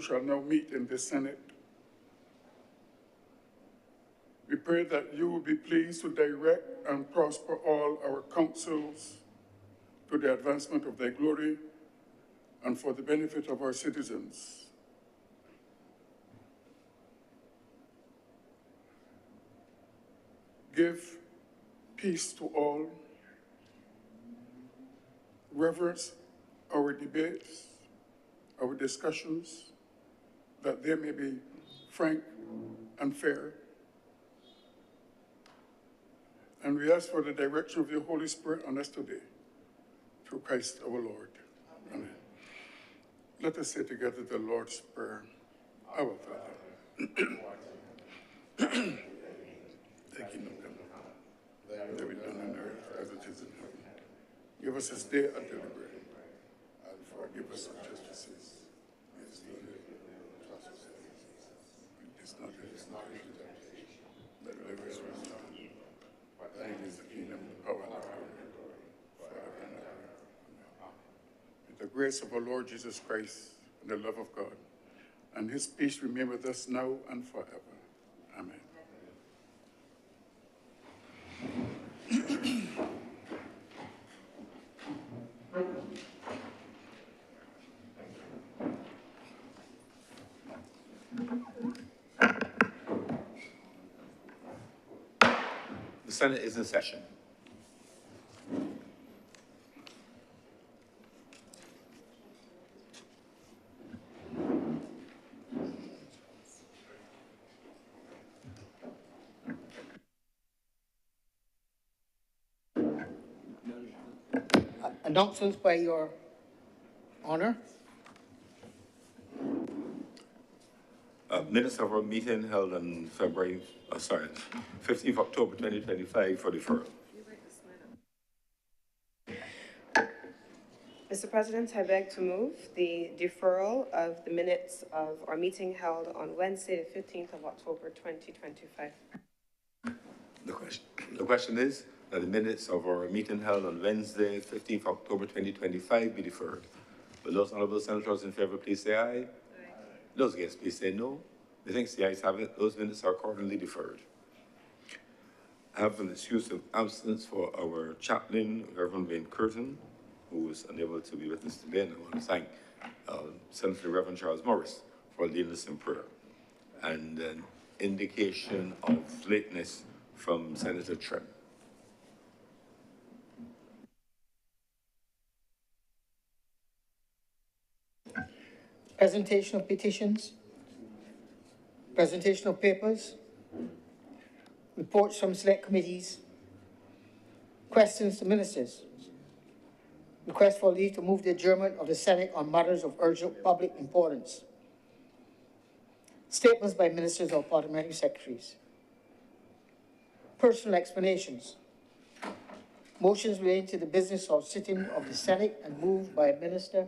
shall now meet in the Senate. We pray that you will be pleased to direct and prosper all our councils to the advancement of thy glory and for the benefit of our citizens. Give peace to all, reverence our debates, our discussions, that they may be frank and fair. And we ask for the direction of your Holy Spirit on us today, through Christ our Lord. Amen. Let us say together the Lord's Prayer. Our Father, thy kingdom come, thy will be done on earth as it is in heaven. Give us this day our daily bread, and forgive us our trespasses. It's not into temptation, but deliver us from evil. Thine is the kingdom, the power, and the glory, forever and ever. Amen. With the grace of our Lord Jesus Christ, and the love of God, and his peace remain with us now and forever. Amen. The Senate is in session. Announcements by Your Honor. Minutes of our meeting held on 15th October 2025 for deferral. Mr. President, I beg to move the deferral of the minutes of our meeting held on Wednesday, the 15th of October, 2025. The question is that the minutes of our meeting held on Wednesday, 15th October 2025 be deferred. Will those honorable senators in favor please say aye? Aye. Those against please say no. Methinks the ayes have it. Those minutes are accordingly deferred. I have an excuse of absence for our chaplain, Reverend Wayne Curtin, who is unable to be with us today, and I want to thank Senator Reverend Charles Morris for leading us in prayer, and an indication of lateness from Senator Trem. Presentation of petitions. Presentation of papers. Reports from select committees. Questions to ministers. Request for leave to move the adjournment of the Senate on matters of urgent public importance. Statements by ministers or parliamentary secretaries. Personal explanations. Motions relating to the business of sitting of the Senate and moved by a minister.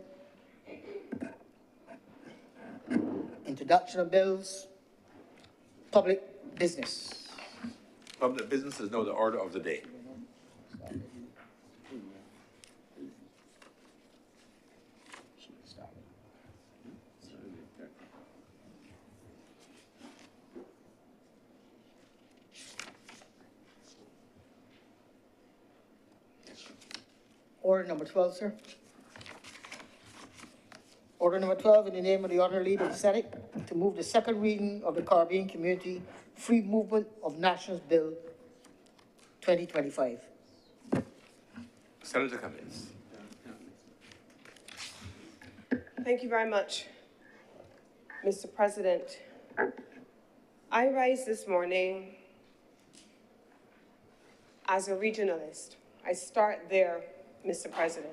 Introduction of bills. Public business. Public business is now the order of the day. Order number 12, sir. Order number 12, in the name of the Honourable Leader of the Senate, to move the second reading of the Caribbean Community Free Movement of Nations Bill 2025. Senator Cummings. Thank you very much, Mr. President. I rise this morning as a regionalist. I start there, Mr. President.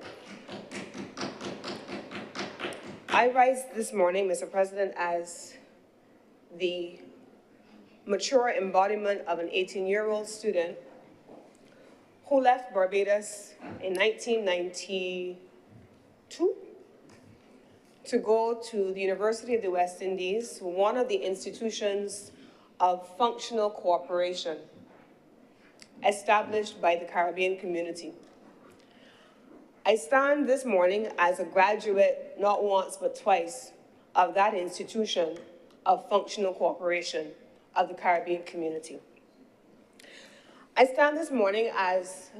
I rise this morning, Mr. President, as the mature embodiment of an 18-year-old student who left Barbados in 1992 to go to the University of the West Indies, one of the institutions of functional cooperation established by the Caribbean community. I stand this morning as a graduate, not once but twice, of that institution of functional cooperation of the Caribbean community. I stand this morning as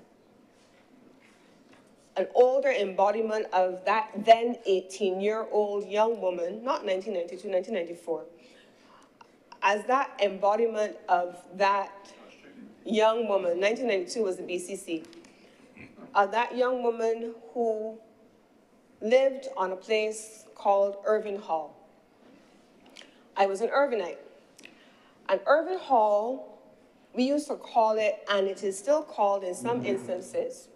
an older embodiment of that then 18-year-old young woman, not 1992, 1994, as that embodiment of that young woman, 1992 was the BCC, that young woman who lived on a place called Irving Hall. I was an Irvingite. And Irving Hall, we used to call it, and it is still called in some instances,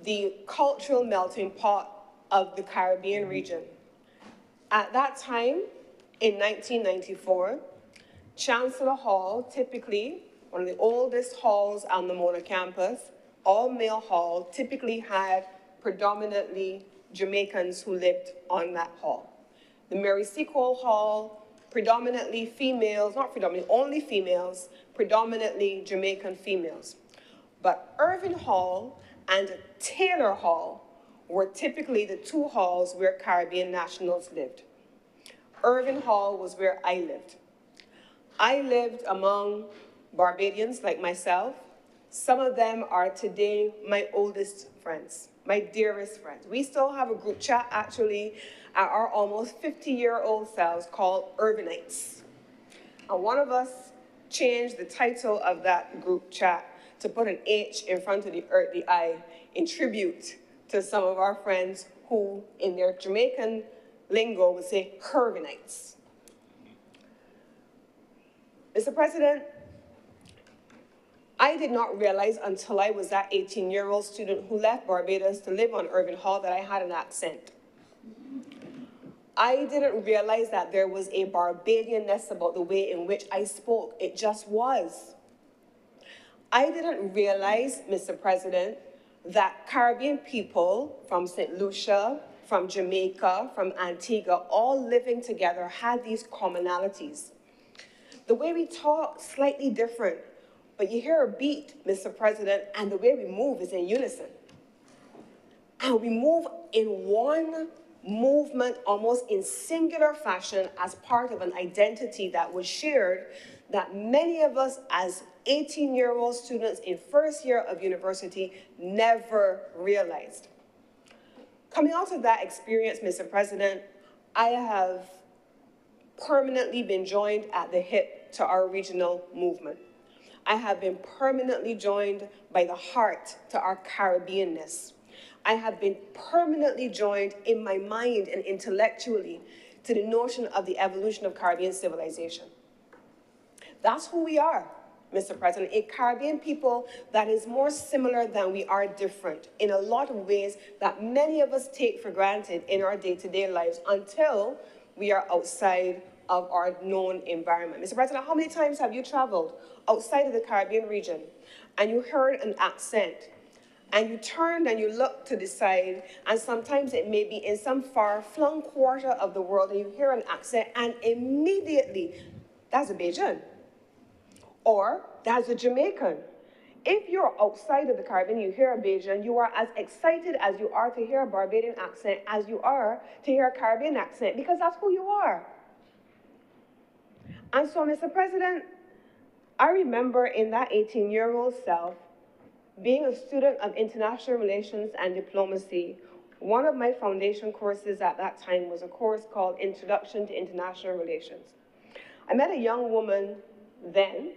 the cultural melting pot of the Caribbean region. At that time, in 1994, Chancellor Hall, typically one of the oldest halls on the Mona campus, all-male hall, typically had predominantly Jamaicans who lived on that hall. The Mary Seacole Hall, predominantly females, not predominantly, only females, predominantly Jamaican females. But Irving Hall and Taylor Hall were typically the two halls where Caribbean nationals lived. Irving Hall was where I lived. I lived among Barbadians like myself. Some of them are today my oldest friends, my dearest friends. We still have a group chat, actually, at our almost 50-year-old selves called Irvingites. And one of us changed the title of that group chat to put an H in front of the I in tribute to some of our friends who, in their Jamaican lingo, would say Irvingites. Mr. President, I did not realize until I was that 18-year-old student who left Barbados to live on Irving Hall that I had an accent. I didn't realize that there was a Barbadianness about the way in which I spoke. It just was. I didn't realize, Mr. President, that Caribbean people from St. Lucia, from Jamaica, from Antigua, all living together had these commonalities. The way we talk, slightly different, but you hear a beat, Mr. President, and the way we move is in unison. And we move in one movement, almost in singular fashion, as part of an identity that was shared, that many of us as 18-year-old students in first year of university never realized. Coming out of that experience, Mr. President, I have permanently been joined at the hip to our regional movement. I have been permanently joined by the heart to our Caribbeanness. I have been permanently joined in my mind and intellectually to the notion of the evolution of Caribbean civilization. That's who we are, Mr. President, a Caribbean people that is more similar than we are different in a lot of ways that many of us take for granted in our day-to-day lives until we are outside of our known environment. Mr. President, how many times have you traveled outside of the Caribbean region and you heard an accent and you turned and you looked to the side, and sometimes it may be in some far-flung quarter of the world, and you hear an accent, and immediately, that's a Bajan, or that's a Jamaican. If you're outside of the Caribbean, you hear a Bajan, you are as excited as you are to hear a Barbadian accent as you are to hear a Caribbean accent, because that's who you are. And so, Mr. President, I remember in that 18-year-old self, being a student of international relations and diplomacy, one of my foundation courses at that time was a course called Introduction to International Relations. I met a young woman then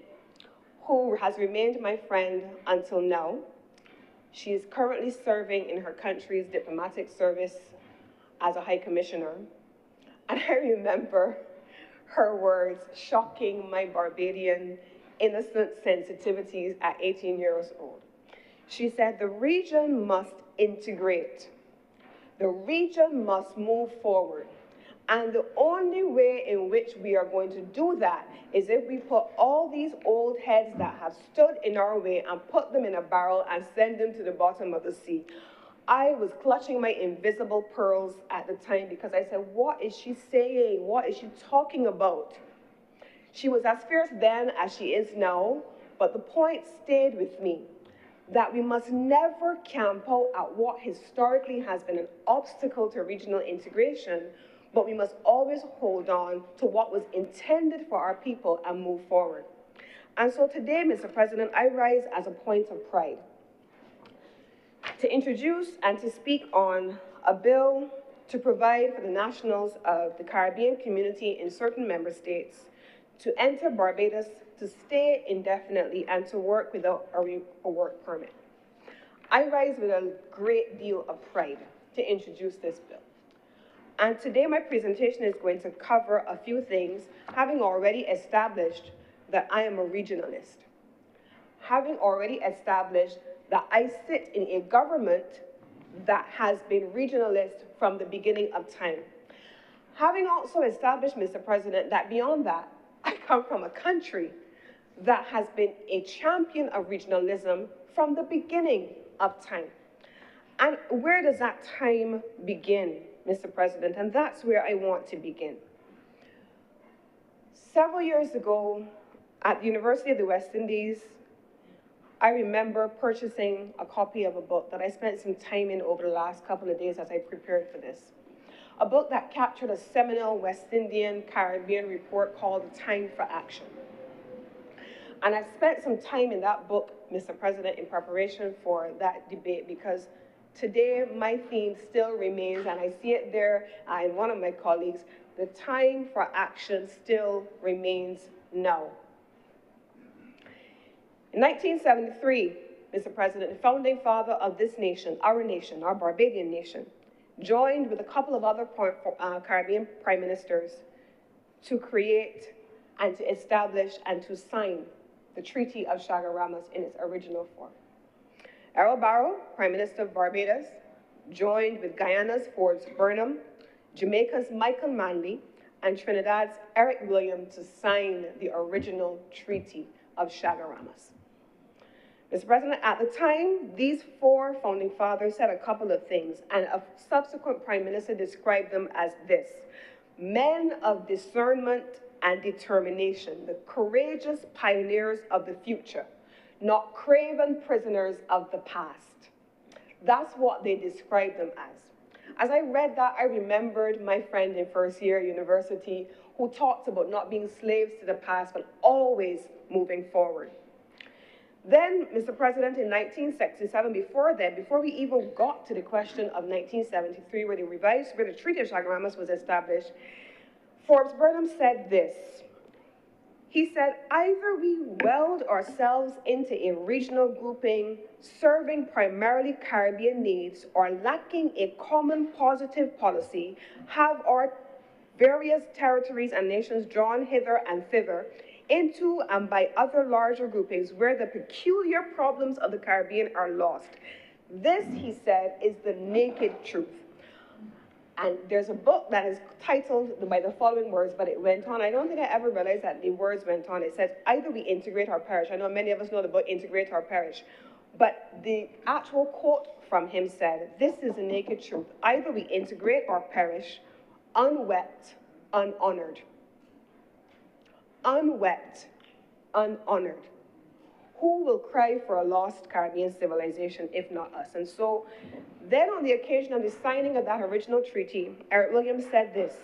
who has remained my friend until now. She is currently serving in her country's diplomatic service as a high commissioner. And I remember her words shocking my Barbadian innocent sensitivities at 18 years old. She said, the region must integrate. The region must move forward. And the only way in which we are going to do that is if we put all these old heads that have stood in our way and put them in a barrel and send them to the bottom of the sea. I was clutching my invisible pearls at the time because I said, what is she saying? What is she talking about? She was as fierce then as she is now, but the point stayed with me, that we must never camp out at what historically has been an obstacle to regional integration, but we must always hold on to what was intended for our people and move forward. And so today, Mr. President, I rise as a point of pride to introduce and to speak on a bill to provide for the nationals of the Caribbean community in certain member states to enter Barbados, to stay indefinitely, and to work without a work permit. I rise with a great deal of pride to introduce this bill. And today my presentation is going to cover a few things, having already established that I am a regionalist, having already established that I sit in a government that has been regionalist from the beginning of time. Having also established, Mr. President, that beyond that, I come from a country that has been a champion of regionalism from the beginning of time. And where does that time begin, Mr. President? And that's where I want to begin. Several years ago, at the University of the West Indies, I remember purchasing a copy of a book that I spent some time in over the last couple of days as I prepared for this. A book that captured a seminal West Indian Caribbean report called Time for Action. And I spent some time in that book, Mr. President, in preparation for that debate, because today my theme still remains, and I see it there in one of my colleagues, the time for action still remains now. In 1973, Mr. President, the founding father of this nation, our Barbadian nation, joined with a couple of other Caribbean prime ministers to create and to establish and to sign the Treaty of Chaguaramas in its original form. Errol Barrow, Prime Minister of Barbados, joined with Guyana's Forbes Burnham, Jamaica's Michael Manley, and Trinidad's Eric Williams to sign the original Treaty of Chaguaramas. Mr. President, at the time, these four founding fathers said a couple of things, and a subsequent prime minister described them as this: men of discernment and determination, the courageous pioneers of the future, not craven prisoners of the past. That's what they described them as. As I read that, I remembered my friend in first year university who talked about not being slaves to the past, but always moving forward. Then, Mr. President, in 1967, before we even got to the question of 1973, where the Treaty of Chaguaramas was established, Forbes Burnham said this. He said, either we weld ourselves into a regional grouping serving primarily Caribbean needs, or lacking a common positive policy, have our various territories and nations drawn hither and thither into and by other larger groupings where the peculiar problems of the Caribbean are lost. This, he said, is the naked truth. And there's a book that is titled by the following words, but it went on. I don't think I ever realized that the words went on. It says, either we integrate or perish. I know many of us know the book Integrate or Perish. But the actual quote from him said, this is the naked truth. Either we integrate or perish, unwept, unhonored. Unwept, unhonored. Who will cry for a lost Caribbean civilization if not us? And so then on the occasion of the signing of that original treaty, Eric Williams said this: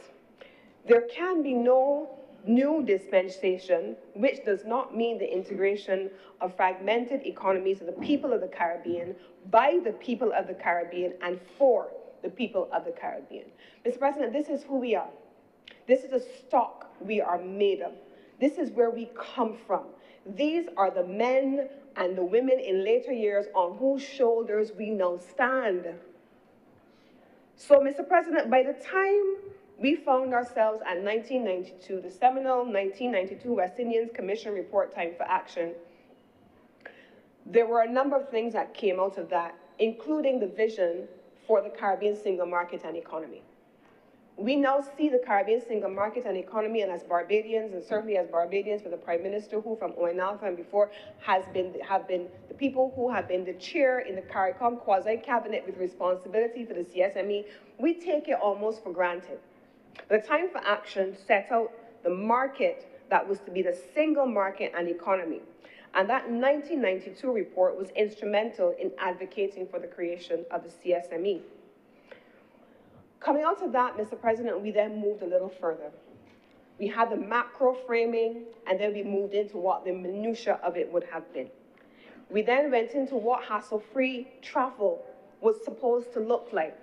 there can be no new dispensation which does not mean the integration of fragmented economies of the people of the Caribbean, by the people of the Caribbean, and for the people of the Caribbean. Mr. President, this is who we are. This is the stock we are made of. This is where we come from. These are the men and the women in later years on whose shoulders we now stand. So, Mr. President, by the time we found ourselves at 1992, the seminal 1992 West Indians Commission report, Time for Action, there were a number of things that came out of that, including the vision for the Caribbean single market and economy. We now see the Caribbean single market and economy, and as Barbadians, and certainly as Barbadians with the Prime Minister who from Owen Alpha and before have been the people who have been the chair in the CARICOM quasi-cabinet with responsibility for the CSME, we take it almost for granted. The Time for Action set out the market that was to be the single market and economy. And that 1992 report was instrumental in advocating for the creation of the CSME. Coming on to that, Mr. President, we then moved a little further. We had the macro framing, and then we moved into what the minutiae of it would have been. We then went into what hassle-free travel was supposed to look like.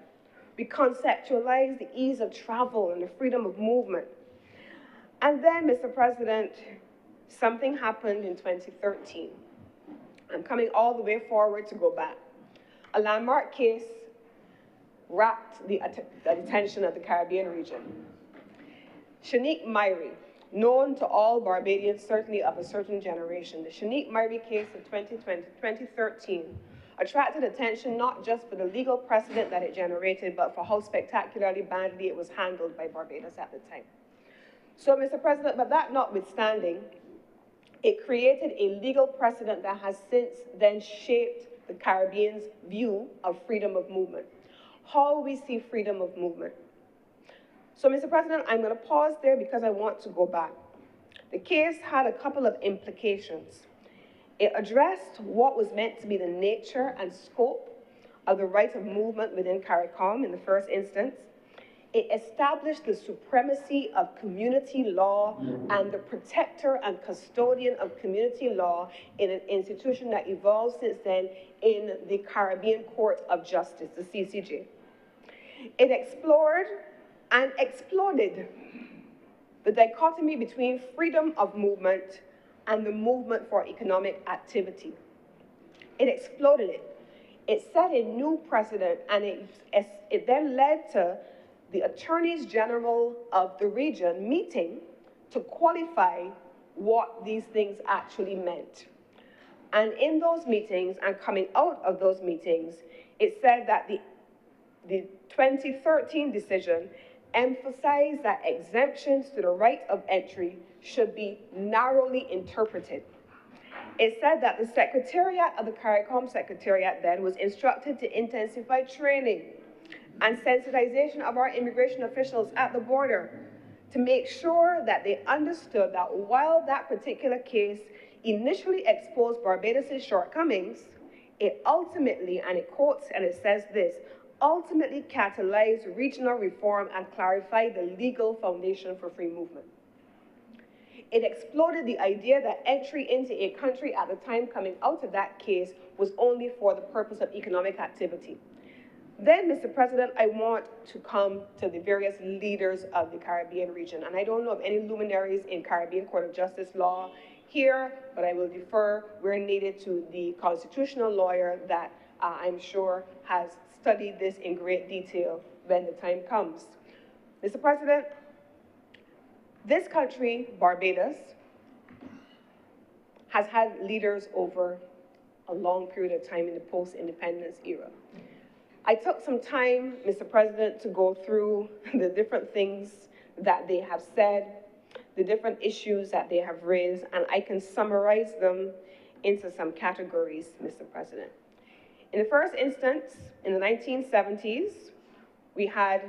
We conceptualized the ease of travel and the freedom of movement. And then, Mr. President, something happened in 2013. I'm coming all the way forward to go back. A landmark case wrapped the attention of the Caribbean region. Shanique Myrie, known to all Barbadians, certainly of a certain generation, the Shanique Myrie case of 2013 attracted attention not just for the legal precedent that it generated, but for how spectacularly badly it was handled by Barbados at the time. So, Mr. President, but that notwithstanding, it created a legal precedent that has since then shaped the Caribbean's view of freedom of movement, how we see freedom of movement. So, Mr. President, I'm going to pause there because I want to go back. The case had a couple of implications. It addressed what was meant to be the nature and scope of the right of movement within CARICOM in the first instance. It established the supremacy of community law and the protector and custodian of community law in an institution that evolved since then in the Caribbean Court of Justice, the CCJ. It explored and exploded the dichotomy between freedom of movement and the movement for economic activity. It exploded it. It set a new precedent, and it then led to the attorneys general of the region meeting to qualify what these things actually meant. And in those meetings, and coming out of those meetings, it said that the 2013 decision emphasized that exemptions to the right of entry should be narrowly interpreted. It said that the Secretariat of the CARICOM Secretariat then was instructed to intensify training and sensitization of our immigration officials at the border to make sure that they understood that while that particular case initially exposed Barbados' shortcomings, it ultimately, and it quotes and it says this, ultimately catalyzed regional reform and clarified the legal foundation for free movement. It exploded the idea that entry into a country at the time coming out of that case was only for the purpose of economic activity. Then, Mr. President, I want to come to the various leaders of the Caribbean region. And I don't know of any luminaries in Caribbean Court of Justice law here, but I will defer where needed to the constitutional lawyer that I'm sure has studied this in great detail when the time comes. Mr. President, this country, Barbados, has had leaders over a long period of time in the post-independence era. I took some time, Mr. President, to go through the different things that they have said, the different issues that they have raised, and I can summarize them into some categories, Mr. President. In the first instance, in the 1970s, we had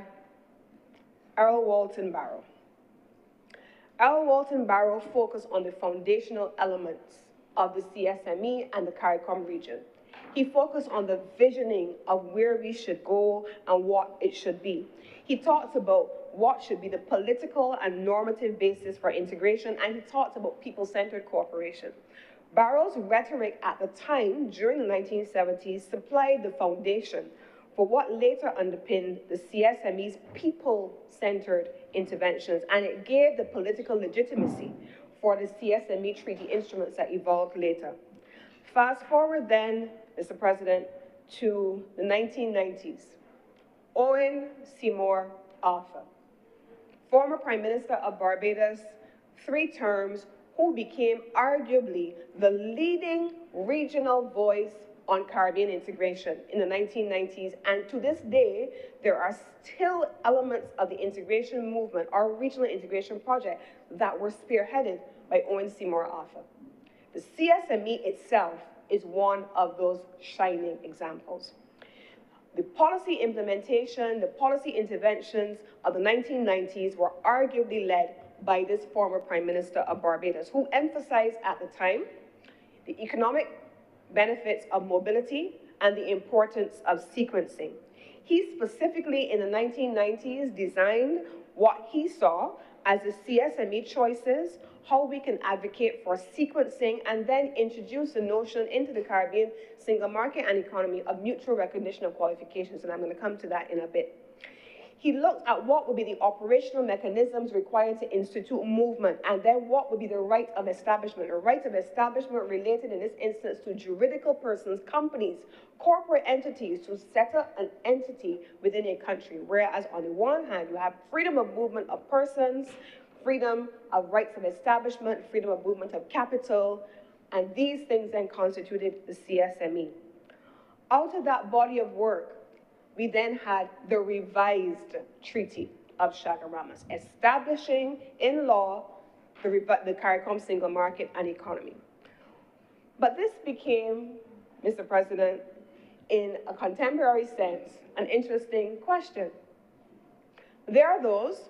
Earl Walton Barrow. Earl Walton Barrow focused on the foundational elements of the CSME and the CARICOM region. He focused on the visioning of where we should go and what it should be. He talked about what should be the political and normative basis for integration, and he talked about people-centered cooperation. Barrow's rhetoric at the time, during the 1970s, supplied the foundation for what later underpinned the CSME's people-centered interventions, and it gave the political legitimacy for the CSME treaty instruments that evolved later. Fast forward then, Mr. President, to the 1990s. Owen Seymour Arthur, former Prime Minister of Barbados, 3 terms, who became arguably the leading regional voice on Caribbean integration in the 1990s. And to this day, there are still elements of the integration movement, our regional integration project, that were spearheaded by Owen Seymour Arthur. The CSME itself is one of those shining examples. The policy implementation, the policy interventions of the 1990s were arguably led by this former Prime Minister of Barbados, who emphasized at the time the economic benefits of mobility and the importance of sequencing. He specifically in the 1990s designed what he saw as the CSME choices, how we can advocate for sequencing, and then introduce the notion into the Caribbean single market and economy of mutual recognition of qualifications, and I'm going to come to that in a bit. He looked at what would be the operational mechanisms required to institute movement, and then what would be the right of establishment. A right of establishment related in this instance to juridical persons, companies, corporate entities to set up an entity within a country. Whereas on the one hand, you have freedom of movement of persons, freedom of rights of establishment, freedom of movement of capital, and these things then constituted the CSME. Out of that body of work, we then had the revised Treaty of Chaguaramas, establishing in law the CARICOM single market and economy. But this became, Mr. President, in a contemporary sense, an interesting question. There are those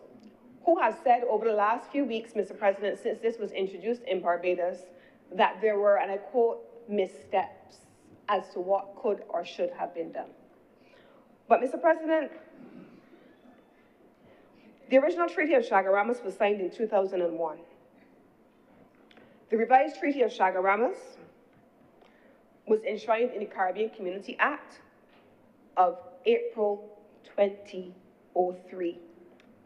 who have said over the last few weeks, Mr. President, since this was introduced in Barbados, that there were, and I quote, missteps as to what could or should have been done. But, Mr. President, the original Treaty of Chaguaramas was signed in 2001. The revised Treaty of Chaguaramas was enshrined in the Caribbean Community Act of April 2003,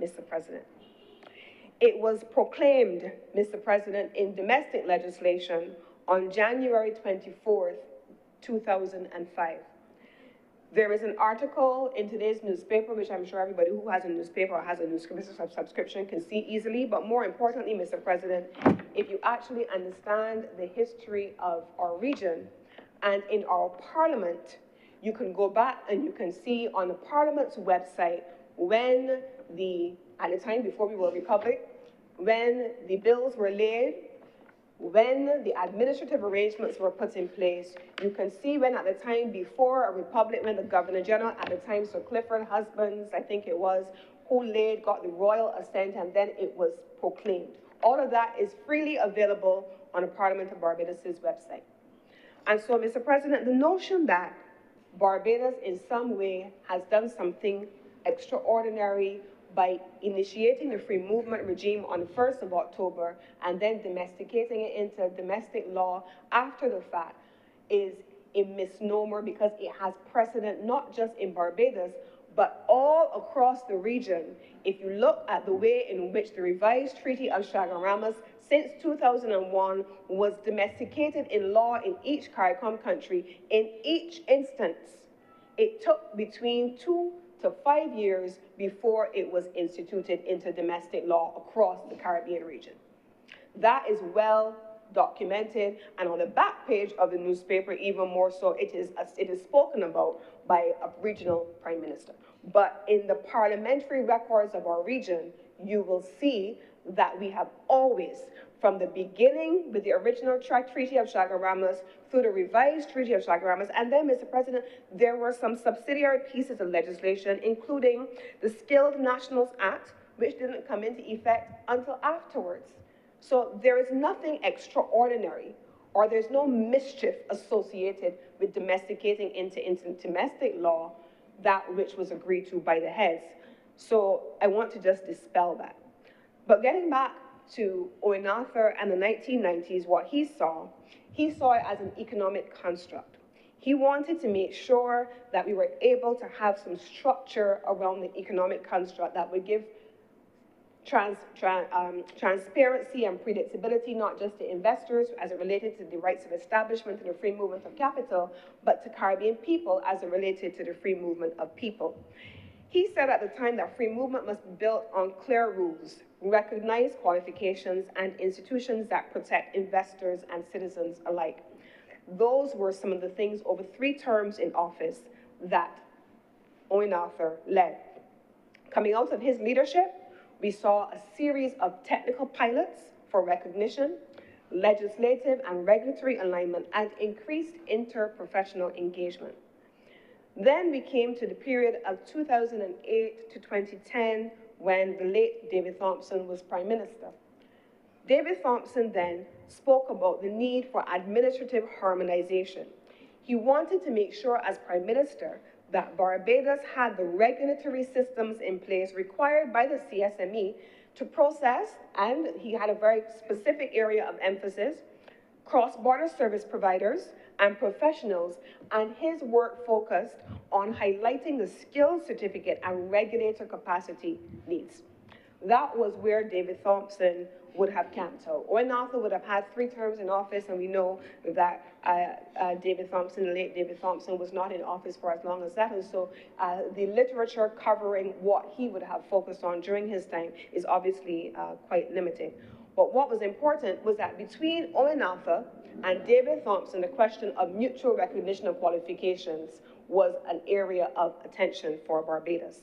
Mr. President. It was proclaimed, Mr. President, in domestic legislation on January 24th, 2005. There is an article in today's newspaper, which I'm sure everybody who has a newspaper or has a newspaper subscription can see easily, but more importantly, Mr. President, if you actually understand the history of our region and in our parliament, you can go back and you can see on the parliament's website when at the time before we were a republic, when the bills were laid, when the administrative arrangements were put in place. You can see when at the time before a republic, when the Governor General at the time, Sir Clifford Husbands, I think it was, who got the royal assent, and then it was proclaimed. All of that is freely available on the Parliament of Barbados' website. And so, Mr. President, the notion that Barbados in some way has done something extraordinary by initiating the free movement regime on the 1st of October and then domesticating it into domestic law after the fact is a misnomer, because it has precedent not just in Barbados, but all across the region. If you look at the way in which the revised Treaty of Chaguaramas since 2001 was domesticated in law in each CARICOM country, in each instance, it took between 2 to 5 years before it was instituted into domestic law across the Caribbean region. That is well documented, and on the back page of the newspaper, even more so, it is spoken about by a regional prime minister. But in the parliamentary records of our region, you will see that we have always, from the beginning with the original Treaty of Chaguaramas through the revised Treaty of Chaguaramas, and then, Mr. President, there were some subsidiary pieces of legislation, including the Skilled Nationals Act, which didn't come into effect until afterwards. So there is nothing extraordinary, or there's no mischief associated with domesticating into domestic law that which was agreed to by the heads. So I want to just dispel that. But getting back to Owen Arthur and the 1990s, what he saw it as an economic construct. He wanted to make sure that we were able to have some structure around the economic construct that would give transparency and predictability, not just to investors as it related to the rights of establishment and the free movement of capital, but to Caribbean people as it related to the free movement of people. He said at the time that free movement must be built on clear rules, recognized qualifications, and institutions that protect investors and citizens alike. Those were some of the things over 3 terms in office that Owen Arthur led. Coming out of his leadership, we saw a series of technical pilots for recognition, legislative and regulatory alignment, and increased interprofessional engagement. Then we came to the period of 2008 to 2010, when the late David Thompson was Prime Minister. David Thompson then spoke about the need for administrative harmonization. He wanted to make sure, as Prime Minister, that Barbados had the regulatory systems in place required by the CSME to process, and he had a very specific area of emphasis, cross-border service providers and professionals, and his work focused on highlighting the skills certificate and regulator capacity needs. That was where David Thompson would have camped out. Owen Arthur would have had 3 terms in office, and we know that David Thompson, the late David Thompson, was not in office for as long as that, and so the literature covering what he would have focused on during his time is obviously quite limited. But what was important was that between Owen Arthur and David Thompson, the question of mutual recognition of qualifications was an area of attention for Barbados.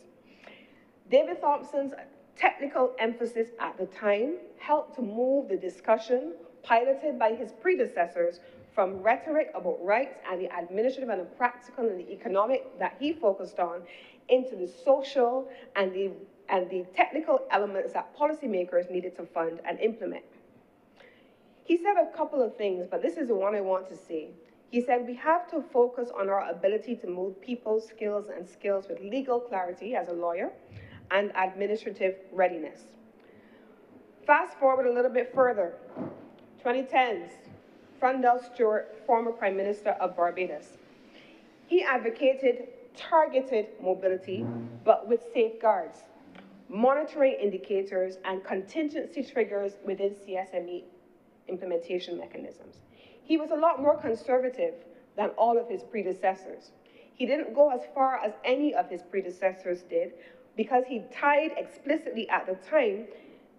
David Thompson's technical emphasis at the time helped to move the discussion piloted by his predecessors from rhetoric about rights and the administrative and the practical and the economic that he focused on into the social and the technical elements that policymakers needed to fund and implement. He said a couple of things, but this is the one I want to say. He said, we have to focus on our ability to move people's skills and skills with legal clarity as a lawyer and administrative readiness. Fast forward a little bit further, 2010s, Frundell Stewart, former Prime Minister of Barbados. He advocated targeted mobility, but with safeguards, monitoring indicators, and contingency triggers within CSME implementation mechanisms. He was a lot more conservative than all of his predecessors. He didn't go as far as any of his predecessors did, because he tied explicitly at the time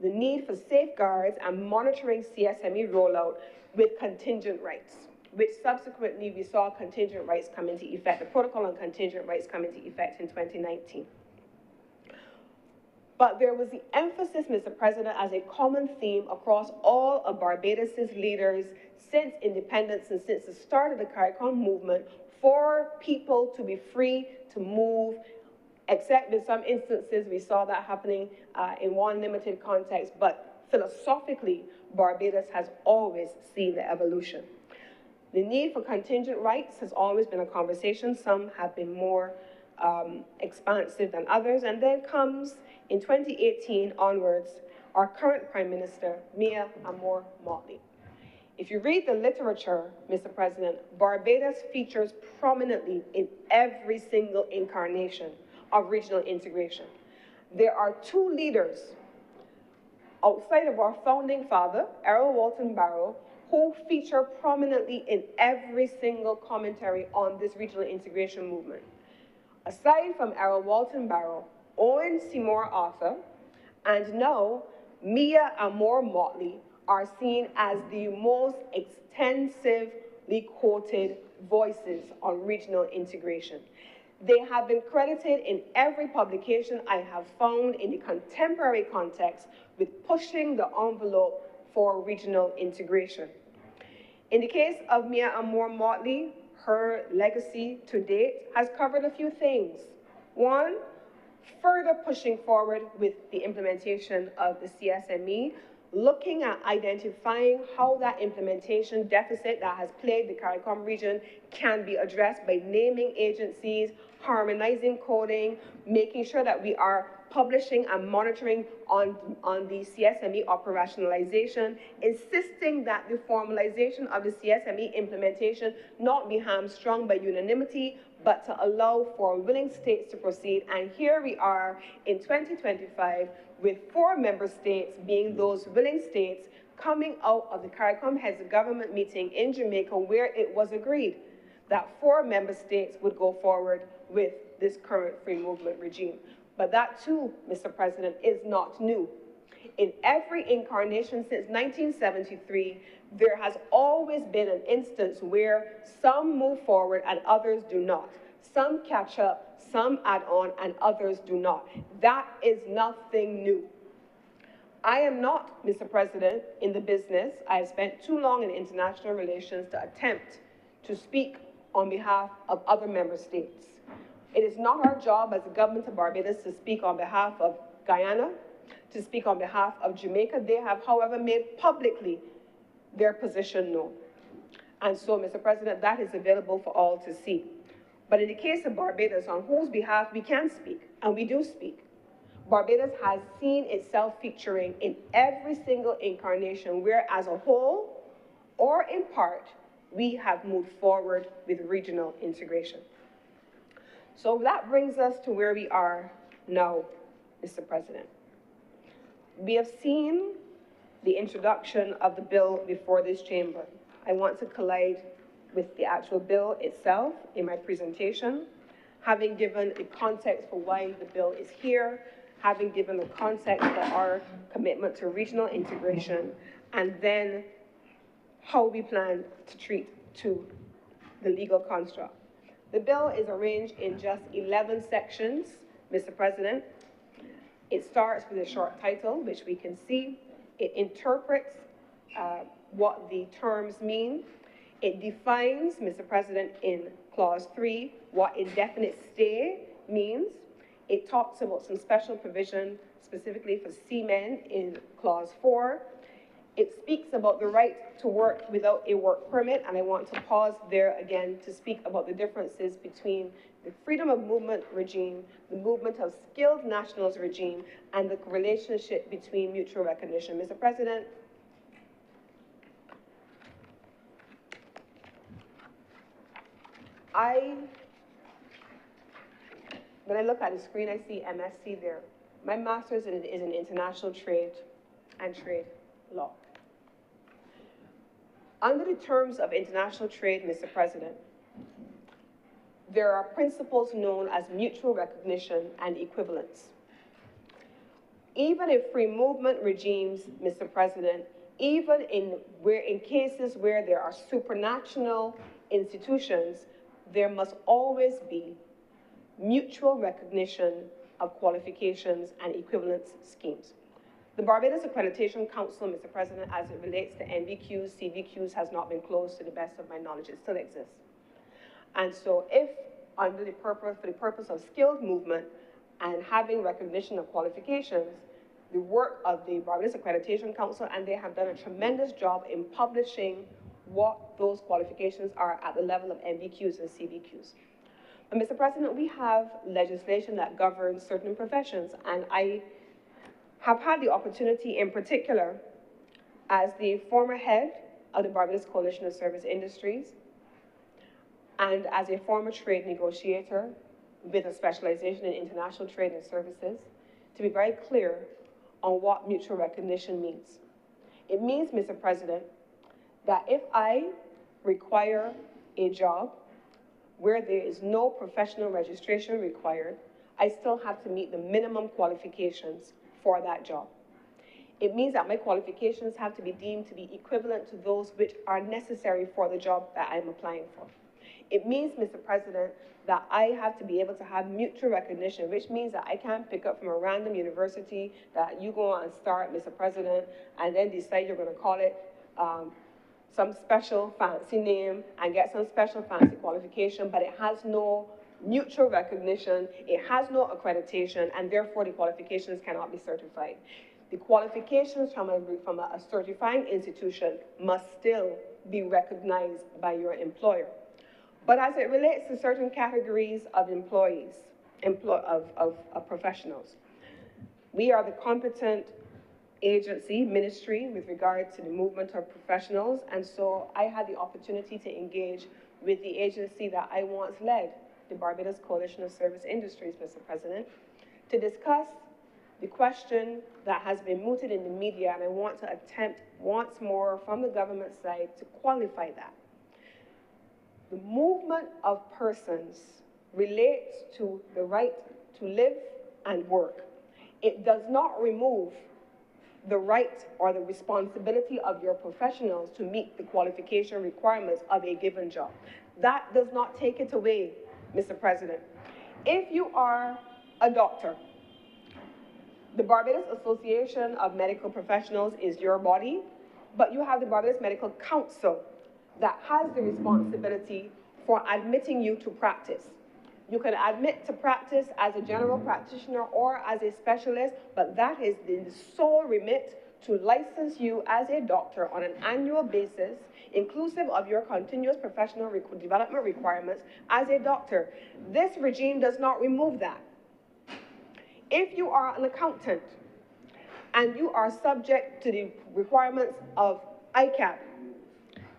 the need for safeguards and monitoring CSME rollout with contingent rights, which subsequently we saw contingent rights come into effect, the protocol on contingent rights come into effect in 2019. But there was the emphasis, Mr. President, as a common theme across all of Barbados's leaders since independence and since the start of the CARICOM movement for people to be free to move, except in some instances we saw that happening in one limited context, but philosophically, Barbados has always seen the evolution. The need for contingent rights has always been a conversation. Some have been more expansive than others, and then comes in 2018 onwards, our current Prime Minister, Mia Amour-Motley. If you read the literature, Mr. President, Barbados features prominently in every single incarnation of regional integration. There are 2 leaders outside of our founding father, Errol Walton Barrow, who feature prominently in every single commentary on this regional integration movement. Aside from Errol Walton Barrow, Owen Seymour Arthur, and now Mia Amour-Motley are seen as the most extensively quoted voices on regional integration. They have been credited in every publication I have found in the contemporary context with pushing the envelope for regional integration. In the case of Mia Amour-Motley, her legacy to date has covered a few things. One, further pushing forward with the implementation of the CSME, looking at identifying how that implementation deficit that has plagued the CARICOM region can be addressed by naming agencies, harmonizing coding, making sure that we are publishing and monitoring on the CSME operationalization, insisting that the formalization of the CSME implementation not be hamstrung by unanimity, but to allow for willing states to proceed. And here we are in 2025 with 4 member states being those willing states coming out of the CARICOM Heads of Government meeting in Jamaica, where it was agreed that 4 member states would go forward with this current free movement regime. But that too, Mr. President, is not new. In every incarnation since 1973, there has always been an instance where some move forward and others do not. Some catch up, some add on, and others do not. That is nothing new. I am not, Mr. President, in the business. I have spent too long in international relations to attempt to speak on behalf of other member states. It is not our job as the government of Barbados to speak on behalf of Guyana, to speak on behalf of Jamaica. They have, however, made publicly their position known. And so, Mr. President, that is available for all to see. But in the case of Barbados, on whose behalf we can speak, and we do speak, Barbados has seen itself featuring in every single incarnation where, as a whole or in part, we have moved forward with regional integration. So that brings us to where we are now, Mr. President. We have seen the introduction of the bill before this chamber. I want to collide with the actual bill itself in my presentation, having given the context for why the bill is here, having given the context for our commitment to regional integration, and then how we plan to treat to the legal construct. The bill is arranged in just 11 sections, Mr. President. It starts with a short title, which we can see. It interprets what the terms mean. It defines, Mr. President, in Clause 3, what indefinite stay means. It talks about some special provision specifically for seamen in Clause 4. It speaks about the right to work without a work permit, and I want to pause there again to speak about the differences between the freedom of movement regime, the movement of skilled nationals regime, and the relationship between mutual recognition. Mr. President, when I look at the screen, I see MSc there. My master's is in international trade and trade law. Under the terms of international trade, Mr. President, there are principles known as mutual recognition and equivalence. Even in free movement regimes, Mr. President, even in cases where there are supranational institutions, there must always be mutual recognition of qualifications and equivalence schemes. The Barbados Accreditation Council, Mr. President, as it relates to NVQs, CVQs, has not been closed to the best of my knowledge. It still exists. And so if, for the purpose of skilled movement and having recognition of qualifications, the work of the Barbados Accreditation Council, and they have done a tremendous job in publishing what those qualifications are at the level of NVQs and CVQs. But Mr. President, we have legislation that governs certain professions, and I have had the opportunity in particular as the former head of the Barbados Coalition of Service Industries and as a former trade negotiator with a specialization in international trade and services to be very clear on what mutual recognition means. It means, Mr. President, that if I require a job where there is no professional registration required, I still have to meet the minimum qualifications for that job. It means that my qualifications have to be deemed to be equivalent to those which are necessary for the job that I'm applying for. It means, Mr. President, that I have to be able to have mutual recognition, which means that I can't pick up from a random university that you go on and start, Mr. President, and then decide you're going to call it some special fancy name and get some special fancy qualification, but it has no mutual recognition, it has no accreditation, and therefore the qualifications cannot be certified. The qualifications from a certifying institution must still be recognized by your employer. But as it relates to certain categories of employees, of professionals, we are the competent agency, ministry, with regard to the movement of professionals, and so I had the opportunity to engage with the agency that I once led, the Barbados Coalition of Service Industries, Mr. President, to discuss the question that has been mooted in the media, and I want to attempt once more from the government side to qualify that. The movement of persons relates to the right to live and work. It does not remove the right or the responsibility of your professionals to meet the qualification requirements of a given job. That does not take it away, Mr. President. If you are a doctor, the Barbados Association of Medical Professionals is your body, but you have the Barbados Medical Council that has the responsibility for admitting you to practice. You can admit to practice as a general practitioner or as a specialist, but that is the sole remit to license you as a doctor on an annual basis, inclusive of your continuous professional development requirements as a doctor. This regime does not remove that. If you are an accountant and you are subject to the requirements of ICAP,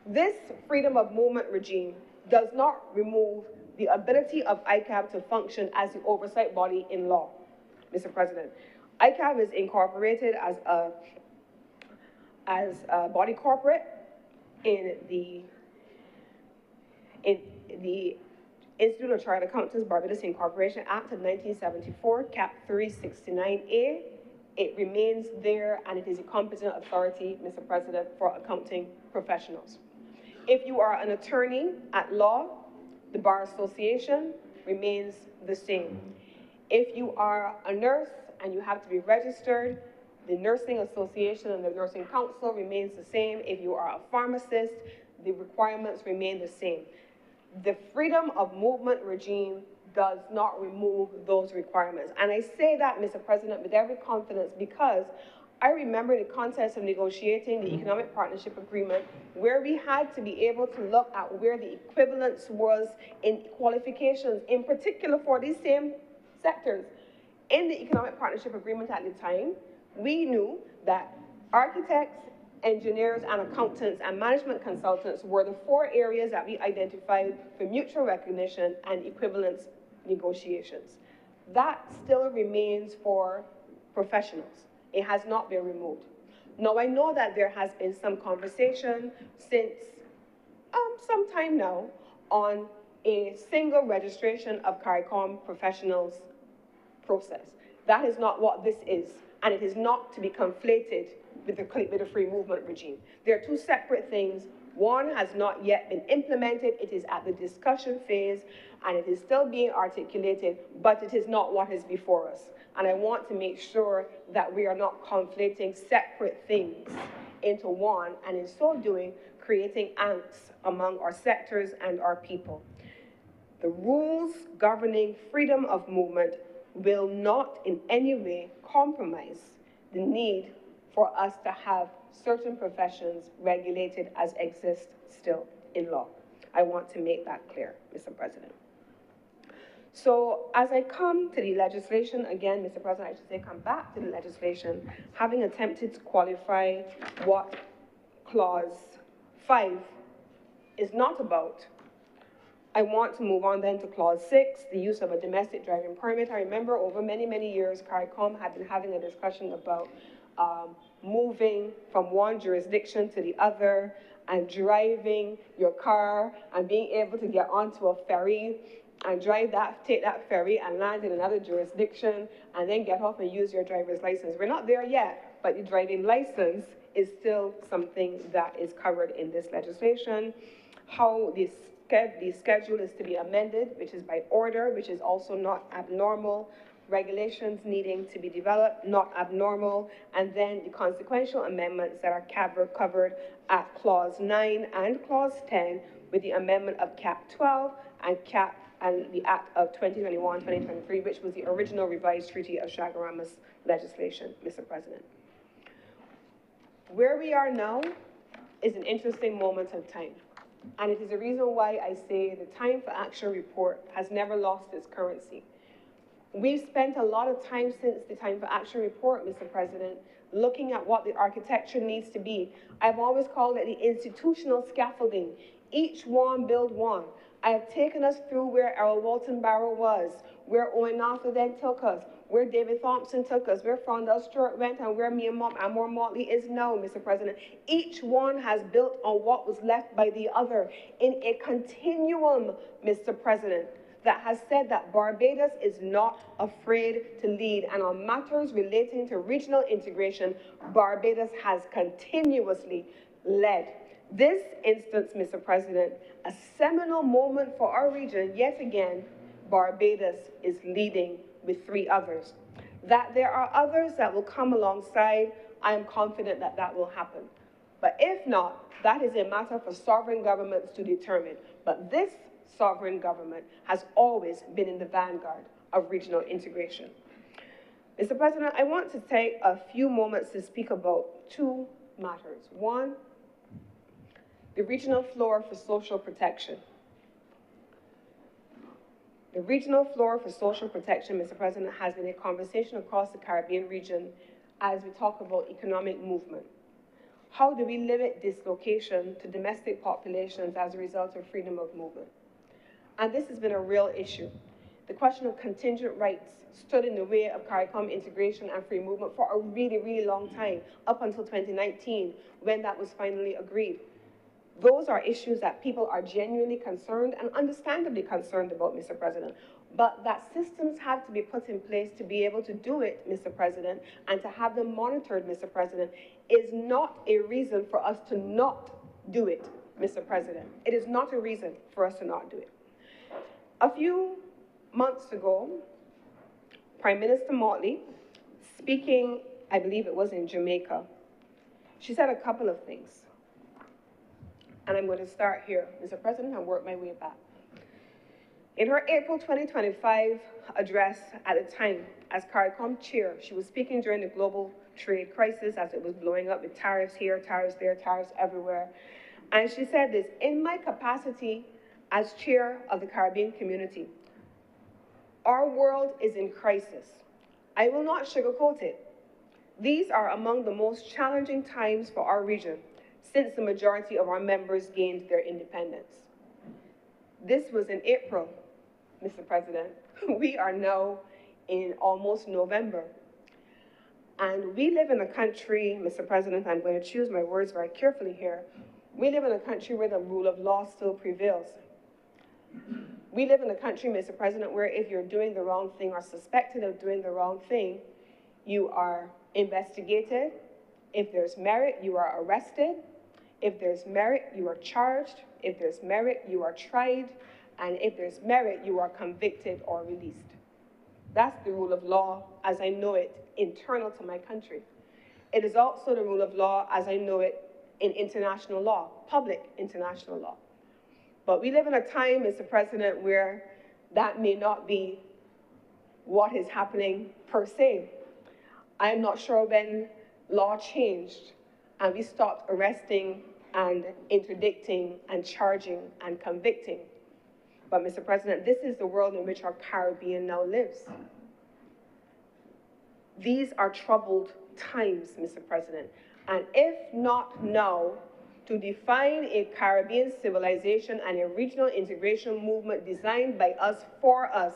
this freedom of movement regime does not remove the ability of ICAP to function as the oversight body in law, Mr. President. ICAP is incorporated as a body corporate in the Institute of Chartered Accountants Barbados Incorporation Act of 1974, Cap 369A. It remains there, and it is a competent authority, Mr. President, for accounting professionals. If you are an attorney at law, the Bar Association remains the same. If you are a nurse and you have to be registered, the Nursing Association and the Nursing Council remains the same. If you are a pharmacist, the requirements remain the same. The freedom of movement regime does not remove those requirements. And I say that, Mr. President, with every confidence because I remember the context of negotiating the Economic Partnership Agreement where we had to be able to look at where the equivalence was in qualifications, in particular for these same sectors. In the Economic Partnership Agreement at the time, we knew that architects, engineers, and accountants and management consultants were the 4 areas that we identified for mutual recognition and equivalence negotiations. That still remains for professionals. It has not been removed. Now, I know that there has been some conversation since some time now on a single registration of CARICOM professionals process. That is not what this is, and it is not to be conflated with the free movement regime. They're 2 separate things. One has not yet been implemented. It is at the discussion phase, and it is still being articulated, but it is not what is before us. And I want to make sure that we are not conflating separate things into one, and in so doing, creating angst among our sectors and our people. The rules governing freedom of movement will not in any way compromise the need for us to have certain professions regulated as exist still in law. I want to make that clear, Mr. President. So as I come to the legislation, again, Mr. President, I should say come back to the legislation, having attempted to qualify what Clause 5 is not about, I want to move on then to Clause 6, the use of a domestic driving permit. I remember over many, many years, CARICOM had been having a discussion about moving from one jurisdiction to the other and driving your car and being able to get onto a ferry and take that ferry and land in another jurisdiction and then get off and use your driver's license. We're not there yet, but the driving license is still something that is covered in this legislation. How the schedule is to be amended, which is by order, which is also not abnormal. Regulations needing to be developed, not abnormal, and then the consequential amendments that are covered at Clause 9 and Clause 10 with the amendment of Cap 12 and the Act of 2021-2023, which was the original revised Treaty of Chaguaramas legislation, Mr. President. Where we are now is an interesting moment of time, and it is the reason why I say the Time for Action report has never lost its currency. We've spent a lot of time since the Time for Action report, Mr. President, looking at what the architecture needs to be. I've always called it the institutional scaffolding. Each one build one. I have taken us through where Errol Walton Barrow was, where Owen Arthur then took us, where David Thompson took us, where Frondell Stewart went, and where Amor Motley is now, Mr. President. Each one has built on what was left by the other in a continuum, Mr. President, that has said that Barbados is not afraid to lead. And on matters relating to regional integration, Barbados has continuously led. This instance, Mr. President, a seminal moment for our region, yet again, Barbados is leading with 3 others. That there are others that will come alongside, I am confident that that will happen. But if not, that is a matter for sovereign governments to determine. But this sovereign government has always been in the vanguard of regional integration. Mr. President, I want to take a few moments to speak about two matters. One, the regional floor for social protection. The regional floor for social protection, Mr. President, has been a conversation across the Caribbean region as we talk about economic movement. How do we limit dislocation to domestic populations as a result of freedom of movement? And this has been a real issue. The question of contingent rights stood in the way of CARICOM integration and free movement for a really, really long time, up until 2019, when that was finally agreed. Those are issues that people are genuinely concerned and understandably concerned about, Mr. President. But that systems have to be put in place to be able to do it, Mr. President, and to have them monitored, Mr. President, is not a reason for us to not do it, Mr. President. It is not a reason for us to not do it. A few months ago, Prime Minister Motley, speaking, I believe it was in Jamaica, she said a couple of things. And I'm going to start here, Mr. President, and work my way back. In her April 2025 address at the time as CARICOM chair, she was speaking during the global trade crisis as it was blowing up with tariffs here, tariffs there, tariffs everywhere. And she said this, in my capacity as chair of the Caribbean community, our world is in crisis. I will not sugarcoat it. These are among the most challenging times for our region since the majority of our members gained their independence. This was in April, Mr. President. We are now in almost November. And we live in a country, Mr. President, I'm going to choose my words very carefully here. We live in a country where the rule of law still prevails. We live in a country, Mr. President, where if you're doing the wrong thing or suspected of doing the wrong thing, you are investigated. If there's merit, you are arrested. If there's merit, you are charged. If there's merit, you are tried. And if there's merit, you are convicted or released. That's the rule of law as I know it internal to my country. It is also the rule of law as I know it in international law, public international law. But we live in a time, Mr. President, where that may not be what is happening per se. I'm not sure when law changed and we stopped arresting and interdicting and charging and convicting. But, Mr. President, this is the world in which our Caribbean now lives. These are troubled times, Mr. President. And if not now, to define a Caribbean civilization and a regional integration movement designed by us for us,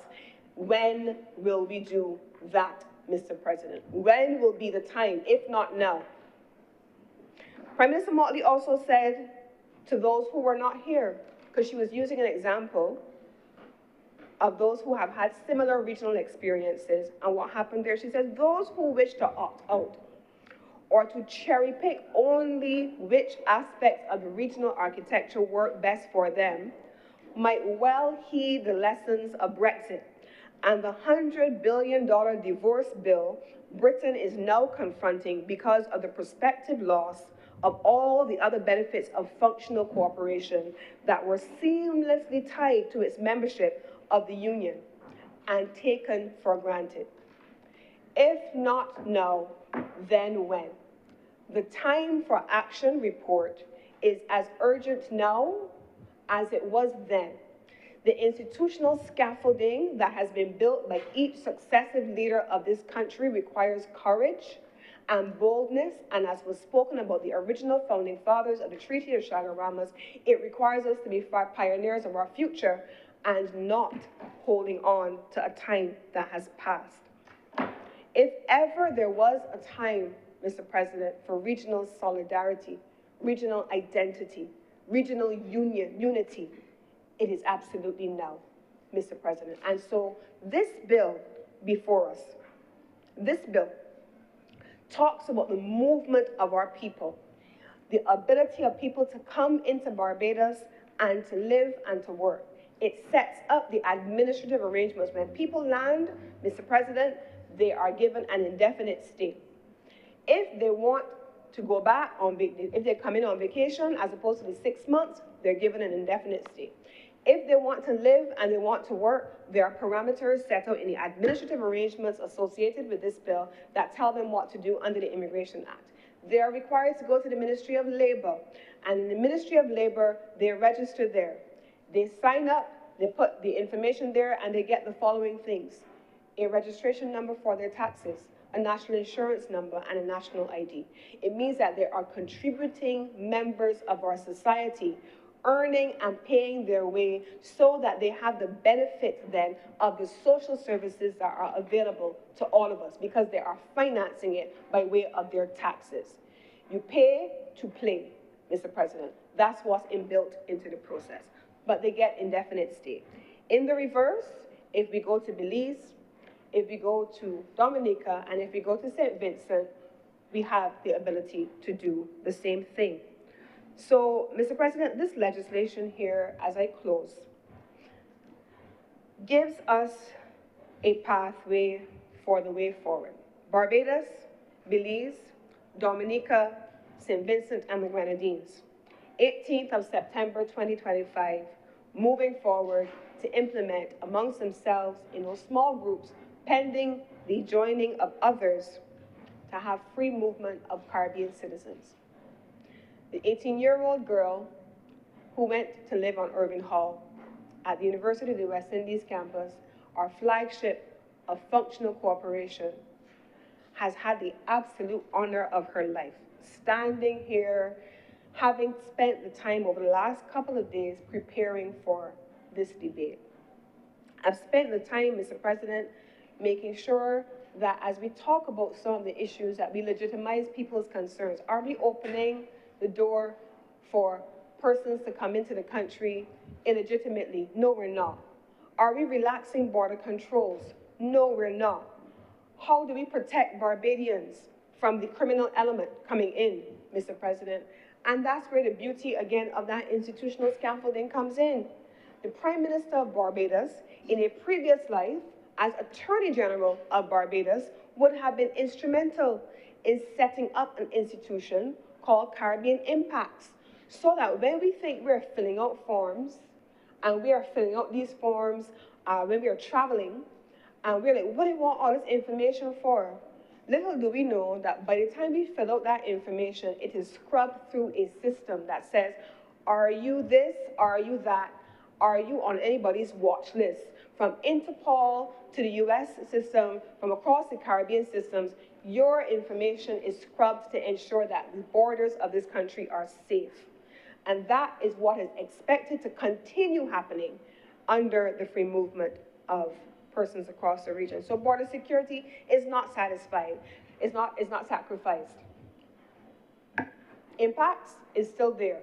when will we do that, Mr. President? When will be the time, if not now? Prime Minister Motley also said to those who were not here, because she was using an example of those who have had similar regional experiences and what happened there. She says, those who wish to opt out or to cherry pick only which aspects of the regional architecture work best for them might well heed the lessons of Brexit and the $100 billion divorce bill Britain is now confronting because of the prospective loss of all the other benefits of functional cooperation that were seamlessly tied to its membership of the Union and taken for granted. If not now, then when? The time for action report is as urgent now as it was then. The institutional scaffolding that has been built by each successive leader of this country requires courage and boldness, and as was spoken about the original founding fathers of the Treaty of Chaguaramas, it requires us to be pioneers of our future and not holding on to a time that has passed. If ever there was a time, Mr. President, for regional solidarity, regional identity, regional unity, it is absolutely now, Mr. President. And so this bill before us, this bill talks about the movement of our people, the ability of people to come into Barbados and to live and to work. It sets up the administrative arrangements. When people land, Mr. President, they are given an indefinite stay. If they want to go back if they come in on vacation, as opposed to the 6 months, they're given an indefinite stay. If they want to live and they want to work, there are parameters set out in the administrative arrangements associated with this bill that tell them what to do under the Immigration Act. They are required to go to the Ministry of Labor, and in the Ministry of Labor, they register there. They sign up, they put the information there, and they get the following things: a registration number for their taxes, a national insurance number, and a national ID. It means that they are contributing members of our society, earning and paying their way so that they have the benefit then of the social services that are available to all of us, because they are financing it by way of their taxes. You pay to play, Mr. President. That's what's inbuilt into the process. But they get indefinite stay. In the reverse, if we go to Belize, if we go to Dominica, and if we go to St. Vincent, we have the ability to do the same thing. So, Mr. President, this legislation here, as I close, gives us a pathway for the way forward. Barbados, Belize, Dominica, St. Vincent, and the Grenadines. 18th of September 2025, moving forward to implement amongst themselves in those small groups, pending the joining of others, to have free movement of Caribbean citizens. The 18-year-old girl who went to live on Irving Hall at the University of the West Indies campus, our flagship of functional cooperation, has had the absolute honor of her life, standing here, having spent the time over the last couple of days preparing for this debate. I've spent the time, Mr. President, making sure that as we talk about some of the issues, that we legitimize people's concerns. Are we opening the door for persons to come into the country illegitimately? No, we're not. Are we relaxing border controls? No, we're not. How do we protect Barbadians from the criminal element coming in, Mr. President? And that's where the beauty, again, of that institutional scaffolding comes in. The Prime Minister of Barbados, in a previous life, as Attorney General of Barbados, would have been instrumental in setting up an institution called Caribbean Impacts, so that when we think we're filling out forms, and we are filling out these forms when we are traveling, and we're like, what do you want all this information for? Little do we know that by the time we fill out that information, it is scrubbed through a system that says, are you this? Are you that? Are you on anybody's watch list? From Interpol to the US system, from across the Caribbean systems, your information is scrubbed to ensure that the borders of this country are safe. And that is what is expected to continue happening under the free movement of persons across the region. So border security is not satisfied, is not sacrificed. Impacts is still there.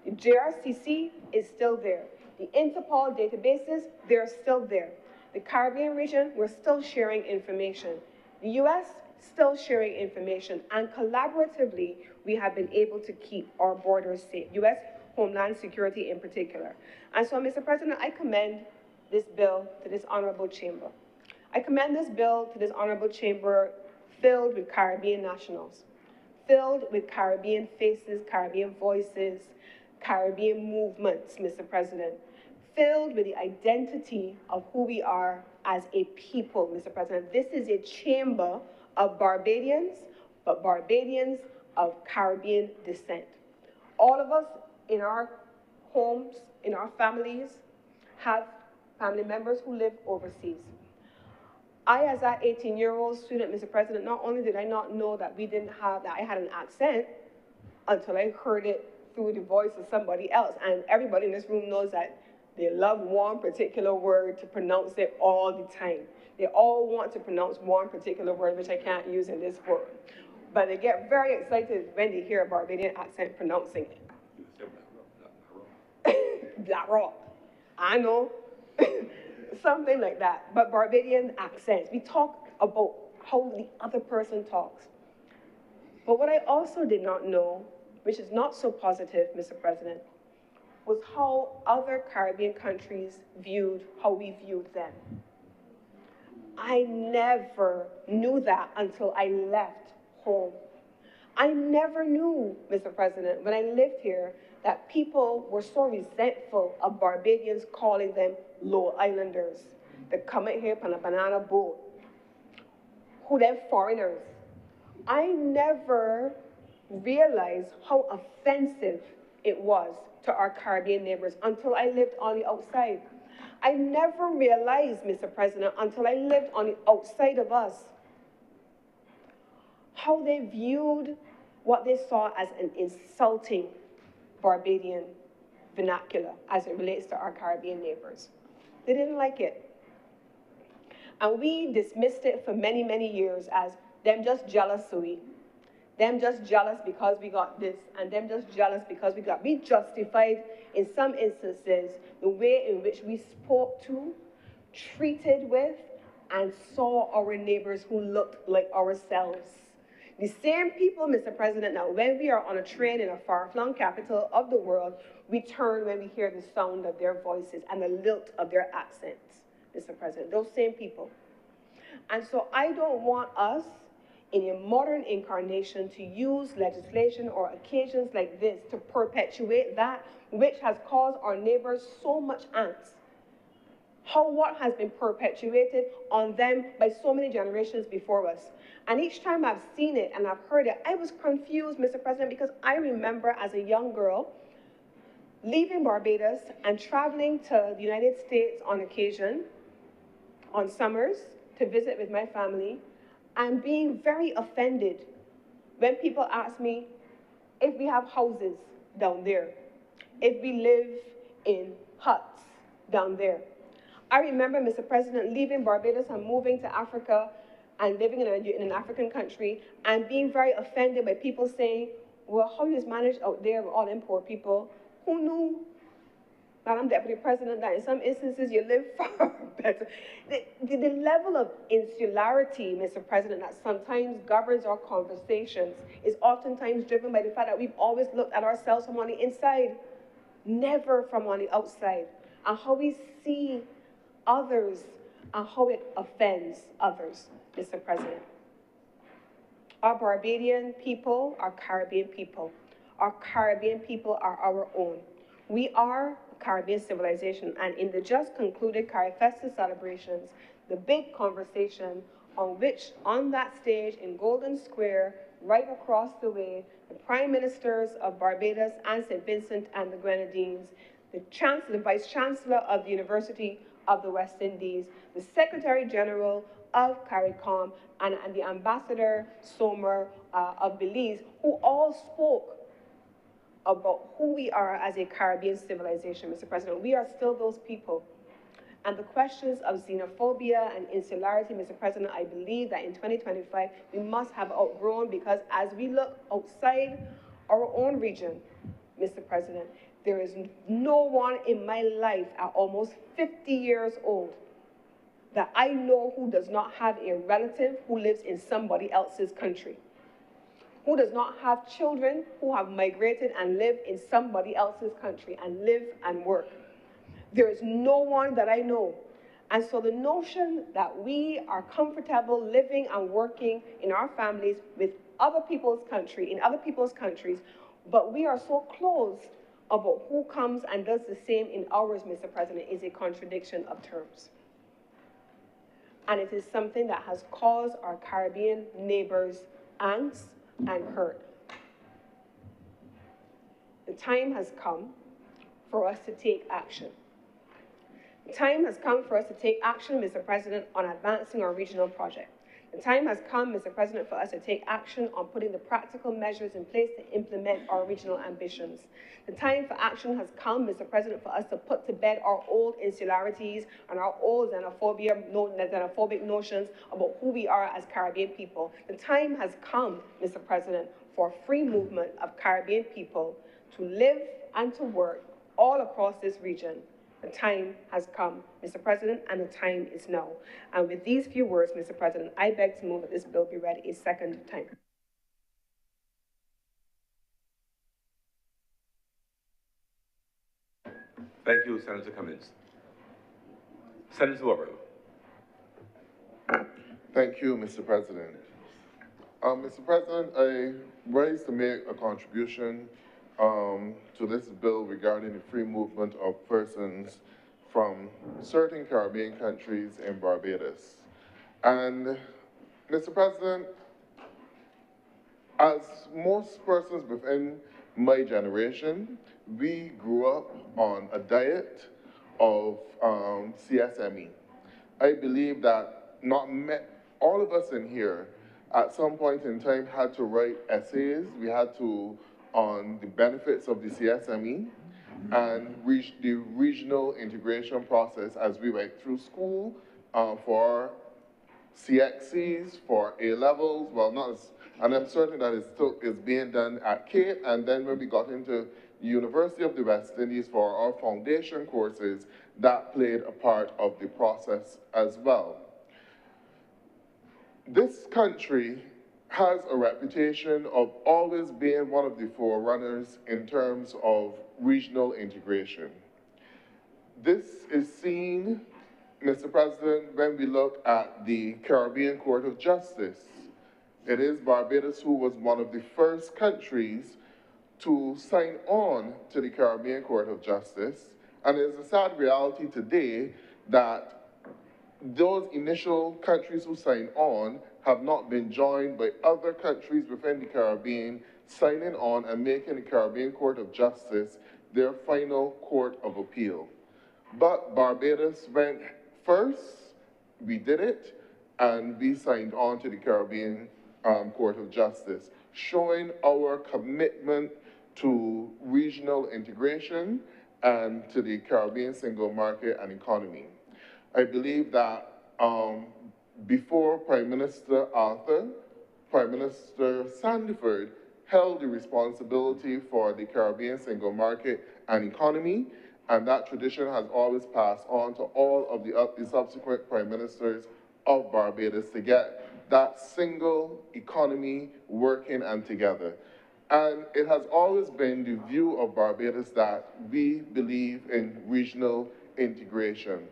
The JRCC is still there. The Interpol databases, they're still there. The Caribbean region, we're still sharing information. The US, still sharing information. And collaboratively, we have been able to keep our borders safe. US Homeland Security in particular. And so, Mr. President, I commend this bill to this honorable chamber. I commend this bill to this honorable chamber filled with Caribbean nationals, filled with Caribbean faces, Caribbean voices, Caribbean movements, Mr. President, filled with the identity of who we are as a people, Mr. President. This is a chamber of Barbadians, but Barbadians of Caribbean descent. All of us in our homes, in our families, have family members who live overseas. I, as that 18-year-old student, Mr. President, not only did I not know that I had an accent until I heard it through the voice of somebody else. And everybody in this room knows that they love one particular word to pronounce it all the time. They all want to pronounce one particular word, which I can't use in this forum. But they get very excited when they hear a Barbadian accent pronouncing it. Black Rock. I know. Something like that. But Barbadian accents. We talk about how the other person talks. But what I also did not know, which is not so positive, Mr. President, was how other Caribbean countries viewed how we viewed them. I never knew that until I left home. I never knew, Mr. President, when I lived here, that people were so resentful of Barbadians calling them low islanders that come out here on a banana boat, who they're foreigners. I never realized how offensive it was to our Caribbean neighbors until I lived on the outside. I never realized, Mr. President, until I lived on the outside of us, how they viewed what they saw as an insulting Barbadian vernacular as it relates to our Caribbean neighbors. They didn't like it. And we dismissed it for many, many years as them just jealous, Sui. Them just jealous because we got this, and them just jealous because we got. We justified, in some instances, the way in which we spoke to, treated with, and saw our neighbors who looked like ourselves. The same people, Mr. President, now when we are on a train in a far-flung capital of the world, we turn when we hear the sound of their voices and the lilt of their accents, Mr. President, those same people. And so I don't want us, in a modern incarnation, to use legislation or occasions like this to perpetuate that which has caused our neighbors so much angst. What has been perpetuated on them by so many generations before us. And each time I've seen it and I've heard it, I was confused, Mr. President, because I remember as a young girl leaving Barbados and traveling to the United States on occasion, on summers, to visit with my family, and being very offended when people ask me if we have houses down there, if we live in huts down there. I remember, Mr. President, leaving Barbados and moving to Africa and living in an African country and being very offended by people saying, well, how is managed out there with all them poor people? Who knew, Madam Deputy President, that in some instances you live far better? The level of insularity, Mr. President, that sometimes governs our conversations is oftentimes driven by the fact that we've always looked at ourselves from on the inside, never from on the outside, and how we see others and how it offends others, Mr. President. Our Barbadian people are Caribbean people. Our Caribbean people are our own. We are Caribbean civilization, and in the just concluded CariFesta celebrations, the big conversation on which, on that stage in Golden Square, right across the way, the Prime Ministers of Barbados and St. Vincent and the Grenadines, the Chancellor, the Vice Chancellor of the University of the West Indies, the Secretary General of CARICOM, and the Ambassador Sommer of Belize, who all spoke about who we are as a Caribbean civilization, Mr. President. We are still those people. And the questions of xenophobia and insularity, Mr. President, I believe that in 2025, we must have outgrown, because as we look outside our own region, Mr. President, there is no one in my life at almost 50 years old that I know who does not have a relative who lives in somebody else's country, who does not have children who have migrated and live in somebody else's country and live and work. There is no one that I know. And so the notion that we are comfortable living and working in our families with other people's country, in other people's countries, but we are so closed about who comes and does the same in ours, Mr. President, is a contradiction of terms. And it is something that has caused our Caribbean neighbors angst and hurt. The time has come for us to take action. The time has come for us to take action, Mr. President, on advancing our regional project. The time has come, Mr. President, for us to take action on putting the practical measures in place to implement our regional ambitions. The time for action has come, Mr. President, for us to put to bed our old insularities and our old xenophobic notions about who we are as Caribbean people. The time has come, Mr. President, for free movement of Caribbean people to live and to work all across this region. The time has come, Mr. President, and the time is now. And with these few words, Mr. President, I beg to move that this bill be read a second time. Thank you, Senator Cummins. Senator Warren. Thank you, Mr. President. Mr. President, I rise to make a contribution to this bill regarding the free movement of persons from certain Caribbean countries in Barbados. And, Mr. President, as most persons within my generation, we grew up on a diet of CSME. I believe that all of us in here at some point in time had to write essays. We had to on the benefits of the CSME and reach the regional integration process as we went through school for CXCs, for A-levels, well, not as, and I'm certain that it's being done at Cape, and then when we got into University of the West Indies for our foundation courses, that played a part of the process as well. This country has a reputation of always being one of the forerunners in terms of regional integration. This is seen, Mr. President, when we look at the Caribbean Court of Justice. It is Barbados who was one of the first countries to sign on to the Caribbean Court of Justice, and it is a sad reality today that those initial countries who signed on have not been joined by other countries within the Caribbean signing on and making the Caribbean Court of Justice their final court of appeal. But Barbados went first, we did it, and we signed on to the Caribbean Court of Justice, showing our commitment to regional integration and to the Caribbean single market and economy. I believe that before Prime Minister Arthur, Prime Minister Sandiford held the responsibility for the Caribbean single market and economy, and that tradition has always passed on to all of the subsequent Prime Ministers of Barbados to get that single economy working and together. And it has always been the view of Barbados that we believe in regional integration.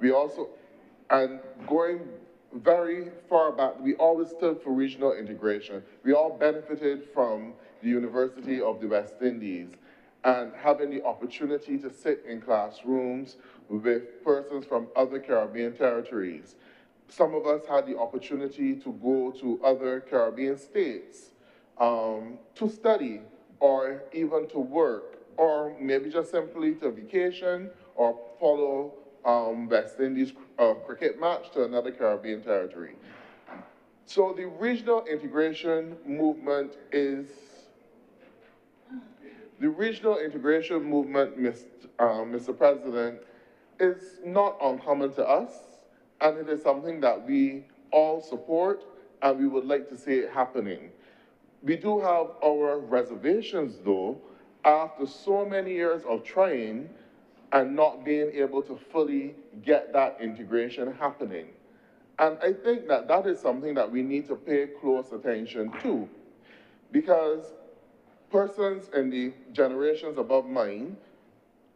We also, and going very far back, we always stood for regional integration. We all benefited from the University of the West Indies and having the opportunity to sit in classrooms with persons from other Caribbean territories. Some of us had the opportunity to go to other Caribbean states to study or even to work, or maybe just simply to vacation or follow West Indies cricket match to another Caribbean territory. So the regional integration movement is, Mr. President, is not uncommon to us, and it is something that we all support and we would like to see it happening. We do have our reservations though, after so many years of trying and not being able to fully get that integration happening. And I think that that is something that we need to pay close attention to, because persons in the generations above mine,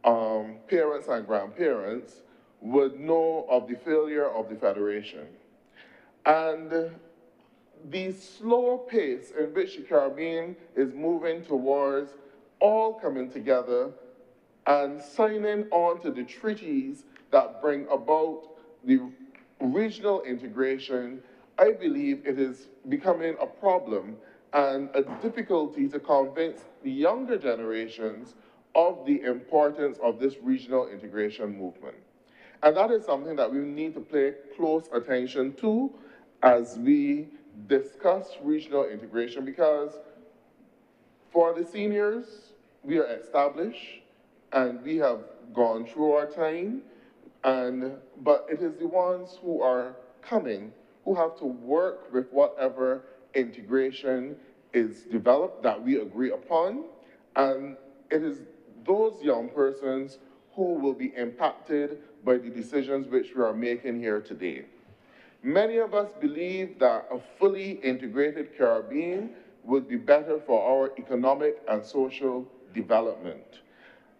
parents and grandparents, would know of the failure of the Federation. And the slow pace in which the Caribbean is moving towards all coming together and signing on to the treaties that bring about the regional integration, I believe it is becoming a problem and a difficulty to convince the younger generations of the importance of this regional integration movement. And that is something that we need to pay close attention to as we discuss regional integration, because for the seniors, we are established and we have gone through our time, but it is the ones who are coming who have to work with whatever integration is developed that we agree upon, and it is those young persons who will be impacted by the decisions which we are making here today. Many of us believe that a fully integrated Caribbean would be better for our economic and social development.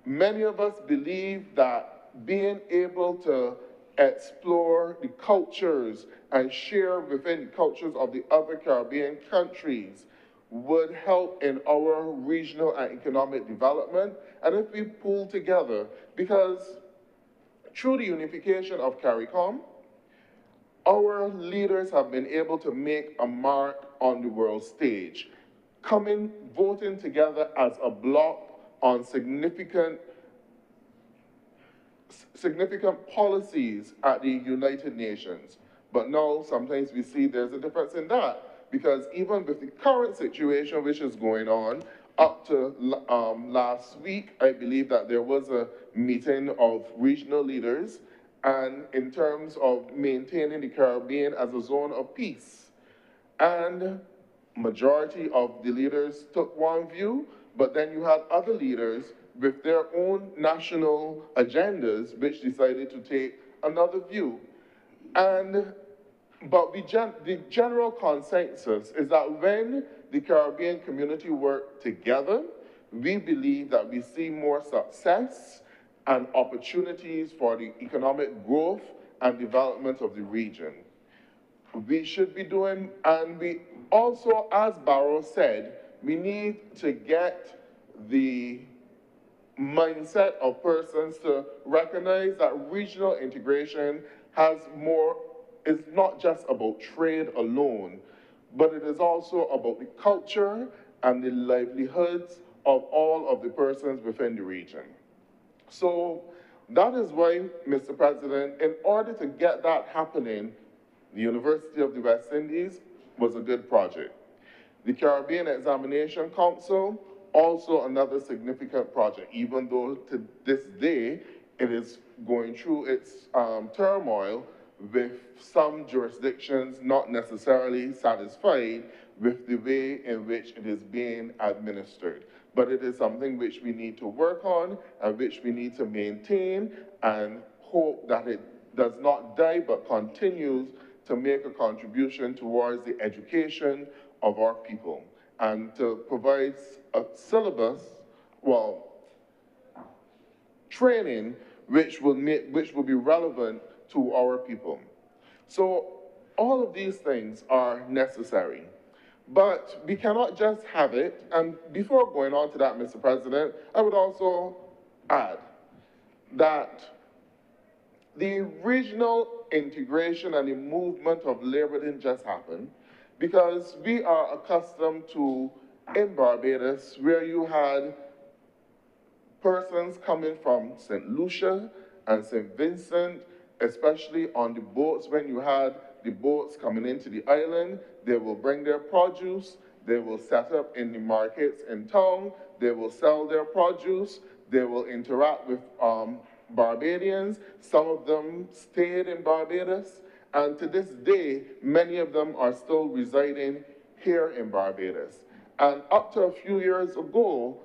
Many of us believe that being able to explore the cultures and share within the cultures of the other Caribbean countries would help in our regional and economic development. And if we pull together, because through the unification of CARICOM, our leaders have been able to make a mark on the world stage, voting together as a bloc on significant policies at the United Nations. But now, sometimes we see there's a difference in that, because even with the current situation which is going on, up to last week, I believe that there was a meeting of regional leaders, and in terms of maintaining the Caribbean as a zone of peace. And majority of the leaders took one view, but then you had other leaders with their own national agendas which decided to take another view. But the general consensus is that when the Caribbean community work together, we believe that we see more success and opportunities for the economic growth and development of the region. We should be doing, and we also, as Barrow said, we need to get the mindset of persons to recognize that regional integration is not just about trade alone, but it is also about the culture and the livelihoods of all of the persons within the region. So that is why, Mr. President, in order to get that happening, the University of the West Indies was a good project. The Caribbean Examination Council, also another significant project, even though to this day it is going through its turmoil, with some jurisdictions not necessarily satisfied with the way in which it is being administered. But it is something which we need to work on and which we need to maintain and hope that it does not die but continues to make a contribution towards the education of our people and to provide a syllabus, training which will be relevant to our people. So all of these things are necessary. But we cannot just have it. And before going on to that, Mr. President, I would also add that the regional integration and the movement of labor didn't just happen, because we are accustomed to, in Barbados, where you had persons coming from St. Lucia and St. Vincent, especially on the boats. When you had the boats coming into the island, they will bring their produce, they will set up in the markets in town, they will sell their produce, they will interact with Barbadians. Some of them stayed in Barbados, and to this day, many of them are still residing here in Barbados. And up to a few years ago,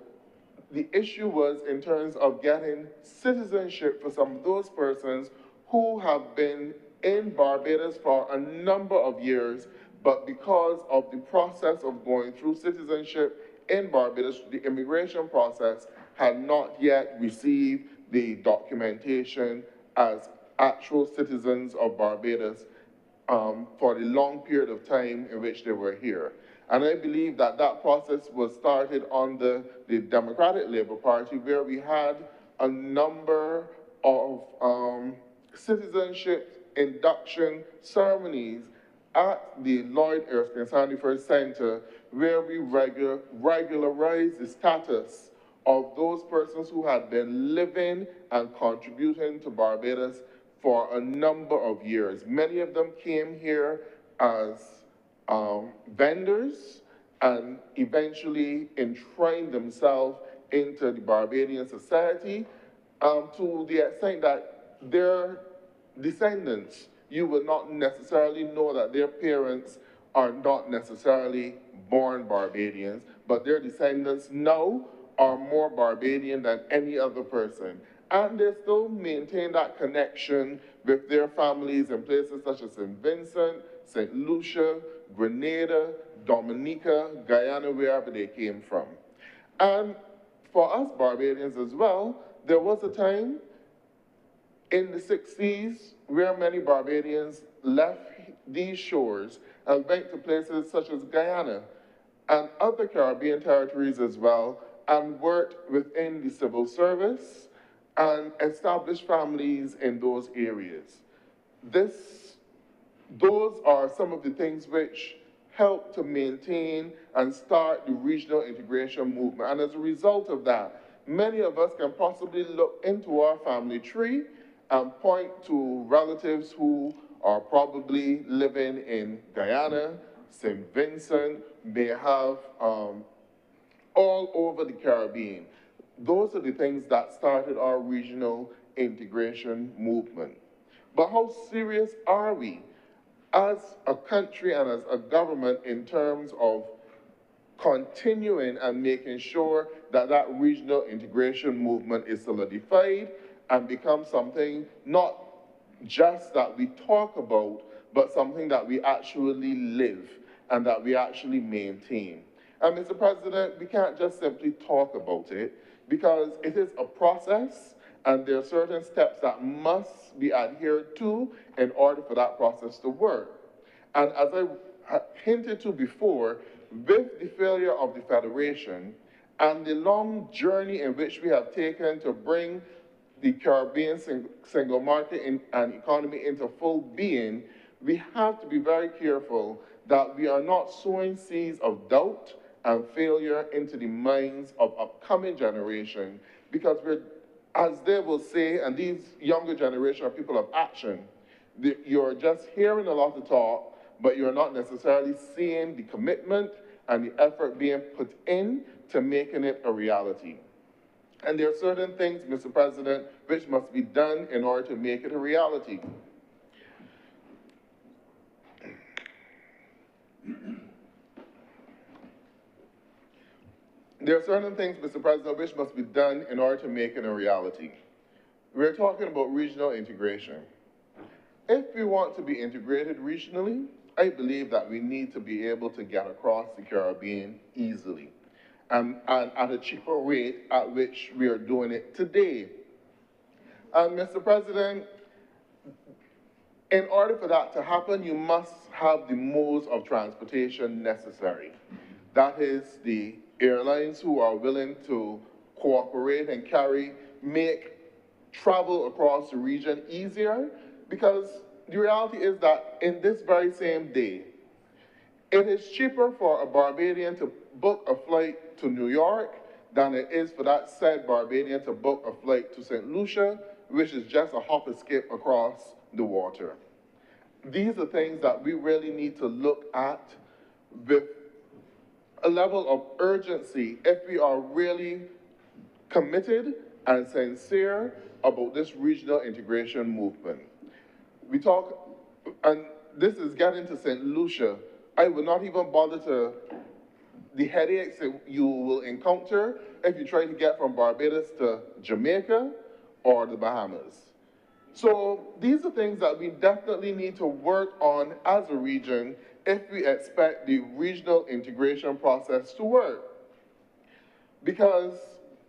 the issue was in terms of getting citizenship for some of those persons who have been in Barbados for a number of years, but because of the process of going through citizenship in Barbados, the immigration process had not yet received the documentation as actual citizens of Barbados for the long period of time in which they were here. And I believe that that process was started under the Democratic Labour Party, where we had a number of citizenship induction ceremonies at the Lloyd Erskine Sandifer Center, where we regularized the status of those persons who had been living and contributing to Barbados for a number of years. Many of them came here as vendors and eventually enshrined themselves into the Barbadian society to the extent that their descendants, you will not necessarily know that their parents are not necessarily born Barbadians, but their descendants now are more Barbadian than any other person. And they still maintain that connection with their families in places such as St. Vincent, St. Lucia, Grenada, Dominica, Guyana, wherever they came from. And for us Barbadians as well, there was a time in the 60s, where many Barbadians left these shores and went to places such as Guyana and other Caribbean territories as well, and worked within the civil service and established families in those areas. Those are some of the things which help to maintain and start the regional integration movement. And as a result of that, many of us can possibly look into our family tree and point to relatives who are probably living in Guyana, St. Vincent, may have all over the Caribbean. Those are the things that started our regional integration movement. But how serious are we as a country and as a government in terms of continuing and making sure that that regional integration movement is solidified and becomes something not just that we talk about, but something that we actually live and that we actually maintain? And Mr. President, we can't just simply talk about it, because it is a process and there are certain steps that must be adhered to in order for that process to work. And as I hinted to before, with the failure of the Federation and the long journey in which we have taken to bring the Caribbean single market and economy into full being, we have to be very careful that we are not sowing seeds of doubt and failure into the minds of upcoming generation, because as they will say, and these younger generation are people of action, you're just hearing a lot of talk, but you're not necessarily seeing the commitment and the effort being put in to making it a reality. And there are certain things, Mr. President, which must be done in order to make it a reality. There are certain things, Mr. President, which must be done in order to make it a reality. We're talking about regional integration. If we want to be integrated regionally, I believe that we need to be able to get across the Caribbean easily and at a cheaper rate at which we are doing it today. And Mr. President, in order for that to happen, you must have the modes of transportation necessary. That is the airlines who are willing to cooperate and make travel across the region easier, because the reality is that in this very same day, it is cheaper for a Barbadian to book a flight to New York than it is for that said Barbadian to book a flight to St. Lucia, which is just a hop and skip across the water. These are things that we really need to look at with a level of urgency if we are really committed and sincere about this regional integration movement. We talk, and this is getting to St. Lucia. I would not even bother to the headaches that you will encounter if you try to get from Barbados to Jamaica or the Bahamas. So these are things that we definitely need to work on as a region if we expect the regional integration process to work. Because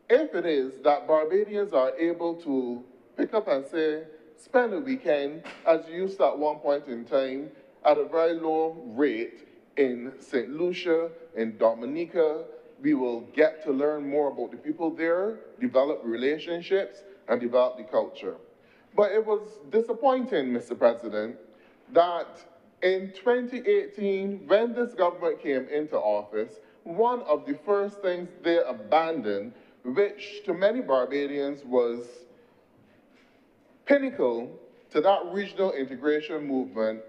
if it is that Barbadians are able to pick up and say, spend a weekend, as you used to at one point in time, at a very low rate in St. Lucia, in Dominica, we will get to learn more about the people there, develop relationships, and develop the culture. But it was disappointing, Mr. President, that in 2018, when this government came into office, one of the first things they abandoned, which to many Barbadians was pinnacle to that regional integration movement,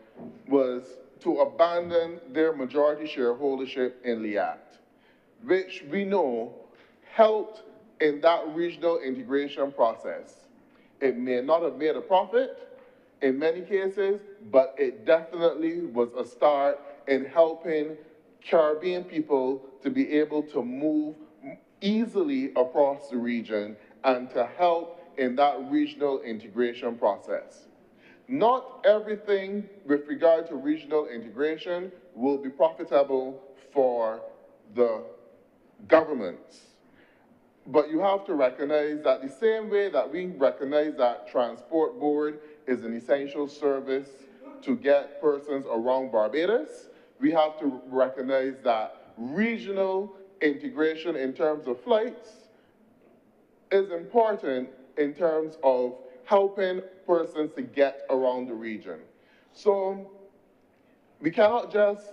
was to abandon their majority shareholdership in LIAT, which we know helped in that regional integration process. It may not have made a profit in many cases, but it definitely was a start in helping Caribbean people to be able to move easily across the region and to help in that regional integration process. Not everything with regard to regional integration will be profitable for the governments. But you have to recognize that the same way that we recognize that Transport Board is an essential service to get persons around Barbados, we have to recognize that regional integration in terms of flights is important in terms of helping persons to get around the region. So we cannot just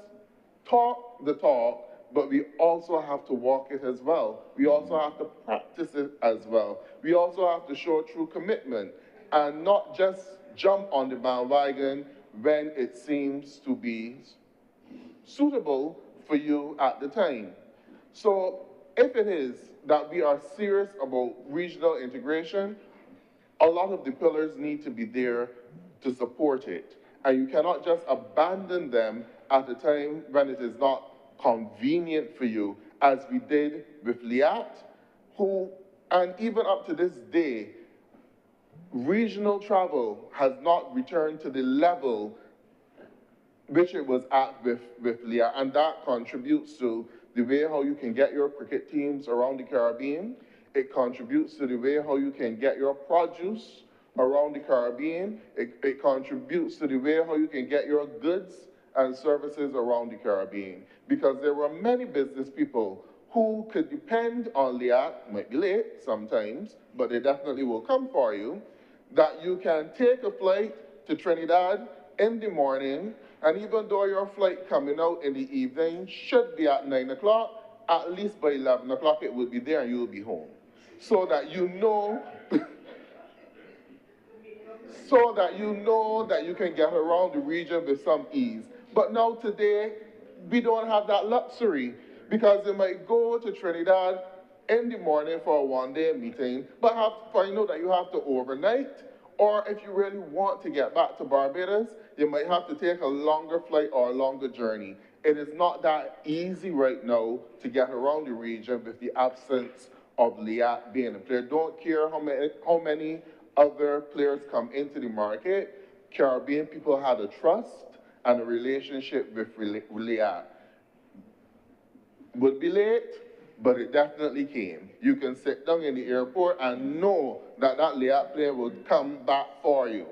talk the talk, but we also have to walk it as well. We also have to practice it as well. We also have to show true commitment and not just jump on the bandwagon when it seems to be suitable for you at the time. So if it is that we are serious about regional integration, a lot of the pillars need to be there to support it. And you cannot just abandon them at a time when it is not convenient for you, as we did with Liat, and even up to this day, regional travel has not returned to the level which it was at with Liat, and that contributes to the way how you can get your cricket teams around the Caribbean. It contributes to the way how you can get your produce around the Caribbean. It contributes to the way how you can get your goods and services around the Caribbean. Because there were many business people who could depend on Liat, might be late sometimes, but they definitely will come for you, that you can take a flight to Trinidad in the morning, and even though your flight coming out in the evening should be at 9 o'clock, at least by 11 o'clock it will be there and you will be home. So that you know, so that you know that you can get around the region with some ease. But now today, we don't have that luxury, because you might go to Trinidad in the morning for a one-day meeting, but have to find out that you have to overnight, or if you really want to get back to Barbados, you might have to take a longer flight or a longer journey. It is not that easy right now to get around the region with the absence of Liat being a player. Don't care how many other players come into the market. Caribbean people had a trust and a relationship with Liat. Would be late, but it definitely came. You can sit down in the airport and know that that Liat plane will come back for you.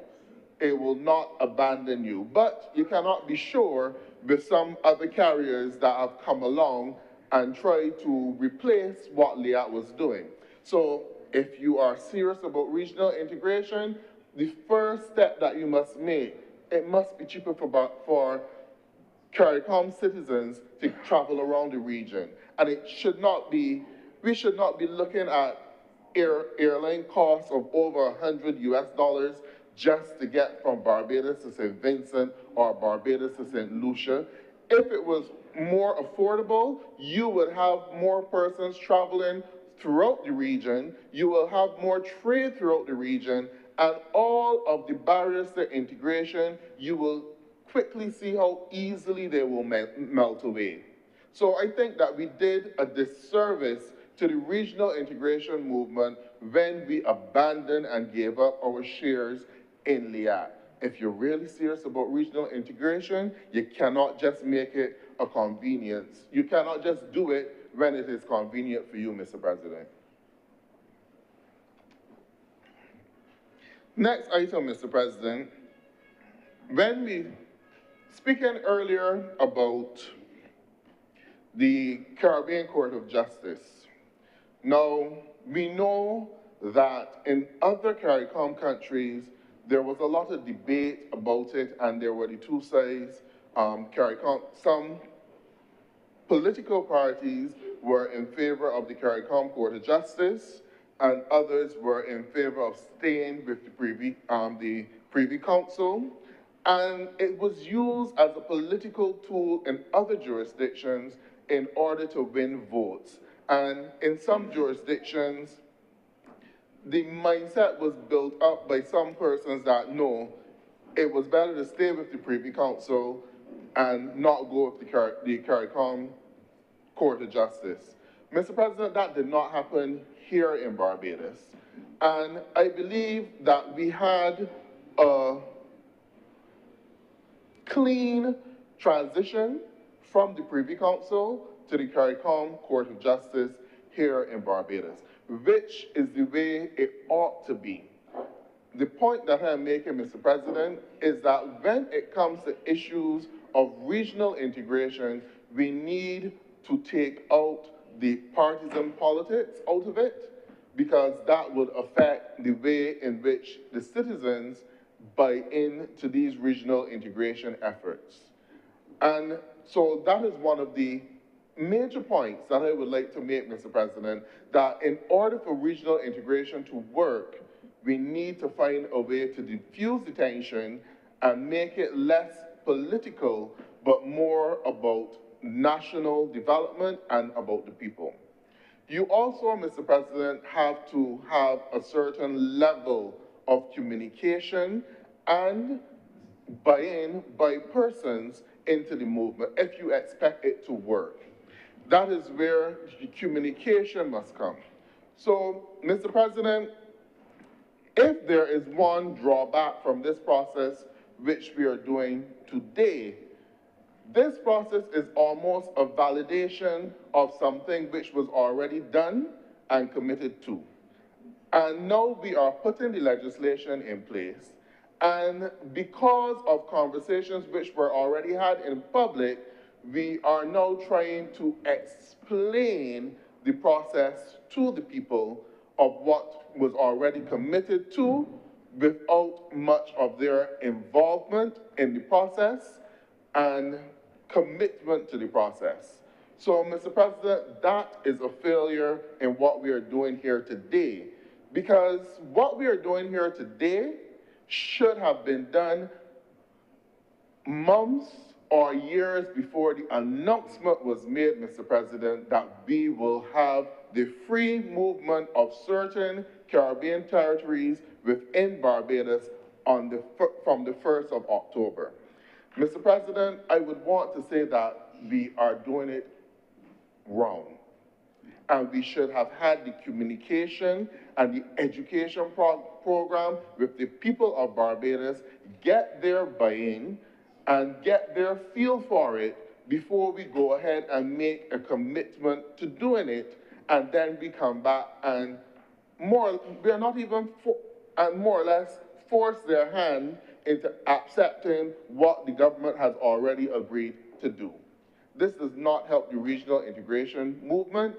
It will not abandon you. But you cannot be sure with some other carriers that have come along and tried to replace what Liat was doing. So if you are serious about regional integration, the first step that you must make, it must be cheaper for CARICOM citizens to travel around the region. And it should not be, we should not be looking at airline costs of over $100 US just to get from Barbados to St. Vincent or Barbados to St. Lucia. If it was more affordable, you would have more persons traveling throughout the region, you will have more trade throughout the region, and all of the barriers to integration, you will quickly see how easily they will melt away. So I think that we did a disservice to the regional integration movement when we abandoned and gave up our shares in Liat. If you're really serious about regional integration, you cannot just make it a convenience. You cannot just do it when it is convenient for you, Mr. President. Next item, Mr. President. When we, speaking earlier about the Caribbean Court of Justice, now we know that in other CARICOM countries, there was a lot of debate about it, and there were the two sides. CARICOM, some political parties were in favor of the CARICOM Court of Justice, and others were in favor of staying with the Privy Council. And it was used as a political tool in other jurisdictions in order to win votes. And in some jurisdictions, the mindset was built up by some persons that no, it was better to stay with the Privy Council and not go with the CARICOM Court of Justice. Mr. President, that did not happen here in Barbados. And I believe that we had a clean transition from the Privy Council to the CARICOM Court of Justice here in Barbados, which is the way it ought to be. The point that I'm making, Mr. President, is that when it comes to issues of regional integration, we need to take out the partisan politics out of it, because that would affect the way in which the citizens buy into these regional integration efforts. And so that is one of the major points that I would like to make, Mr. President, that in order for regional integration to work, we need to find a way to diffuse the tension and make it less political, but more about national development and about the people. You also, Mr. President, have to have a certain level of communication and buy-in by persons into the movement if you expect it to work. That is where the communication must come. So, Mr. President, if there is one drawback from this process which we are doing today, this process is almost a validation of something which was already done and committed to. And now we are putting the legislation in place. And because of conversations which were already had in public, we are now trying to explain the process to the people of what was already committed to without much of their involvement in the process and commitment to the process. So, Mr. President, that is a failure in what we are doing here today, because what we are doing here today should have been done months or years before the announcement was made, Mr. President, that we will have the free movement of certain Caribbean territories within Barbados from the 1st of October. Mr. President, I would want to say that we are doing it wrong. And we should have had the communication and the education program with the people of Barbados, get their buy-in and get their feel for it before we go ahead and make a commitment to doing it, and then we come back and more or less force their hand into accepting what the government has already agreed to do. This does not help the regional integration movement.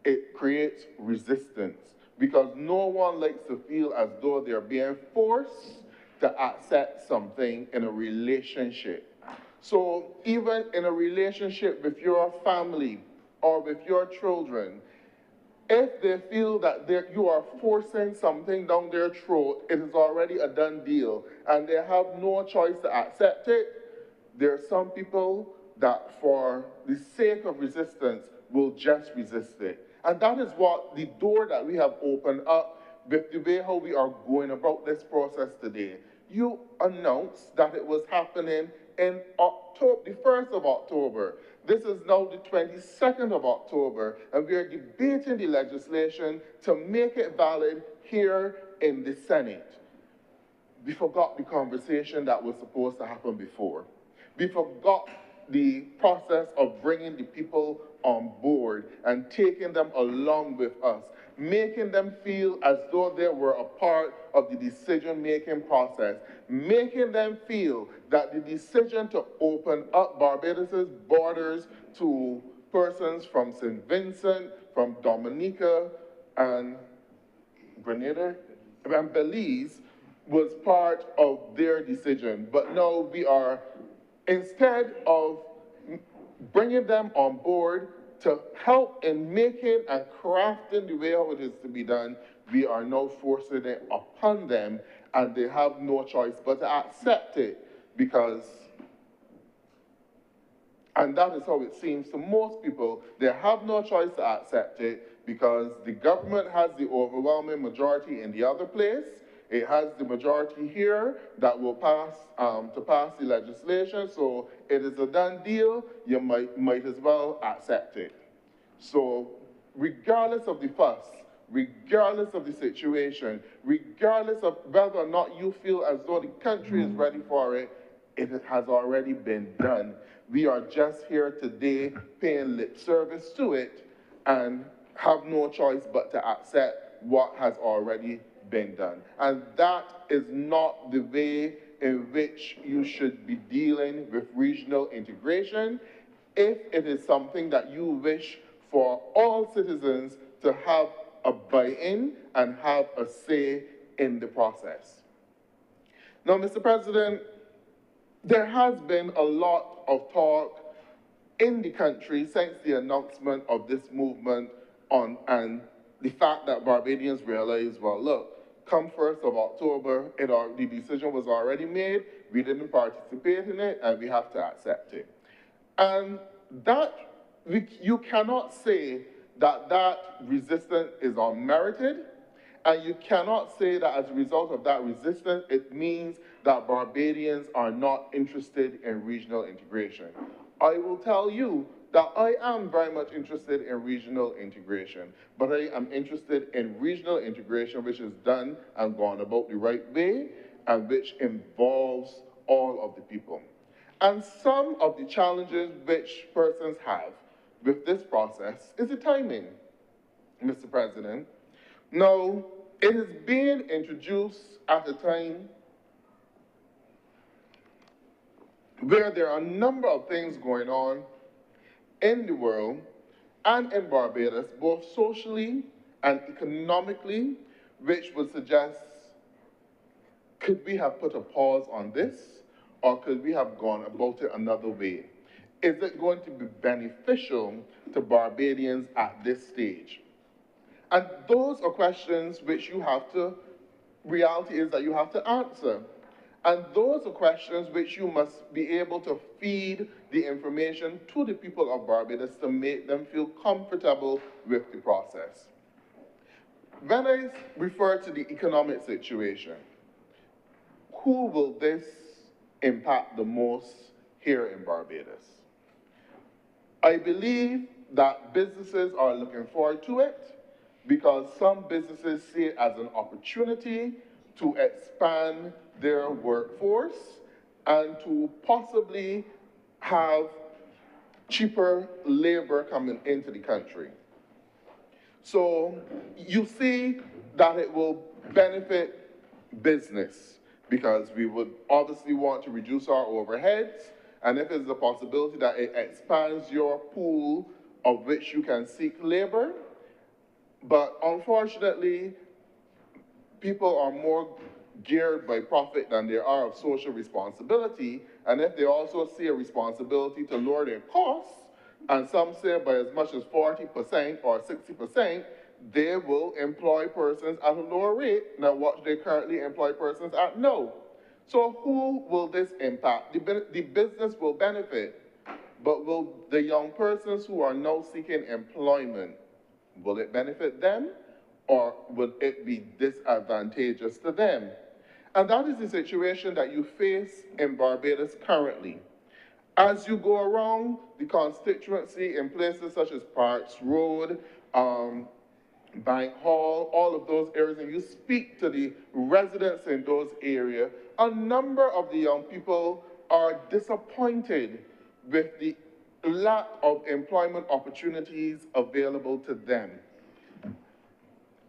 It creates resistance because no one likes to feel as though they're being forced to accept something in a relationship. So even in a relationship with your family or with your children, if they feel that you are forcing something down their throat, it is already a done deal, and they have no choice to accept it, there are some people that for the sake of resistance will just resist it. And that is what the door that we have opened up with the way how we are going about this process today. You announced that it was happening in October, the 1st of October. This is now the 22nd of October, and we are debating the legislation to make it valid here in the Senate. We forgot the conversation that was supposed to happen before. We forgot the process of bringing the people on board and taking them along with us, making them feel as though they were a part of the decision-making process, making them feel that the decision to open up Barbados' borders to persons from St. Vincent, from Dominica, and Grenada, and Belize was part of their decision. But now we are, instead of bringing them on board to help in making and crafting the way how it is to be done, we are now forcing it upon them, and they have no choice but to accept it because, and that is how it seems to most people, they have no choice to accept it because the government has the overwhelming majority in the other place. It has the majority here that will pass the legislation, so it is a done deal. You might as well accept it. So regardless of the fuss, regardless of the situation, regardless of whether or not you feel as though the country is ready for it, it has already been done. We are just here today paying lip service to it and have no choice but to accept what has already been done. And that is not the way in which you should be dealing with regional integration if it is something that you wish for all citizens to have a buy-in and have a say in the process. Now, Mr. President, there has been a lot of talk in the country since the announcement of this movement and the fact that Barbadians realized, well, look, come 1st of October, the decision was already made, we didn't participate in it, and we have to accept it. And you cannot say that that resistance is unmerited, and you cannot say that as a result of that resistance, it means that Barbadians are not interested in regional integration. I will tell you that I am very much interested in regional integration, but I am interested in regional integration which is done and gone about the right way and which involves all of the people. And some of the challenges which persons have with this process is the timing, Mr. President. Now, it is being introduced at a time where there are a number of things going on in the world and in Barbados, both socially and economically, which would suggest, could we have put a pause on this, or could we have gone about it another way? Is it going to be beneficial to Barbadians at this stage? And those are questions which reality is that you have to answer. And those are questions which you must be able to feed the information to the people of Barbados to make them feel comfortable with the process. When I refer to the economic situation, who will this impact the most here in Barbados? I believe that businesses are looking forward to it because some businesses see it as an opportunity to expand their workforce and to possibly have cheaper labor coming into the country. So you see that it will benefit business because we would obviously want to reduce our overheads, and if there's a possibility that it expands your pool of which you can seek labor, but unfortunately, people are more geared by profit than they are of social responsibility, and if they also see a responsibility to lower their costs, and some say by as much as 40% or 60%, they will employ persons at a lower rate than what they currently employ persons at now. So who will this impact? The business will benefit, but will the young persons who are now seeking employment, will it benefit them, or would it be disadvantageous to them? And that is the situation that you face in Barbados currently. As you go around the constituency in places such as Parks Road, Bank Hall, all of those areas, and you speak to the residents in those areas, a number of the young people are disappointed with the lack of employment opportunities available to them.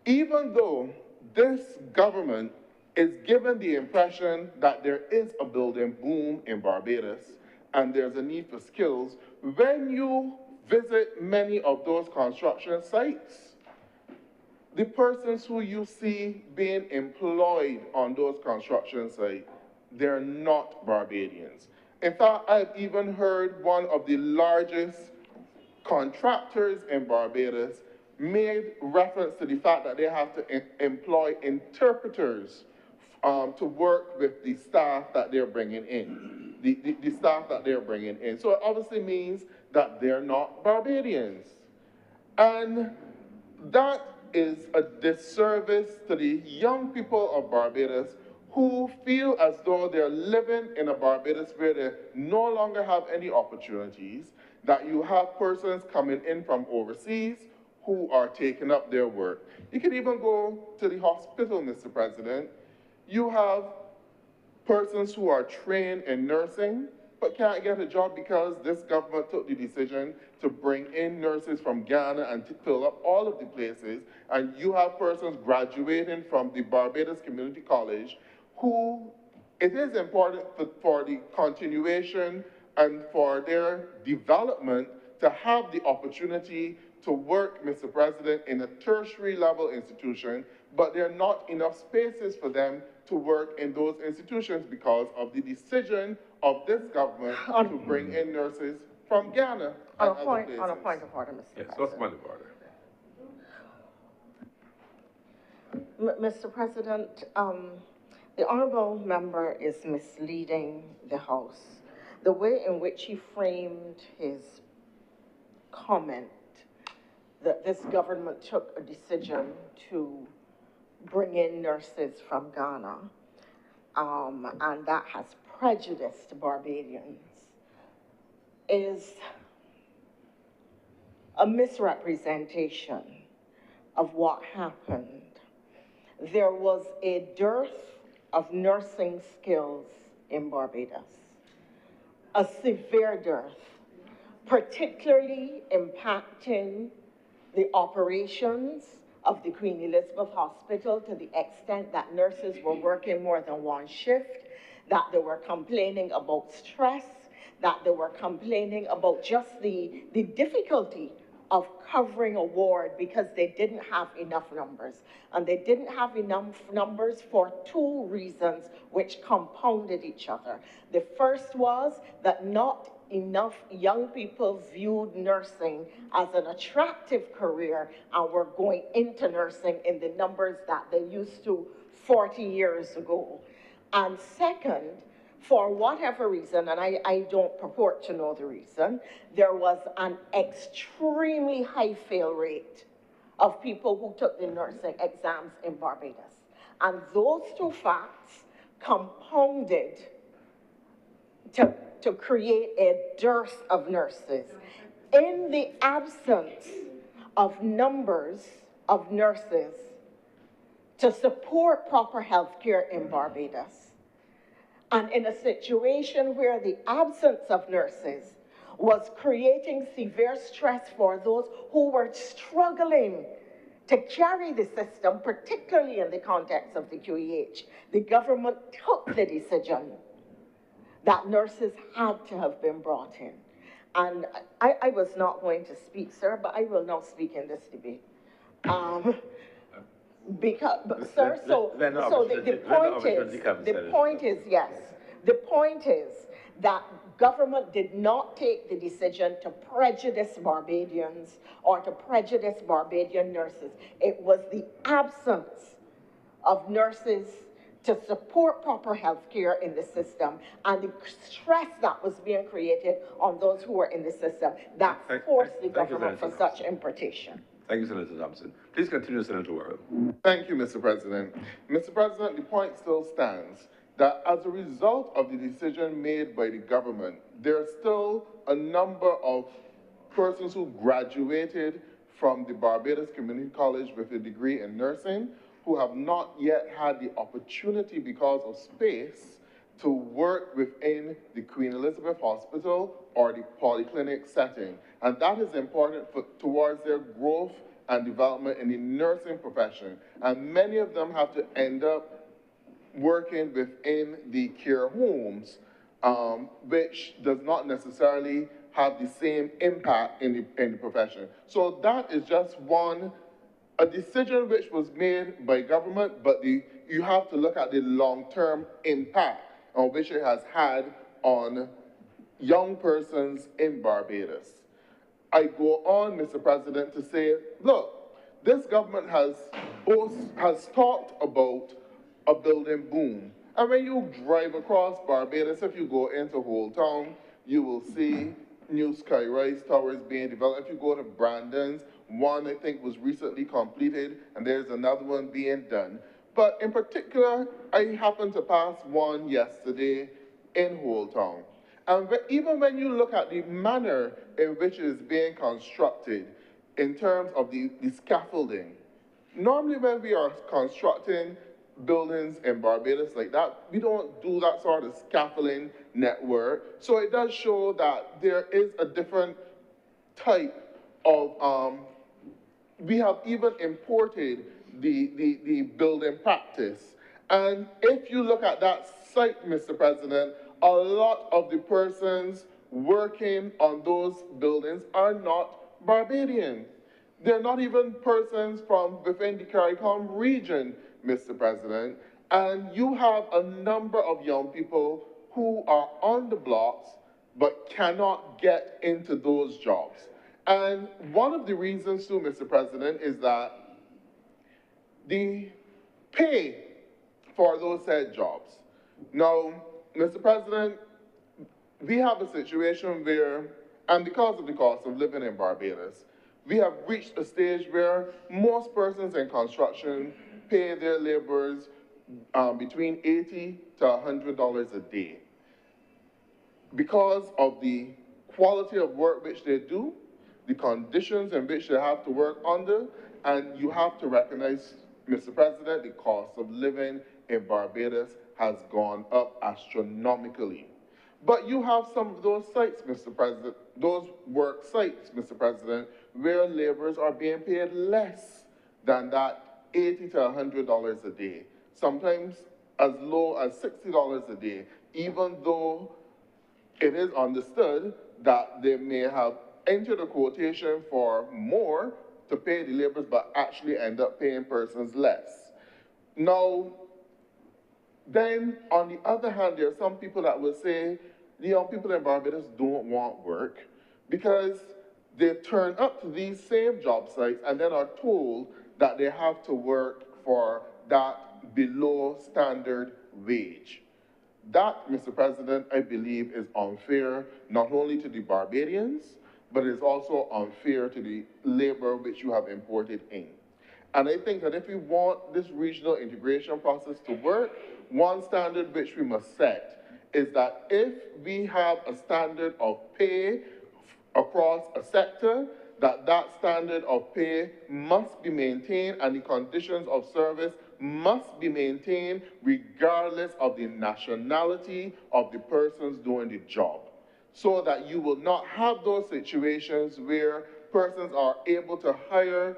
Even though this government is given the impression that there is a building boom in Barbados and there's a need for skills, when you visit many of those construction sites, the persons who you see being employed on those construction sites, they're not Barbadians. In fact, I've even heard one of the largest contractors in Barbados made reference to the fact that they have to employ interpreters to work with the staff that they're bringing in, the staff that they're bringing in. So it obviously means that they're not Barbadians. And that is a disservice to the young people of Barbados who feel as though they're living in a Barbados where they no longer have any opportunities, that you have persons coming in from overseas who are taking up their work. You can even go to the hospital, Mr. President. You have persons who are trained in nursing but can't get a job because this government took the decision to bring in nurses from Ghana and to fill up all of the places. And you have persons graduating from the Barbados Community College who it is important for the continuation and for their development to have the opportunity to work, Mr. President, in a tertiary level institution, but there are not enough spaces for them to work in those institutions because of the decision of this government to bring in nurses from Ghana and other places. On a point of order, Mr. Yes, President. what's point of order? Mr. President, the honorable member is misleading the House. The way in which he framed his comment that this government took a decision to bring in nurses from Ghana, and that has prejudiced Barbadians, is a misrepresentation of what happened. There was a dearth of nursing skills in Barbados, a severe dearth, particularly impacting the operations of the Queen Elizabeth Hospital to the extent that nurses were working more than one shift, that they were complaining about stress, that they were complaining about just the difficulty of covering a ward because they didn't have enough numbers. And they didn't have enough numbers for two reasons which compounded each other. The first was that not enough young people viewed nursing as an attractive career and were going into nursing in the numbers that they used to 40 years ago. And second, for whatever reason, and I don't purport to know the reason, there was an extremely high fail rate of people who took the nursing exams in Barbados. And those two facts compounded to create a dearth of nurses. In the absence of numbers of nurses to support proper health care in Barbados, and in a situation where the absence of nurses was creating severe stress for those who were struggling to carry the system, particularly in the context of the QEH, the government took the decision that nurses had to have been brought in. And I was not going to speak, sir, but I will now speak in this debate. Because, sir, the point is that government did not take the decision to prejudice Barbadians or to prejudice Barbadian nurses. It was the absence of nurses to support proper health care in the system and the stress that was being created on those who were in the system that forced the government for such importation. Thank you, Senator Thompson. Please continue, Senator Worrell. Thank you, Mr. President. Mr. President, the point still stands that as a result of the decision made by the government, there are still a number of persons who graduated from the Barbados Community College with a degree in nursing who have not yet had the opportunity because of space to work within the Queen Elizabeth Hospital or the polyclinic setting. And that is important towards their growth and development in the nursing profession. And many of them have to end up working within the care homes, which does not necessarily have the same impact in the profession. So that is just a decision which was made by government, but you have to look at the long-term impact on which it has had on young persons in Barbados. I go on, Mr. President, to say, look, this government has talked about a building boom. And when you drive across Barbados, if you go into Old Town, you will see new sky-rise towers being developed. If you go to Brandon's, one I think was recently completed, and there's another one being done. But in particular, I happened to pass one yesterday in Old Town. And even when you look at the manner in which it is being constructed in terms of the scaffolding, normally when we are constructing buildings in Barbados like that. We don't do that sort of scaffolding network. So it does show that there is a different type of, we have even imported the building practice. And if you look at that site, Mr. President, a lot of the persons working on those buildings are not Barbadian. They're not even persons from within the CARICOM region, Mr. President. And you have a number of young people who are on the blocks but cannot get into those jobs. And one of the reasons too, Mr. President, is that the pay for those said jobs. Now, Mr. President, we have a situation where, and because of the cost of living in Barbados, we have reached a stage where most persons in construction pay their laborers between $80 to $100 a day. Because of the quality of work which they do, the conditions in which they have to work under, and you have to recognize, Mr. President, the cost of living in Barbados has gone up astronomically. But you have some of those sites, Mr. President, those work sites, Mr. President, where laborers are being paid less than that $80 to $100 a day, sometimes as low as $60 a day, even though it is understood that they may have entered a quotation for more to pay the laborers, but actually end up paying persons less. Now, then, on the other hand, there are some people that will say, the young people in Barbados don't want work because they turn up to these same job sites and then are told that they have to work for that below standard wage. That, Mr. President, I believe is unfair, not only to the Barbadians, but it's also unfair to the labor which you have imported in. And I think that if we want this regional integration process to work, one standard which we must set is that if we have a standard of pay across a sector, that standard of pay must be maintained and the conditions of service must be maintained regardless of the nationality of the persons doing the job, so that you will not have those situations where persons are able to hire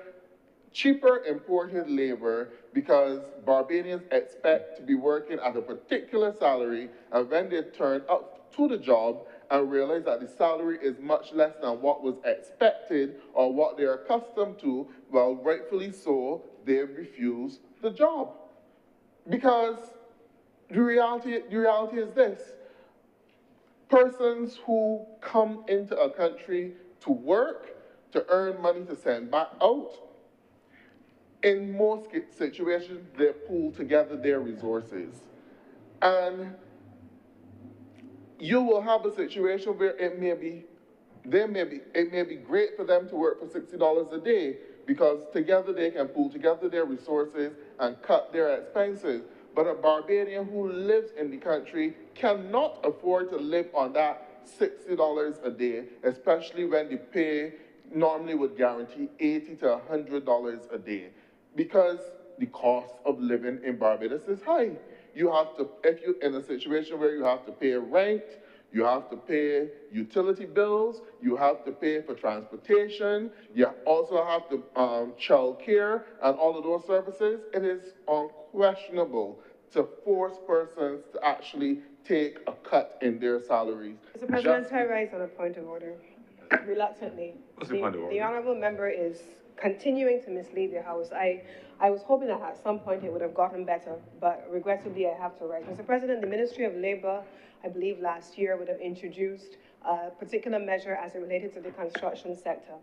cheaper imported labor because Barbadians expect to be working at a particular salary, and when they turn up to the job and realize that the salary is much less than what was expected or what they're accustomed to, well, rightfully so, they refuse the job. Because the reality is this: persons who come into a country to work, to earn money to send back out, in most situations, they pool together their resources. And you will have a situation where it may be great for them to work for $60 a day because together they can pool together their resources and cut their expenses. But a Barbadian who lives in the country cannot afford to live on that $60 a day, especially when the pay normally would guarantee $80 to $100 a day, because the cost of living in Barbados is high. You have to, if you're in a situation where you have to pay rent, you have to pay utility bills, you have to pay for transportation, you also have to child care and all of those services, it is unquestionable to force persons to actually take a cut in their salaries. Mr. President, I rise on a point of order, reluctantly. What's the point of order? The honourable member is continuing to mislead the House. I was hoping that at some point it would have gotten better, but regrettably I have to rise. Mr. President, the Ministry of Labour, I believe last year, would have introduced a particular measure as it related to the construction sector.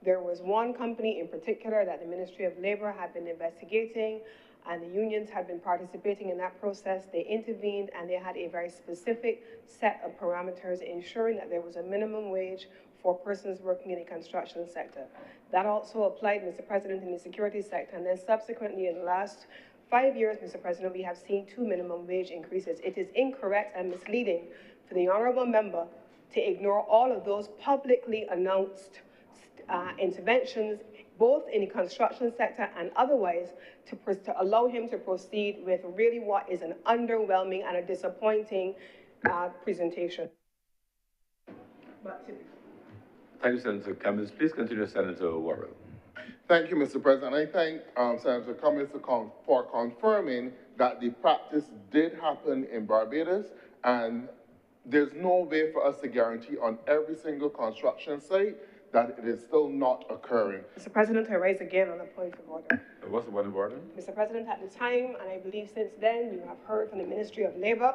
There was one company in particular that the Ministry of Labour had been investigating, and the unions had been participating in that process. They intervened, and they had a very specific set of parameters ensuring that there was a minimum wage for persons working in the construction sector. That also applied, Mr. President, in the security sector, and then subsequently in the last 5 years, Mr. President, we have seen 2 minimum wage increases. It is incorrect and misleading for the honourable member to ignore all of those publicly announced interventions both in the construction sector and otherwise, to allow him to proceed with really what is an underwhelming and a disappointing presentation. Thank you, Senator Cummings. Please continue, Senator Worrell. Thank you, Mr. President. I thank Senator Cummings for confirming that the practice did happen in Barbados, and there's no way for us to guarantee on every single construction site that it is still not occurring. Mr. President, I rise again on a point of order. What's the point of order? Mr. President, at the time, and I believe since then, you have heard from the Ministry of Labor,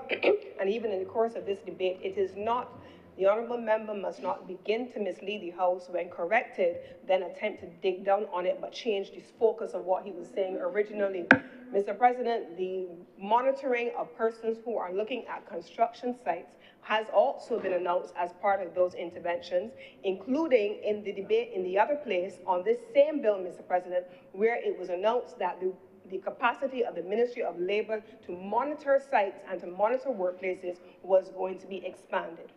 and even in the course of this debate, it is not, the honourable member must not begin to mislead the House when corrected, then attempt to dig down on it, but change the focus of what he was saying originally. Mr. President, the monitoring of persons who are looking at construction sites has also been announced as part of those interventions, including in the debate in the other place on this same bill, Mr. President, where it was announced that the capacity of the Ministry of Labor to monitor sites and to monitor workplaces was going to be expanded.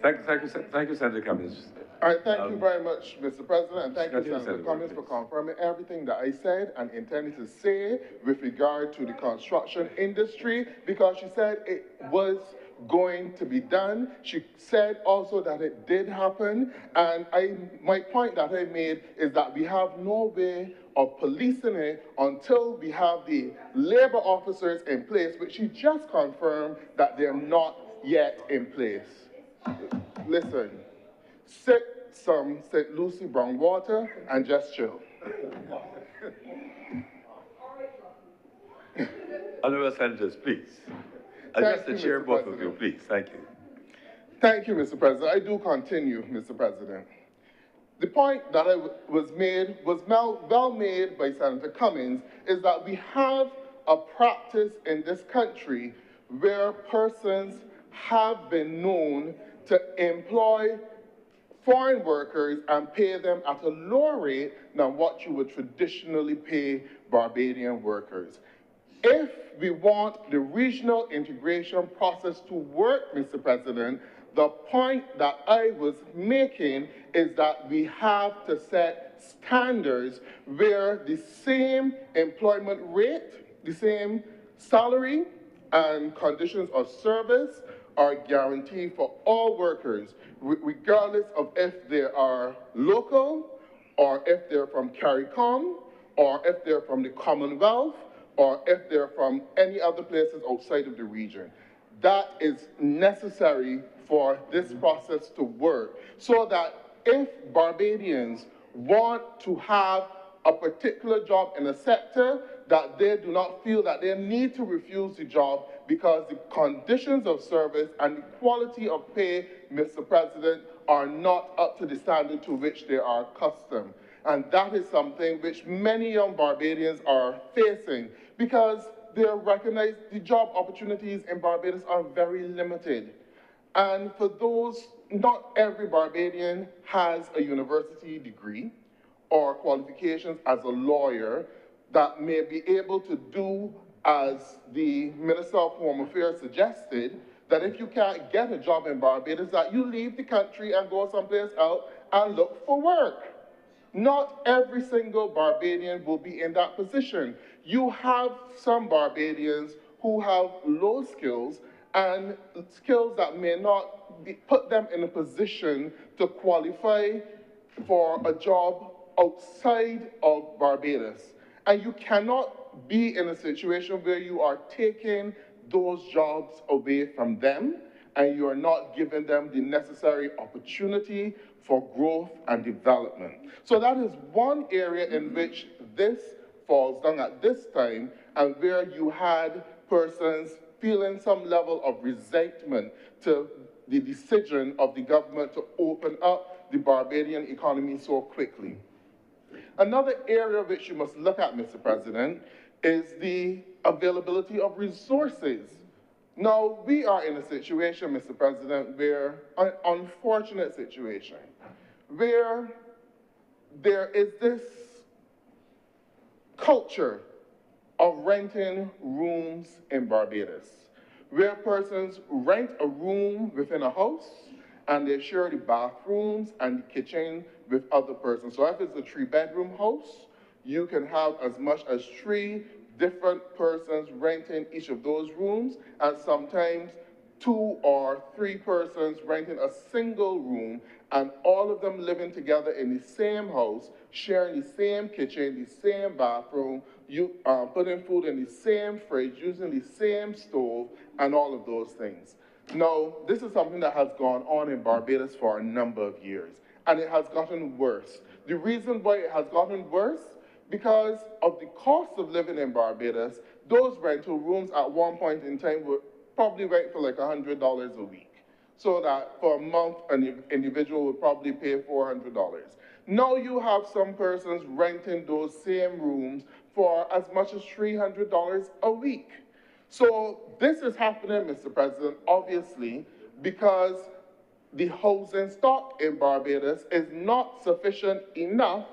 Thank you, Senator Cummings. All right, thank you very much, Mr. President, and thank you, Senator Cummings, for confirming everything that I said and intended to say with regard to the construction industry, because she said it was going to be done. She said also that it did happen, and my point that I made is that we have no way of policing it until we have the labor officers in place, which she just confirmed that they're not yet in place. Listen, sip some St. Lucie brown water and just chill. Honourable Senators, please. Address the chair, both of you, please. Thank you. Thank you, Mr. President. I do continue, Mr. President. The point that was well made by Senator Cummings is that we have a practice in this country where persons have been known to employ foreign workers and pay them at a lower rate than what you would traditionally pay Barbadian workers. If we want the regional integration process to work, Mr. President, the point that I was making is that we have to set standards where the same employment rate, the same salary and conditions of service are guaranteed for all workers, regardless of if they are local, or if they're from CARICOM, or if they're from the Commonwealth, or if they're from any other places outside of the region. That is necessary for this process to work, so that if Barbadians want to have a particular job in a sector, that they do not feel that they need to refuse the job because the conditions of service and the quality of pay, Mr. President, are not up to the standard to which they are accustomed. And that is something which many young Barbadians are facing because they recognize the job opportunities in Barbados are very limited. And for those, not every Barbadian has a university degree or qualifications as a lawyer that may be able to do as the Minister of Home Affairs suggested, that if you can't get a job in Barbados, that you leave the country and go someplace else and look for work. Not every single Barbadian will be in that position. You have some Barbadians who have low skills and skills that may not put them in a position to qualify for a job outside of Barbados. And you cannot be in a situation where you are taking those jobs away from them and you are not giving them the necessary opportunity for growth and development. So that is one area in which this falls down at this time, and where you had persons feeling some level of resentment to the decision of the government to open up the Barbadian economy so quickly. Another area which you must look at, Mr. President, is the availability of resources. Now, we are in a situation, Mr. President, where, an unfortunate situation, where there is this culture of renting rooms in Barbados, where persons rent a room within a house and they share the bathrooms and the kitchen with other persons. So if it's a 3-bedroom house, you can have as much as 3 different persons renting each of those rooms, and sometimes 2 or 3 persons renting a single room, and all of them living together in the same house, sharing the same kitchen, the same bathroom, putting food in the same fridge, using the same stove, and all of those things. Now, this is something that has gone on in Barbados for a number of years, and it has gotten worse. The reason why it has gotten worse, because of the cost of living in Barbados, those rental rooms at one point in time were probably rent for like $100 a week. So that for a month, an individual would probably pay $400. Now you have some persons renting those same rooms for as much as $300 a week. So this is happening, Mr. President, obviously, because the housing stock in Barbados is not sufficient enough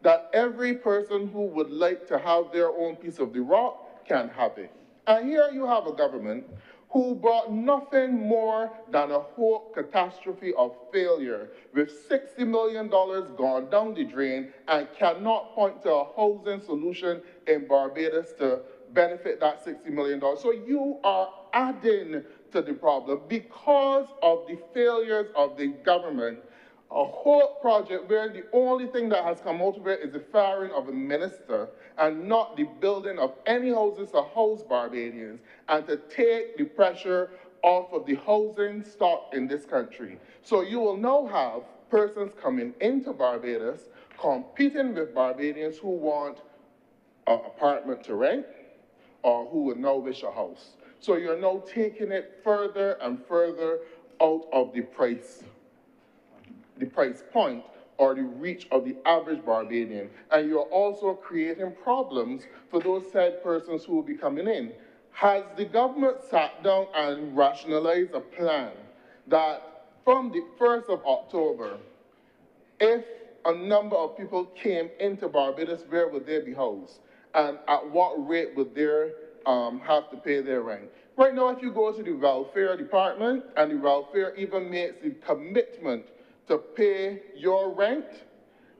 that every person who would like to have their own piece of the rock can have it. And here you have a government who brought nothing more than a whole catastrophe of failure, with $60 million gone down the drain, and cannot point to a housing solution in Barbados to benefit that $60 million. So you are adding to the problem because of the failures of the government. A whole project where the only thing that has come out of it is the firing of a minister and not the building of any houses to house Barbadians and to take the pressure off of the housing stock in this country. So you will now have persons coming into Barbados competing with Barbadians who want an apartment to rent or who would now wish a house. So you're now taking it further and further out of the price point or the reach of the average Barbadian. And you're also creating problems for those said persons who will be coming in. Has the government sat down and rationalized a plan that from the 1st of October, if a number of people came into Barbados, where would they be housed? And at what rate would they have to pay their rent? Right now, if you go to the welfare department, and the welfare even makes the commitment to pay your rent,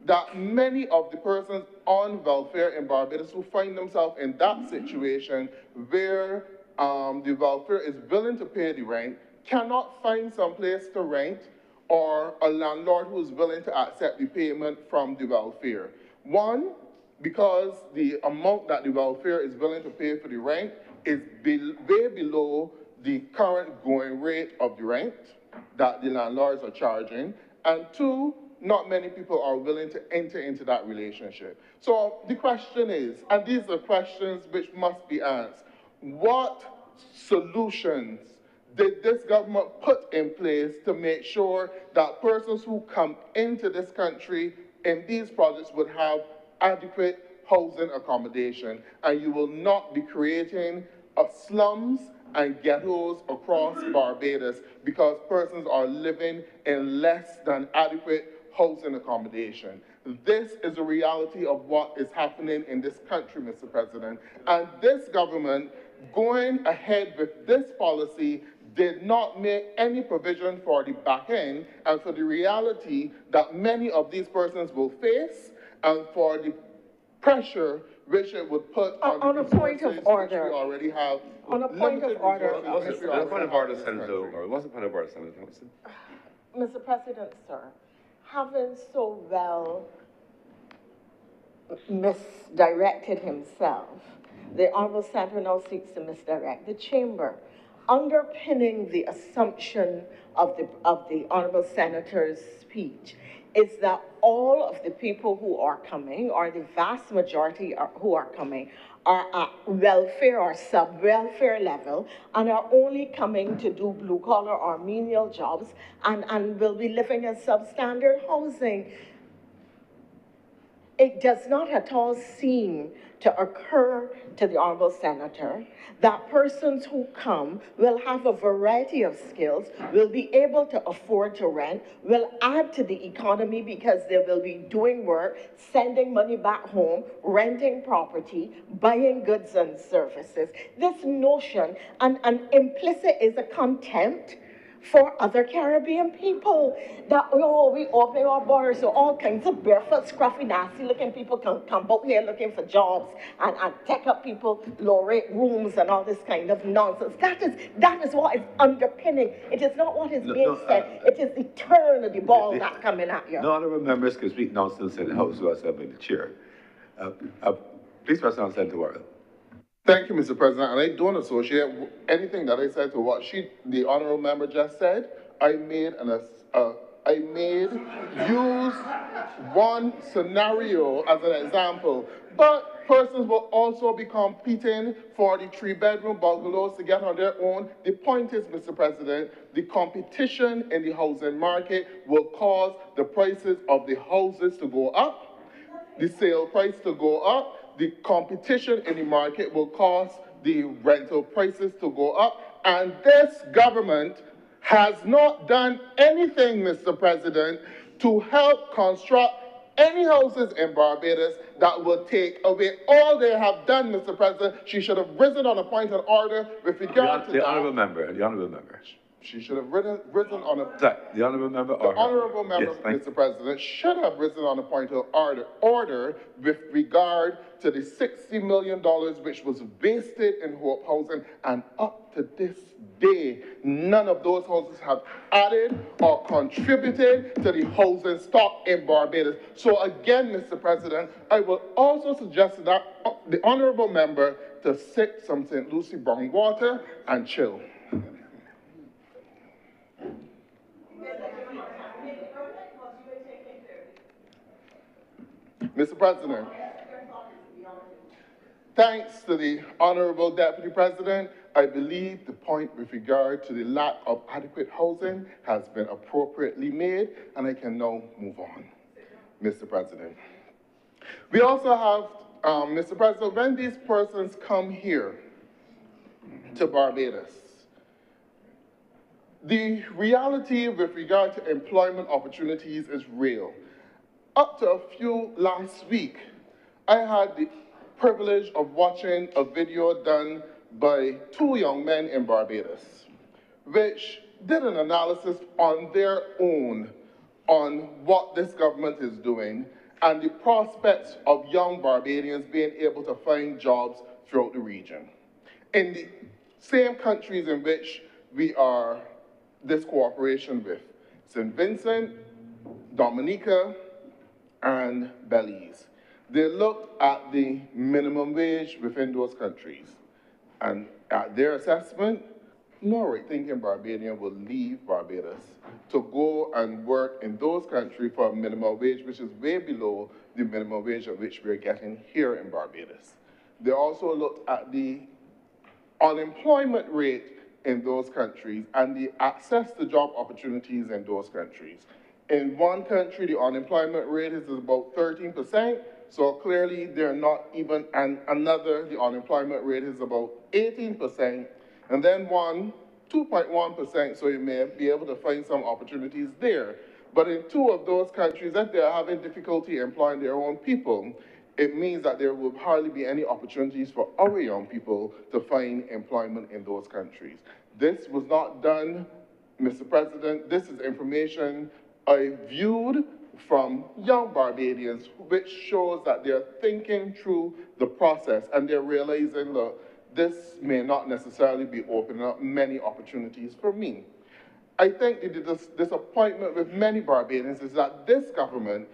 that many of the persons on welfare in Barbados who find themselves in that situation where the welfare is willing to pay the rent, cannot find some place to rent or a landlord who is willing to accept the payment from the welfare. One, because the amount that the welfare is willing to pay for the rent is way below the current going rate of the rent that the landlords are charging. And 2, not many people are willing to enter into that relationship. So the question is, and these are questions which must be asked, what solutions did this government put in place to make sure that persons who come into this country in these projects would have adequate housing accommodation, and you will not be creating slums and ghettos across Barbados because persons are living in less than adequate housing accommodation. This is a reality of what is happening in this country, Mr. President. And this government, going ahead with this policy, did not make any provision for the back end and for the reality that many of these persons will face and for the pressure which it would put on a point of order. We already have. On a point of order. What's the point of order, Senator? What's the point of order, Senator Thompson? Mr. President, sir, having so well misdirected himself, the Honorable Senator now seeks to misdirect the chamber. Underpinning the assumption of the Honorable Senator's speech is that all of the people who are coming, or the vast majority who are coming, are at welfare or sub-welfare level and are only coming to do blue-collar or menial jobs and will be living in substandard housing. It does not at all seem to occur to the Honorable Senator that persons who come will have a variety of skills, will be able to afford to rent, will add to the economy because they will be doing work, sending money back home, renting property, buying goods and services. This notion, and implicit is a contempt for other Caribbean people. That, we open our borders so all kinds of barefoot, scruffy, nasty looking people can come out here looking for jobs and take up people low rate rooms and all this kind of nonsense. That is what is underpinning. It is not what is being said. It is the turn of the ball not coming at you. No honorable members can speak nonsense in the House who are serving the chair. Please press on Senator Warren. Thank you, Mr. President, and I don't associate anything that I said to what the honorable member just said. I made use one scenario as an example, but persons will also be competing for the 3-bedroom bungalows to get on their own. The point is, Mr. President, the competition in the housing market will cause the prices of the houses to go up, the sale price to go up. The competition in the market will cause the rental prices to go up, and this government has not done anything, Mr. President, to help construct any houses in Barbados that will take away all they have done, Mr. President. She should have risen on a point of order with regard to the honorable member. She should have risen on a... Sorry, the honorable member. The honorable member, yes, Mr. President, should have risen on a point of order with regard to the $60 million which was wasted in Hope Housing, and up to this day, none of those houses have added or contributed to the housing stock in Barbados. So again, Mr. President, I will also suggest that the honorable member to sip some St. Lucie brown water and chill. Mr. President, thanks to the Honorable Deputy President, I believe the point with regard to the lack of adequate housing has been appropriately made, and I can now move on, Mr. President. We also have, Mr. President, when these persons come here to Barbados, the reality with regard to employment opportunities is real. Up to a few last week, I had the privilege of watching a video done by 2 young men in Barbados, which did an analysis on their own on what this government is doing and the prospects of young Barbadians being able to find jobs throughout the region. In the same countries in which we are this cooperation with, St. Vincent, Dominica, and Belize. They looked at the minimum wage within those countries, and at their assessment, no right-thinking Barbadian will leave Barbados to go and work in those countries for a minimum wage, which is way below the minimum wage at which we're getting here in Barbados. They also looked at the unemployment rate in those countries and the access to job opportunities in those countries. In one country, the unemployment rate is about 13%, so clearly they're not even, and another, the unemployment rate is about 18%, and then one, 2.1%, so you may be able to find some opportunities there. But in 2 of those countries, if they're having difficulty employing their own people, it means that there will hardly be any opportunities for our young people to find employment in those countries. This was not done, Mr. President. This is information I viewed from young Barbadians, which shows that they're thinking through the process and they're realizing, look, this may not necessarily be opening up many opportunities for me. I think the disappointment with many Barbadians is that this government,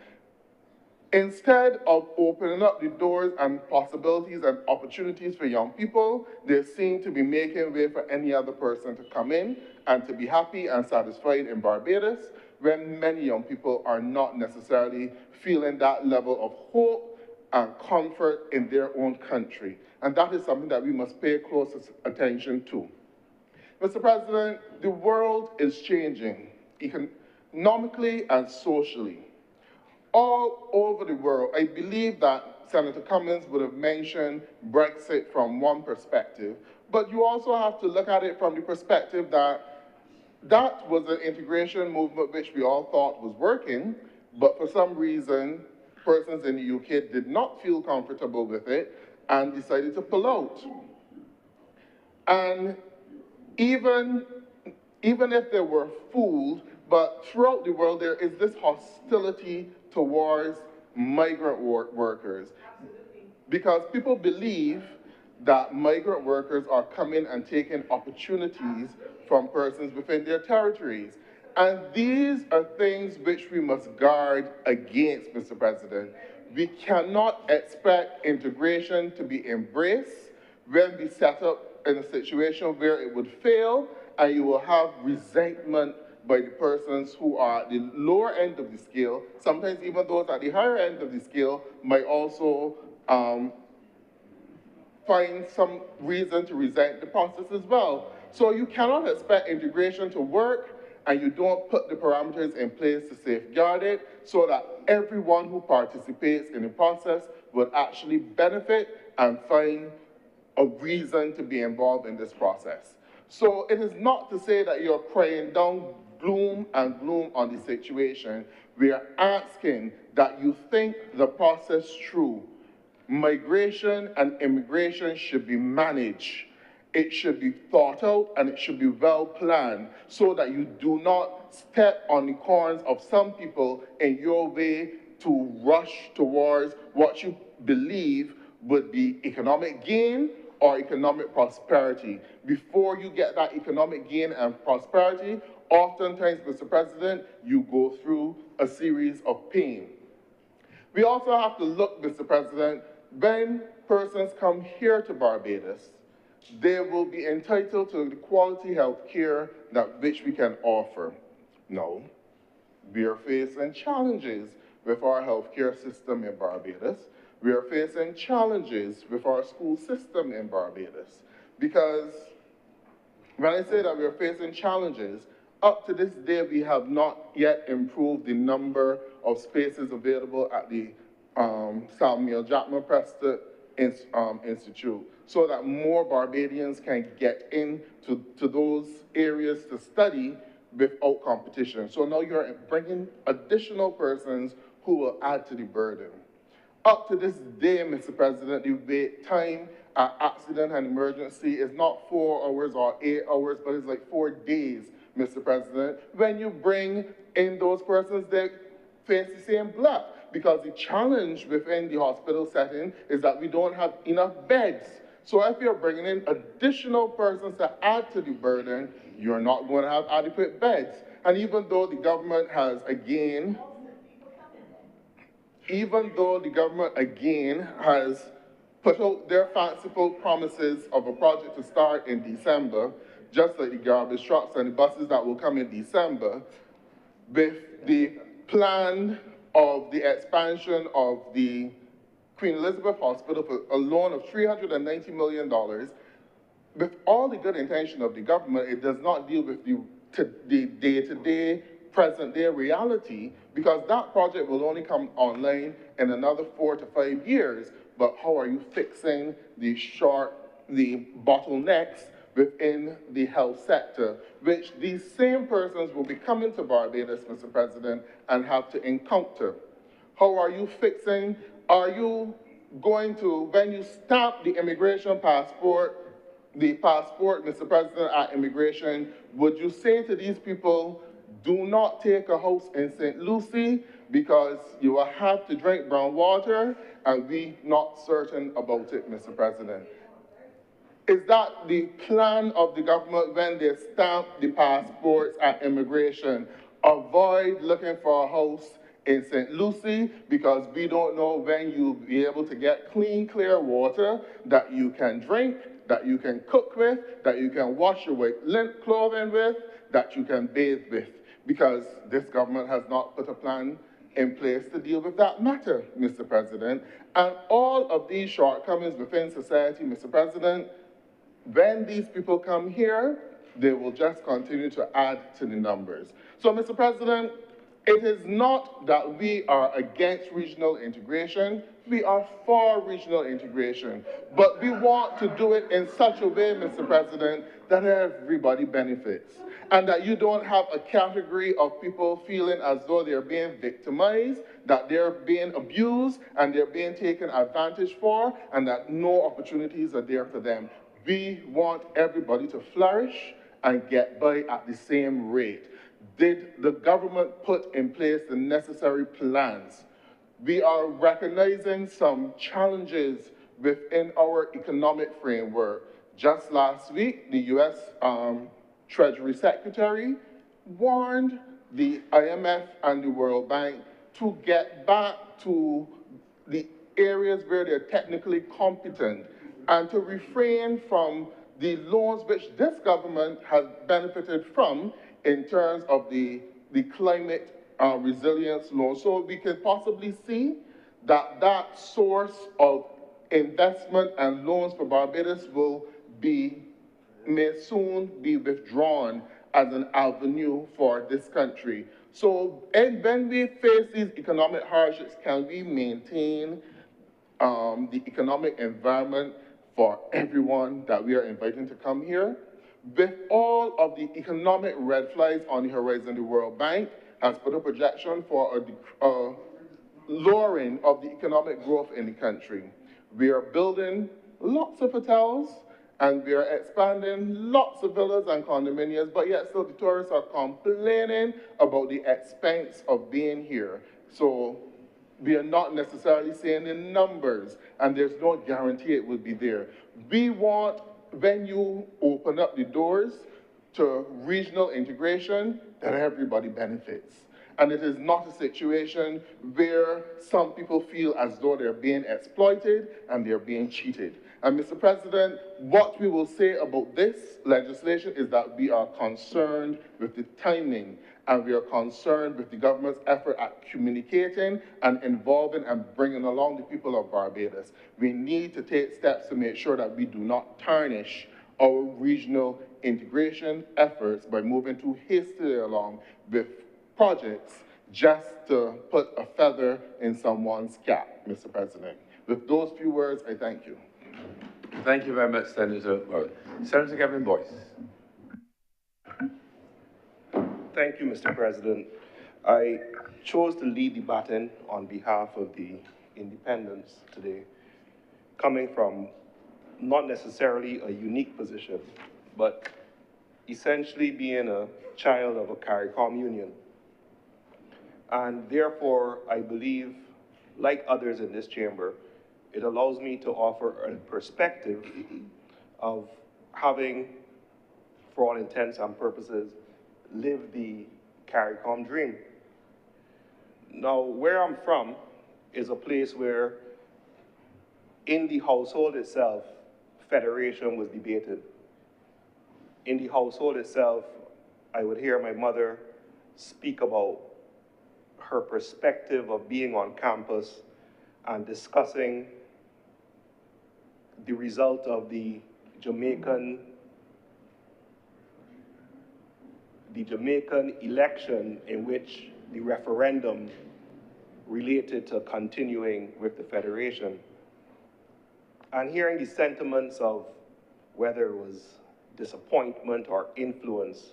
instead of opening up the doors and possibilities and opportunities for young people, they seem to be making way for any other person to come in and to be happy and satisfied in Barbados, when many young people are not necessarily feeling that level of hope and comfort in their own country. And that is something that we must pay close attention to. Mr. President, the world is changing economically and socially. All over the world, I believe that Senator Cummings would have mentioned Brexit from one perspective, but you also have to look at it from the perspective that that was an integration movement which we all thought was working, but for some reason, persons in the UK did not feel comfortable with it and decided to pull out. And even even if they were fooled, but throughout the world there is this hostility towards migrant workers. Because people believe that migrant workers are coming and taking opportunities from persons within their territories. And these are things which we must guard against, Mr. President. We cannot expect integration to be embraced when we set up in a situation where it would fail, and you will have resentment by the persons who are at the lower end of the scale. Sometimes even those at the higher end of the scale might also find some reason to resent the process as well. So you cannot expect integration to work and you don't put the parameters in place to safeguard it so that everyone who participates in the process will actually benefit and find a reason to be involved in this process. So it is not to say that you're praying down gloom and gloom on the situation. We are asking that you think the process through. Migration and immigration should be managed. It should be thought out and it should be well planned so that you do not step on the corns of some people in your way to rush towards what you believe would be economic gain or economic prosperity. Before you get that economic gain and prosperity, oftentimes, Mr. President, you go through a series of pain. We also have to look, Mr. President, when persons come here to Barbados, they will be entitled to the quality health care that which we can offer. No, we are facing challenges with our healthcare system in Barbados. We are facing challenges with our school system in Barbados. Because when I say that we are facing challenges, up to this day, we have not yet improved the number of spaces available at the Samuel Jackman Preston Institute so that more Barbadians can get into those areas to study without competition. So now you're bringing additional persons who will add to the burden. Up to this day, Mr. President, the wait time at accident and emergency is not 4 hours or 8 hours, but it's like 4 days, Mr. President. When you bring in those persons, they face the same block, because the challenge within the hospital setting is that we don't have enough beds. So if you're bringing in additional persons to add to the burden, you're not going to have adequate beds. And even though the government has again put out their fanciful promises of a project to start in December, just like the garbage trucks and the buses that will come in December, with the plan of the expansion of the Queen Elizabeth Hospital for a loan of $390 million, with all the good intention of the government, it does not deal with the day-to-day, present-day reality, because that project will only come online in another 4 to 5 years. But how are you fixing the bottlenecks within the health sector, which these same persons will be coming to Barbados, Mr. President, and have to encounter? How are you fixing? Are you going to, when you stamp the immigration passport, Mr. President, at immigration, would you say to these people, do not take a house in St. Lucie because you will have to drink brown water, and we not certain about it, Mr. President? Is that the plan of the government when they stamp the passports at immigration? Avoid looking for a house in St. Lucie because we don't know when you'll be able to get clean, clear water that you can drink, that you can cook with, that you can wash your lint clothing with, that you can bathe with, because this government has not put a plan in place to deal with that matter, Mr. President. And all of these shortcomings within society, Mr. President, when these people come here, they will just continue to add to the numbers. So, Mr. President, it is not that we are against regional integration. We are for regional integration. But we want to do it in such a way, Mr. President, that everybody benefits. And that you don't have a category of people feeling as though they're being victimized, that they're being abused, and they're being taken advantage for, and that no opportunities are there for them. We want everybody to flourish and get by at the same rate? Did the government put in place the necessary plans? We are recognizing some challenges within our economic framework. Just last week, the US Treasury Secretary warned the IMF and the World Bank to get back to the areas where they're technically competent and to refrain from the loans which this government has benefited from in terms of the climate resilience loan. So we can possibly see that that source of investment and loans for Barbados may soon be withdrawn as an avenue for this country. So, and when we face these economic hardships, can we maintain the economic environment for everyone that we are inviting to come here? With all of the economic red flags on the horizon, the World Bank has put a projection for a lowering of the economic growth in the country. We are building lots of hotels, and we are expanding lots of villas and condominiums, but yet still the tourists are complaining about the expense of being here. So we are not necessarily seeing the numbers, and there's no guarantee it will be there. We want, when you open up the doors to regional integration, that everybody benefits. And it is not a situation where some people feel as though they're being exploited and they're being cheated. And Mr. President, what we will say about this legislation is that we are concerned with the timing, and we are concerned with the government's effort at communicating and involving and bringing along the people of Barbados. We need to take steps to make sure that we do not tarnish our regional integration efforts by moving too hastily along with projects just to put a feather in someone's cap, Mr. President. With those few words, I thank you. Thank you very much, Senator. Senator Kevin Boyce. Thank you, Mr. President. I chose to lead the baton on behalf of the independents today, coming from not necessarily a unique position, but essentially being a child of a CARICOM union. And therefore, I believe, like others in this chamber, it allows me to offer a perspective of having, for all intents and purposes, lived the CARICOM dream. Now, where I'm from is a place where, in the household itself, federation was debated. In the household itself, I would hear my mother speak about her perspective of being on campus and discussing the result of the Jamaican election, in which the referendum related to continuing with the federation. And hearing the sentiments of whether it was disappointment or influence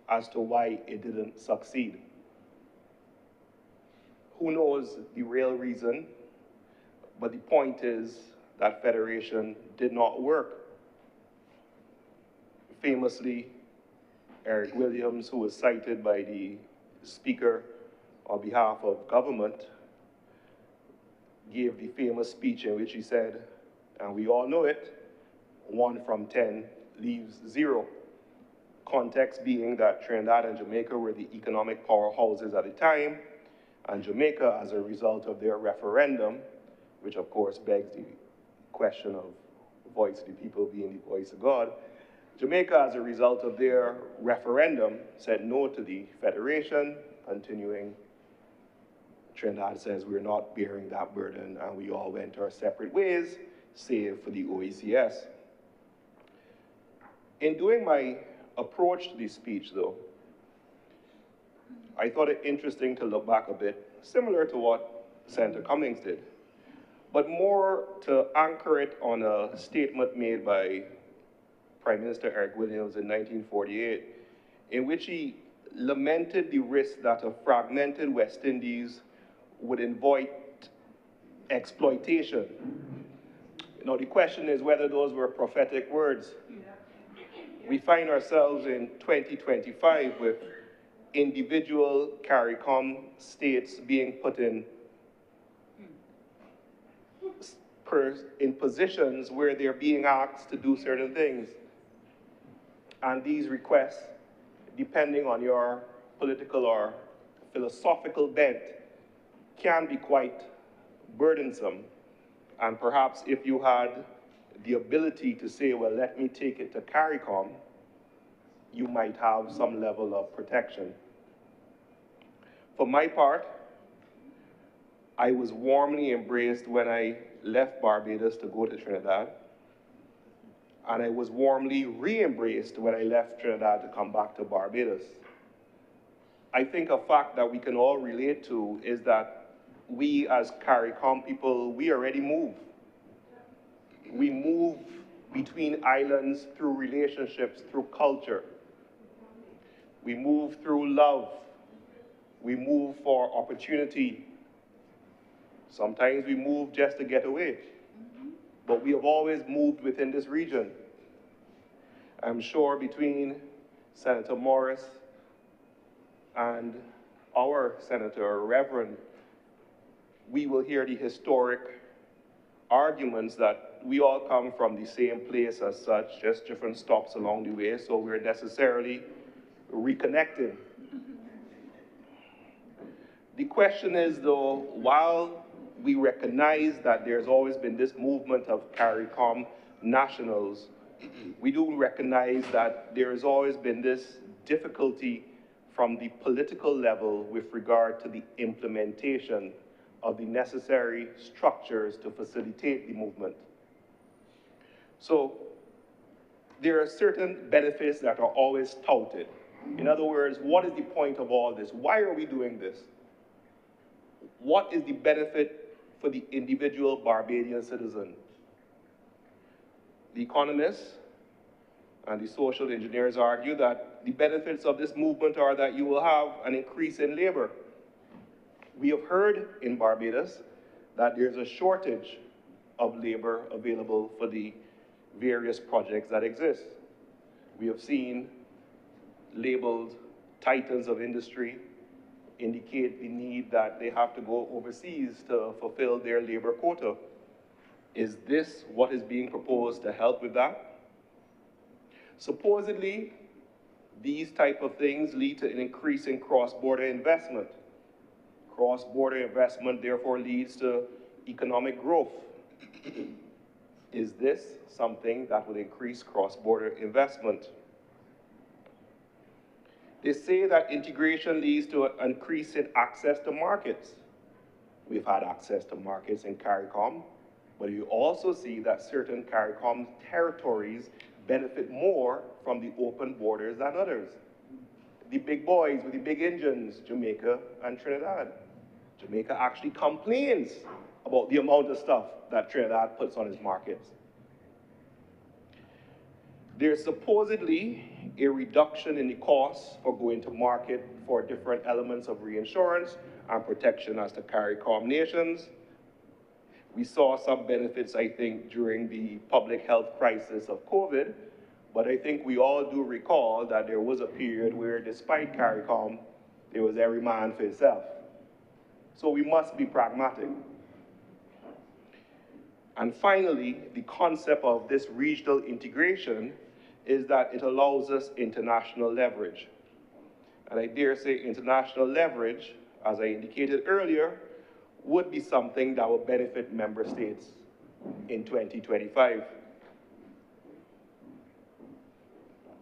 as to why it didn't succeed. Who knows the real reason, but the point is that federation did not work. Famously, Eric Williams, who was cited by the Speaker on behalf of government, gave the famous speech in which he said, and we all know it, 1 from 10 leaves 0. Context being that Trinidad and Jamaica were the economic powerhouses at the time, and Jamaica, as a result of their referendum, which of course begs the question of voice of the people being the voice of God, Jamaica, as a result of their referendum, said no to the federation, continuing. Trinidad says we're not bearing that burden, and we all went our separate ways, save for the OECS. In doing my approach to the speech, though, I thought it interesting to look back a bit, similar to what Senator Cummings did, but more to anchor it on a statement made by Prime Minister Eric Williams in 1948, in which he lamented the risk that a fragmented West Indies would invite exploitation. Now, the question is whether those were prophetic words. we find ourselves in 2025 with individual CARICOM states being put in positions where they're being asked to do certain things. And these requests, depending on your political or philosophical bent, can be quite burdensome. And perhaps if you had the ability to say, well, let me take it to CARICOM, you might have some level of protection. For my part, I was warmly embraced when I left Barbados to go to Trinidad, and I was warmly re-embraced when I left Trinidad to come back to Barbados. I think a fact that we can all relate to is that we as CARICOM people, we already move. We move between islands through relationships, through culture. We move through love. We move for opportunity. Sometimes we move just to get away. But we have always moved within this region. I'm sure between Senator Morris and our Senator Reverend, we will hear the historic arguments that we all come from the same place as such, just different stops along the way, so we're necessarily reconnected. The question is, though, while we recognize that there's always been this movement of CARICOM nationals, we do recognize that there has always been this difficulty from the political level with regard to the implementation of the necessary structures to facilitate the movement. So there are certain benefits that are always touted. In other words, what is the point of all this? Why are we doing this? What is the benefit for the individual Barbadian citizen? The economists and the social engineers argue that the benefits of this movement are that you will have an increase in labor. We have heard in Barbados that there's a shortage of labor available for the various projects that exist. We have seen labeled titans of industry indicate the need that they have to go overseas to fulfill their labor quota. Is this what is being proposed to help with that? Supposedly, these type of things lead to an increase in cross-border investment. Cross-border investment therefore leads to economic growth. Is this something that would increase cross-border investment? They say that integration leads to an increase in access to markets. We've had access to markets in CARICOM, but you also see that certain CARICOM territories benefit more from the open borders than others. The big boys with the big engines, Jamaica and Trinidad. Jamaica actually complains about the amount of stuff that Trinidad puts on its markets. There's supposedly a reduction in the cost for going to market for different elements of reinsurance and protection as to CARICOM nations. We saw some benefits, I think, during the public health crisis of COVID, but I think we all do recall that there was a period where, despite CARICOM, there was every man for himself. So we must be pragmatic. And finally, the concept of this regional integration is that it allows us international leverage. And I dare say international leverage, as I indicated earlier, would be something that will benefit member states in 2025.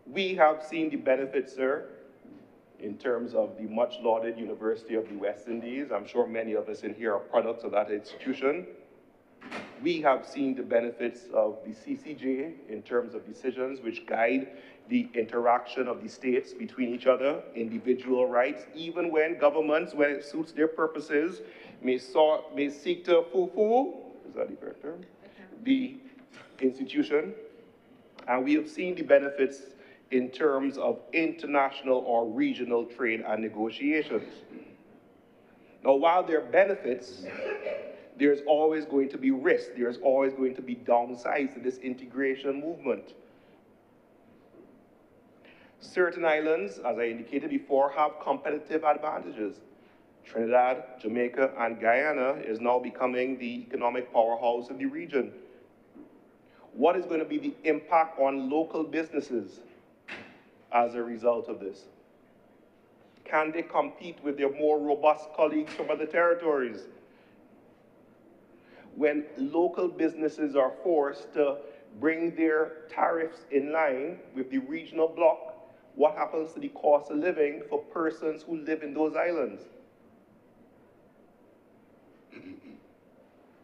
We have seen the benefits, sir, in terms of the much lauded University of the West Indies. I'm sure many of us in here are products of that institution. We have seen the benefits of the CCJ in terms of decisions which guide the interaction of the states between each other, individual rights, even when governments, when it suits their purposes, may seek to foo-foo, is that the correct term? The institution. And we have seen the benefits in terms of international or regional trade and negotiations. Now, while there are benefits, there's always going to be risk. There's always going to be downsides to this integration movement. Certain islands, as I indicated before, have competitive advantages. Trinidad, Jamaica, and Guyana is now becoming the economic powerhouse in the region. What is going to be the impact on local businesses as a result of this? Can they compete with their more robust colleagues from other territories? When local businesses are forced to bring their tariffs in line with the regional bloc, what happens to the cost of living for persons who live in those islands?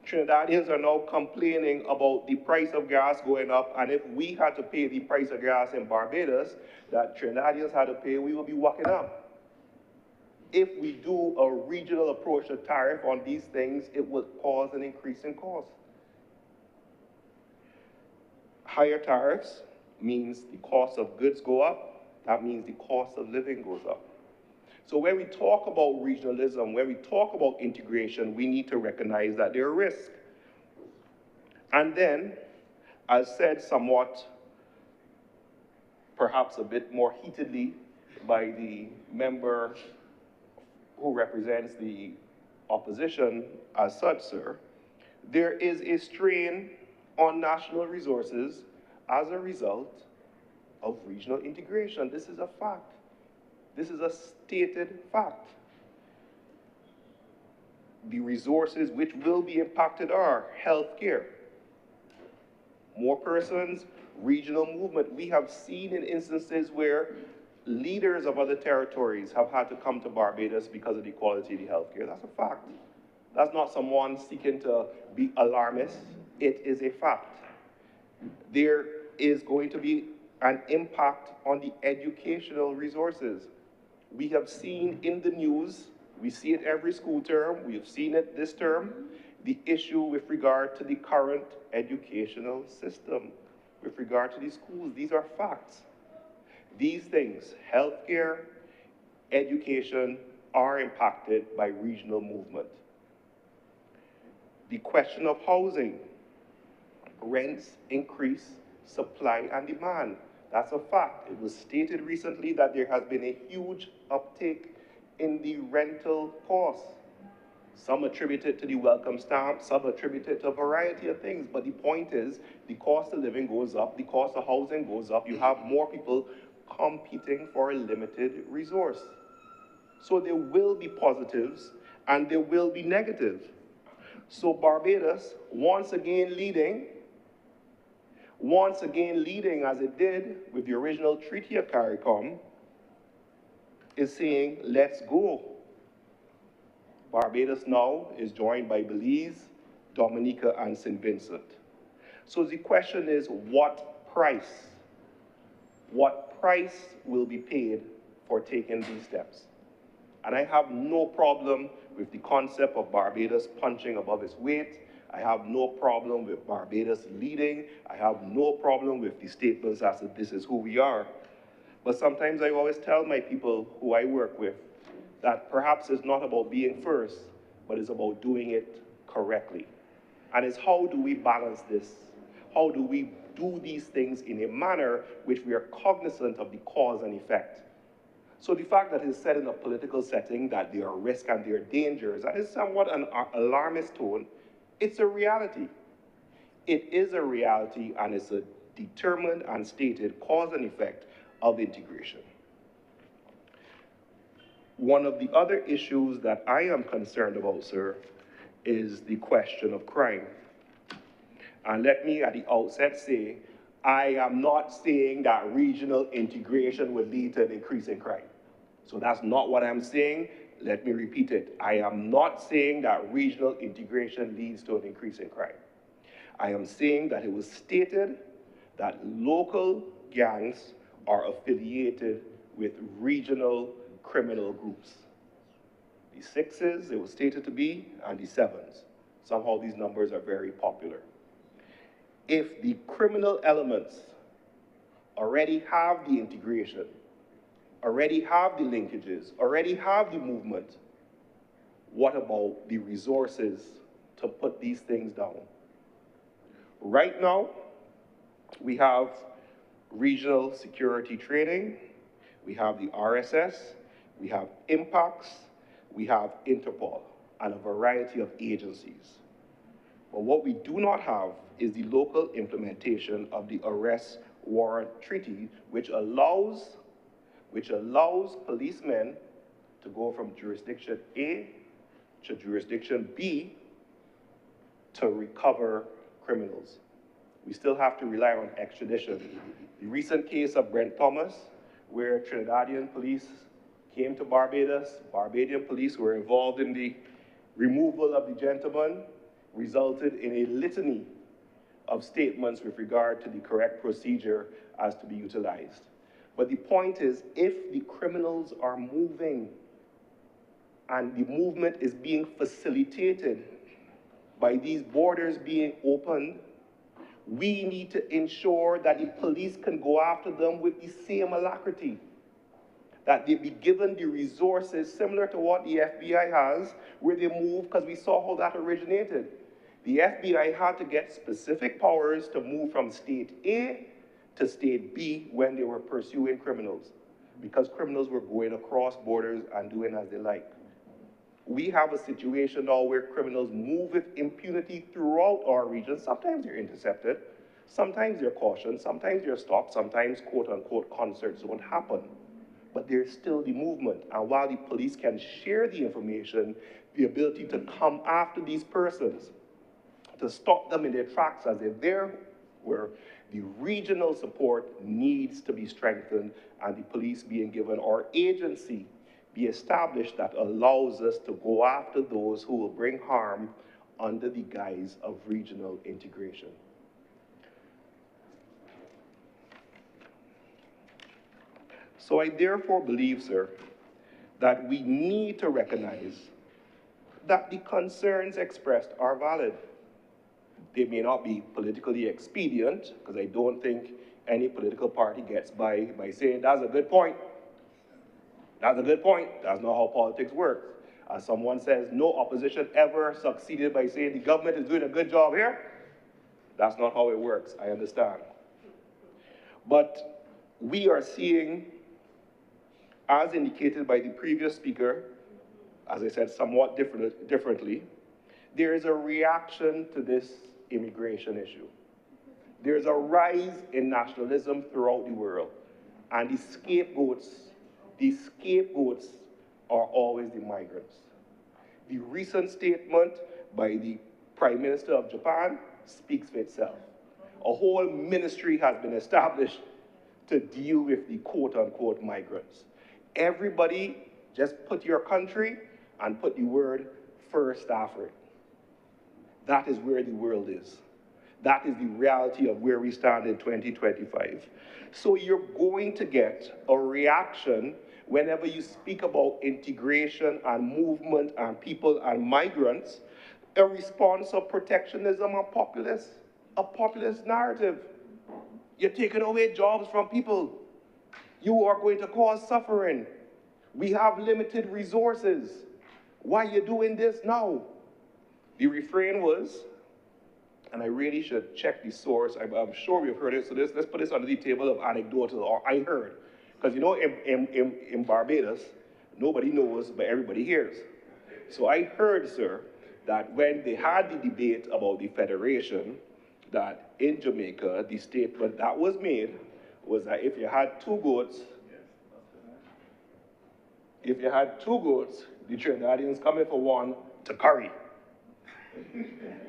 Trinidadians are now complaining about the price of gas going up, and if we had to pay the price of gas in Barbados that Trinidadians had to pay, we would be walking up. If we do a regional approach to tariff on these things, it will cause an increase in cost. Higher tariffs means the cost of goods go up. That means the cost of living goes up. So when we talk about regionalism, when we talk about integration, we need to recognize that there are risks. And then, as said somewhat, perhaps a bit more heatedly by the member who represents the opposition as such, sir, there is a strain on national resources as a result of regional integration. This is a fact. This is a stated fact. The resources which will be impacted are healthcare, more persons, regional movement. We have seen in instances where leaders of other territories have had to come to Barbados because of the quality of the healthcare. That's a fact. That's not someone seeking to be alarmist. It is a fact. There is going to be an impact on the educational resources. We have seen in the news, we see it every school term, we have seen it this term, the issue with regard to the current educational system, with regard to these schools. These are facts. These things, healthcare, education, are impacted by regional movement. The question of housing, rents increase, supply and demand. That's a fact. It was stated recently that there has been a huge uptake in the rental costs. Some attribute it to the welcome stamp, some attribute it to a variety of things, but the point is the cost of living goes up, the cost of housing goes up, you have more people competing for a limited resource. So there will be positives and there will be negatives. So Barbados, once again leading as it did with the original Treaty of CARICOM, is saying, let's go. Barbados now is joined by Belize, Dominica, and St. Vincent. So the question is, what price? What price will be paid for taking these steps? And I have no problem with the concept of Barbados punching above its weight. I have no problem with Barbados leading. I have no problem with the statements as if this is who we are. But sometimes I always tell my people who I work with that perhaps it's not about being first, but it's about doing it correctly. And it's how do we balance this? How do we do these things in a manner which we are cognizant of the cause and effect? So the fact that it's said in a political setting that there are risks and there are dangers, that is somewhat an alarmist tone. It's a reality. It is a reality, and it's a determined and stated cause and effect of integration. One of the other issues that I am concerned about, sir, is the question of crime. And let me at the outset say, I am not saying that regional integration would lead to an increase in crime. So that's not what I'm saying. Let me repeat it. I am not saying that regional integration leads to an increase in crime. I am saying that it was stated that local gangs are affiliated with regional criminal groups. The sixes, it was stated to be, and the sevens. Somehow these numbers are very popular. If the criminal elements already have the integration, already have the linkages, already have the movement, what about the resources to put these things down? Right now, we have regional security training, We have the RSS, we have Impacts, we have Interpol, and a variety of agencies. But what we do not have is the local implementation of the Arrest Warrant Treaty, which allows policemen to go from jurisdiction A to jurisdiction B to recover criminals. We still have to rely on extradition. The recent case of Brent Thomas, where Trinidadian police came to Barbados, Barbadian police were involved in the removal of the gentleman, resulted in a litany of statements with regard to the correct procedure as to be utilized. But the point is, if the criminals are moving and the movement is being facilitated by these borders being opened, we need to ensure that the police can go after them with the same alacrity, that they be given the resources similar to what the FBI has, where they move, because we saw how that originated. The FBI had to get specific powers to move from state A to state B when they were pursuing criminals, because criminals were going across borders and doing as they like. We have a situation now where criminals move with impunity throughout our region. Sometimes they're intercepted, sometimes they're cautioned, sometimes they're stopped, sometimes quote-unquote concerts don't happen. But there's still the movement. And while the police can share the information, the ability to come after these persons, to stop them in their tracks as if they're where the regional support needs to be strengthened, and the police being given our agency be established that allows us to go after those who will bring harm under the guise of regional integration. So I therefore believe, sir, that we need to recognize that the concerns expressed are valid. They may not be politically expedient, because I don't think any political party gets by saying, that's a good point. That's a good point. That's not how politics works. As someone says, no opposition ever succeeded by saying the government is doing a good job here. That's not how it works, I understand. But we are seeing, as indicated by the previous speaker, as I said, somewhat differently, there is a reaction to this immigration issue. There's a rise in nationalism throughout the world, and the scapegoats are always the migrants. The recent statement by the Prime Minister of Japan speaks for itself. A whole ministry has been established to deal with the quote-unquote migrants. Everybody just put your country and put the word first after it. That is where the world is. That is the reality of where we stand in 2025. So you're going to get a reaction whenever you speak about integration and movement and people and migrants, a response of protectionism and a populist narrative. You're taking away jobs from people. You are going to cause suffering. We have limited resources. Why are you doing this now? The refrain was, and I really should check the source, I'm sure we've heard it, so let's put this under the table of anecdotal, or I heard. Because you know, in Barbados, nobody knows, but everybody hears. So I heard, sir, that when they had the debate about the federation, that in Jamaica, the statement that was made was that if you had two goats, the Trinidadians coming for one to curry.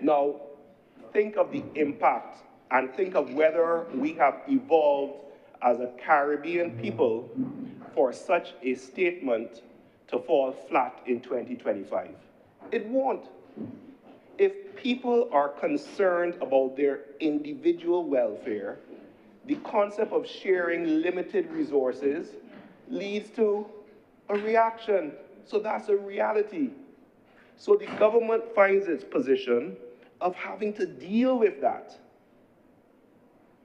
Now, think of the impact and think of whether we have evolved as a Caribbean people for such a statement to fall flat in 2025. It won't. If people are concerned about their individual welfare, the concept of sharing limited resources leads to a reaction. So that's a reality. So the government finds its position of having to deal with that.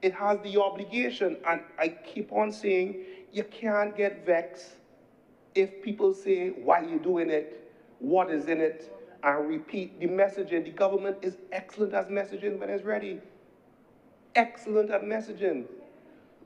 It has the obligation, and I keep on saying, you can't get vexed if people say, why are you doing it? What is in it? And repeat the messaging. The government is excellent at messaging when it's ready. Excellent at messaging.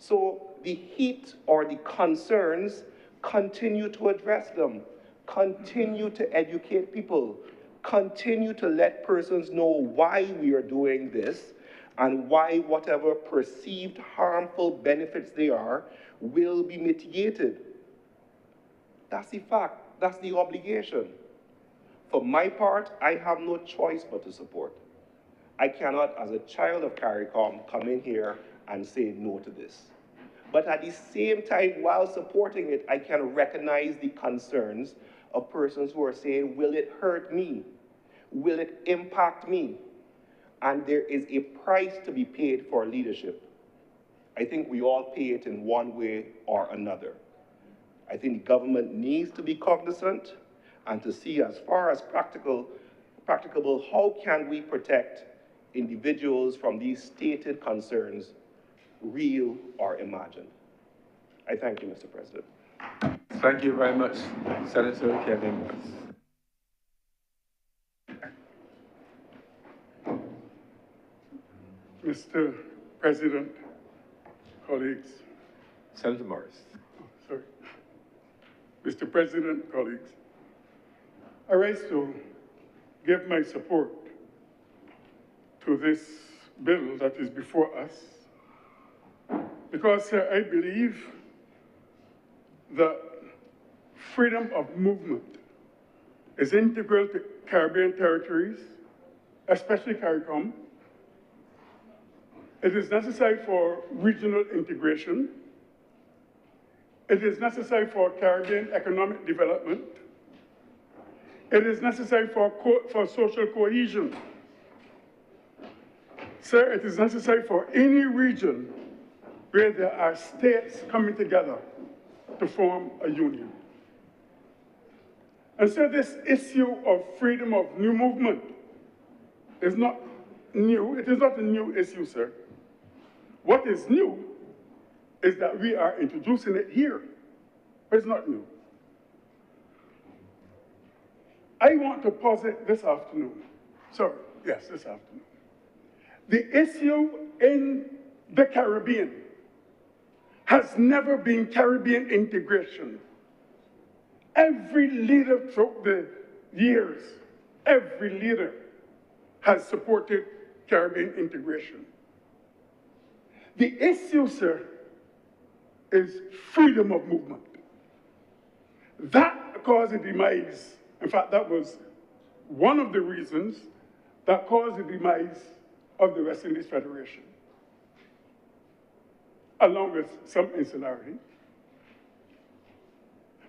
So the heat or the concerns, continue to address them, continue to educate people, continue to let persons know why we are doing this and why whatever perceived harmful benefits they are will be mitigated. That's the fact, that's the obligation. For my part, I have no choice but to support. I cannot, as a child of CARICOM, come in here and say no to this. But at the same time, while supporting it, I can recognize the concerns of persons who are saying, will it hurt me? Will it impact me? And there is a price to be paid for leadership. I think we all pay it in one way or another. I think the government needs to be cognizant and to see as far as practicable, how can we protect individuals from these stated concerns, real or imagined. I thank you, Mr. President. Thank you very much, Senator Kevin. Mr. President, colleagues, Senator Morris. sorry. Mr. President, colleagues, I rise to give my support to this bill that is before us because I believe that freedom of movement is integral to Caribbean territories, especially CARICOM. It is necessary for regional integration. It is necessary for Caribbean economic development. It is necessary for social cohesion. Sir, it is necessary for any region where there are states coming together to form a union. And so this issue of freedom of new movement is not new. It is not a new issue, sir. What is new is that we are introducing it here, but it's not new. I want to posit this afternoon, sorry, yes, this afternoon. The issue in the Caribbean has never been Caribbean integration. Every leader throughout the years, every leader has supported Caribbean integration. The issue, sir, is freedom of movement. That caused the demise. In fact, that was one of the reasons that caused the demise of the West Indies Federation, along with some insularity.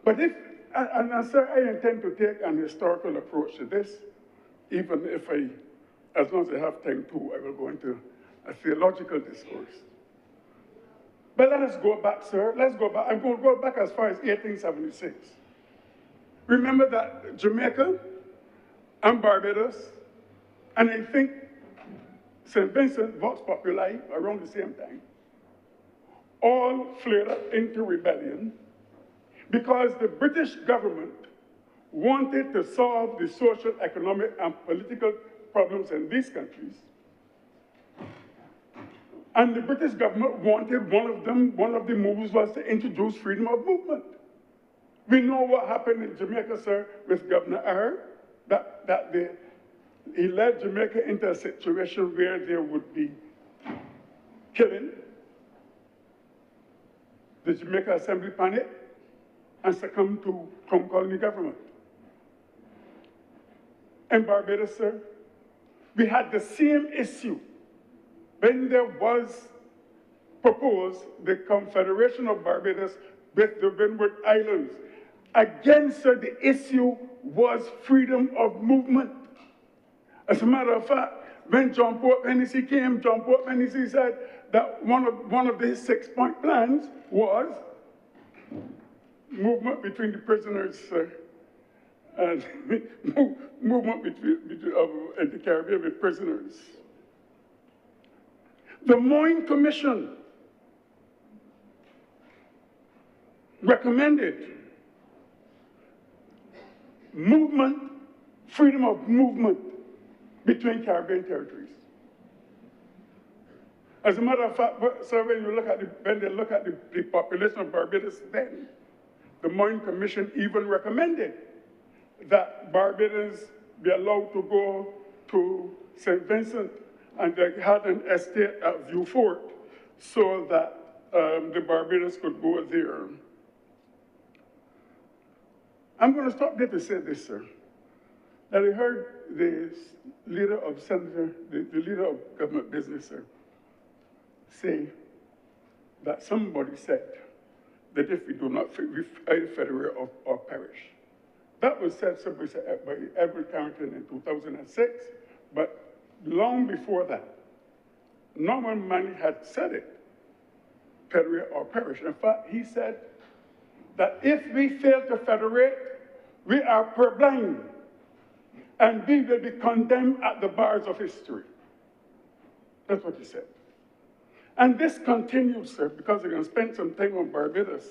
But if, and sir, I intend to take an historical approach to this, even if as long as I have time to, I will go into a theological discourse. But let us go back, sir. Let's go back. I'm going to go back as far as 1876. Remember that Jamaica and Barbados, and I think St. Vincent, Vox Populi, around the same time, all flared up into rebellion because the British government wanted to solve the social, economic, and political problems in these countries. And the British government wanted one of the moves was to introduce freedom of movement. We know what happened in Jamaica, sir, with Governor Eyre, he led Jamaica into a situation where there would be killing. The Jamaica Assembly panicked and succumbed to Crown Colony government. In Barbados, sir, we had the same issue when there was proposed the Confederation of Barbados with the Windward Islands. Again, sir, the issue was freedom of movement. As a matter of fact, when John Port Hennessy came, John Port Hennessy said that one of his 6-point plans was movement between the prisoners and movement in the Caribbean with prisoners. The Moyne Commission recommended movement, freedom of movement between Caribbean territories. As a matter of fact, sir, when they look at the population of Barbados then, the Moyne Commission even recommended that Barbadians be allowed to go to St. Vincent, and they had an estate at Vieux Fort so that the Barbadians could go there. I'm going to stop there to say this, sir. That I heard the leader of the leader of government business, sir, say that somebody said that if we do not either federate or perish. That was said by Edward Carrington in 2006, but long before that, Norman Manley had said it, federate or perish. In fact, he said that if we fail to federate, we are purblind, and we will be condemned at the bars of history. That's what he said. And this continued, sir, because we're going to spend some time on Barbados.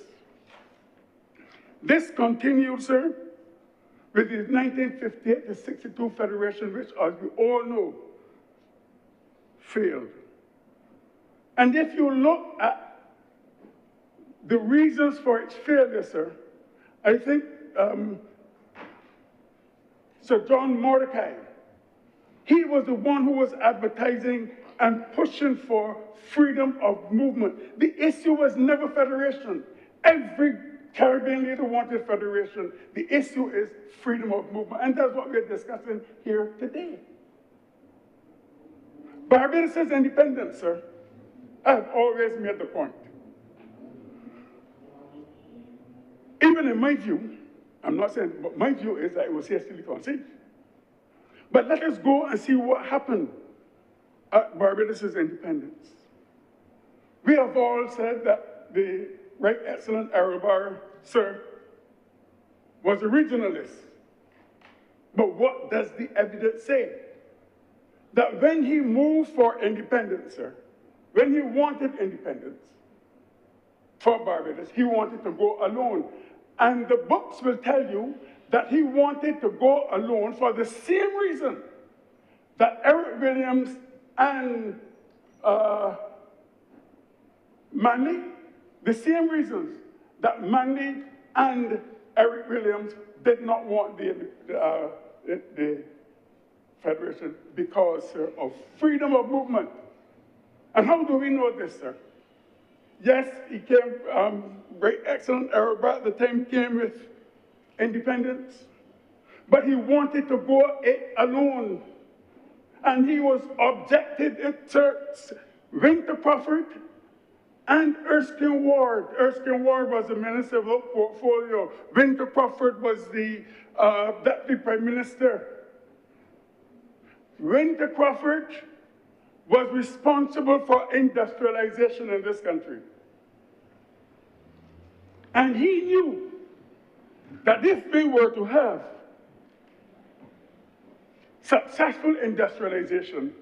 This continued, sir, with the 1958 to 62 Federation, which, as we all know, failed. And if you look at the reasons for its failure, sir, I think Sir John Mordecai, he was the one who was advertising and pushing for freedom of movement. The issue was never federation. Every Caribbean leader wanted federation. The issue is freedom of movement, and that's what we're discussing here today. Barbados' independence, sir, I've always made the point. Even in my view, I'm not saying, but my view is that it was hastily conceived. But let us go and see what happened at Barbados' independence. We have all said that the Right Excellent Arabar, sir, was a regionalist. But what does the evidence say? That when he moved for independence, sir, when he wanted independence for Barbados, he wanted to go alone. And the books will tell you that he wanted to go alone for the same reason that Eric Williams and Manley, the same reasons that Manley and Eric Williams did not want the Federation, because, sir, of freedom of movement. And how do we know this, sir? Yes, he came, Right Excellent Arabar at the time came with independence, but he wanted to go it alone. And he was objected to Winter Crawford and Erskine Ward. Erskine Ward was the Minister of Health Portfolio. Winter Crawford was the Deputy Prime Minister. Winter Crawford was responsible for industrialization in this country. And he knew that if we were to have successful industrialization,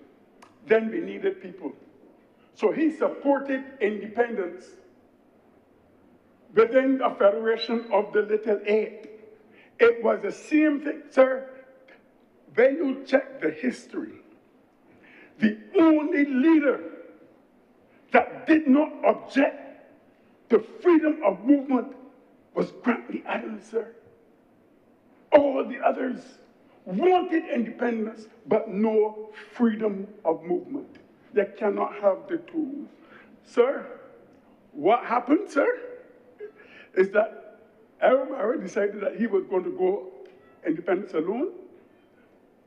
then we needed people. So he supported independence within a federation of the Little Eight. It was the same thing, sir. When you check the history, the only leader that did not object to freedom of movement was Grantley Adams, sir. All the others wanted independence, but no freedom of movement. They cannot have the two. Sir, what happened, sir, is that Arabar decided that he was going to go independence alone.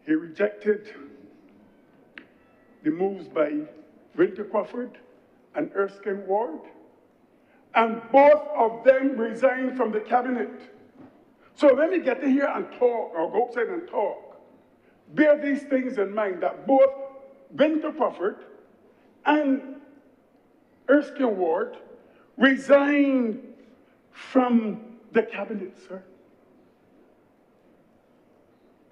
He rejected the moves by Winter Crawford and Erskine Ward, and both of them resigned from the cabinet. So when we get in here and talk, or go outside and talk, bear these things in mind, that both Winter Crawford and Erskine Ward resigned from the cabinet, sir.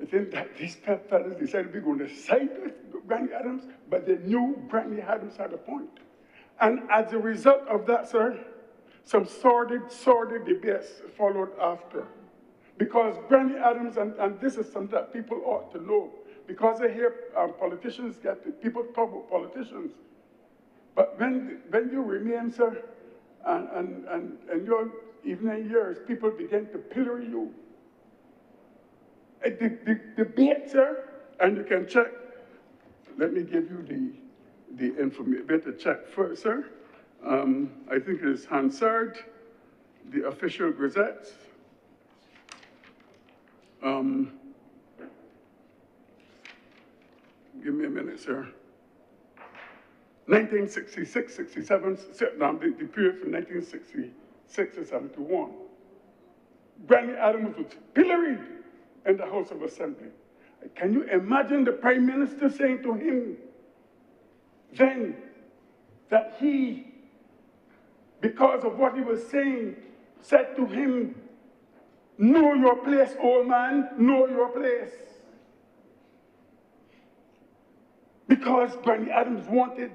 I think that these fellows decided we're going to side with Grantley Adams, but they knew Grantley Adams had a point. And as a result of that, sir, some sordid debates followed after. Because Grantley Adams, and this is something that people ought to know, because I hear politicians people talk about politicians. But when you remain, sir, and your evening years, people begin to pillory you. The debate, sir, and you can check. Let me give you the information. Better check first, sir. I think it is Hansard, the official Gazette. Give me a minute, sir. 1966, 67, the period from 1966 to 71. Granny Adams was pilloried in the House of Assembly. Can you imagine the Prime Minister saying to him then that he, because of what he was saying, said to him, know your place, old man, know your place. Because Granny Adams wanted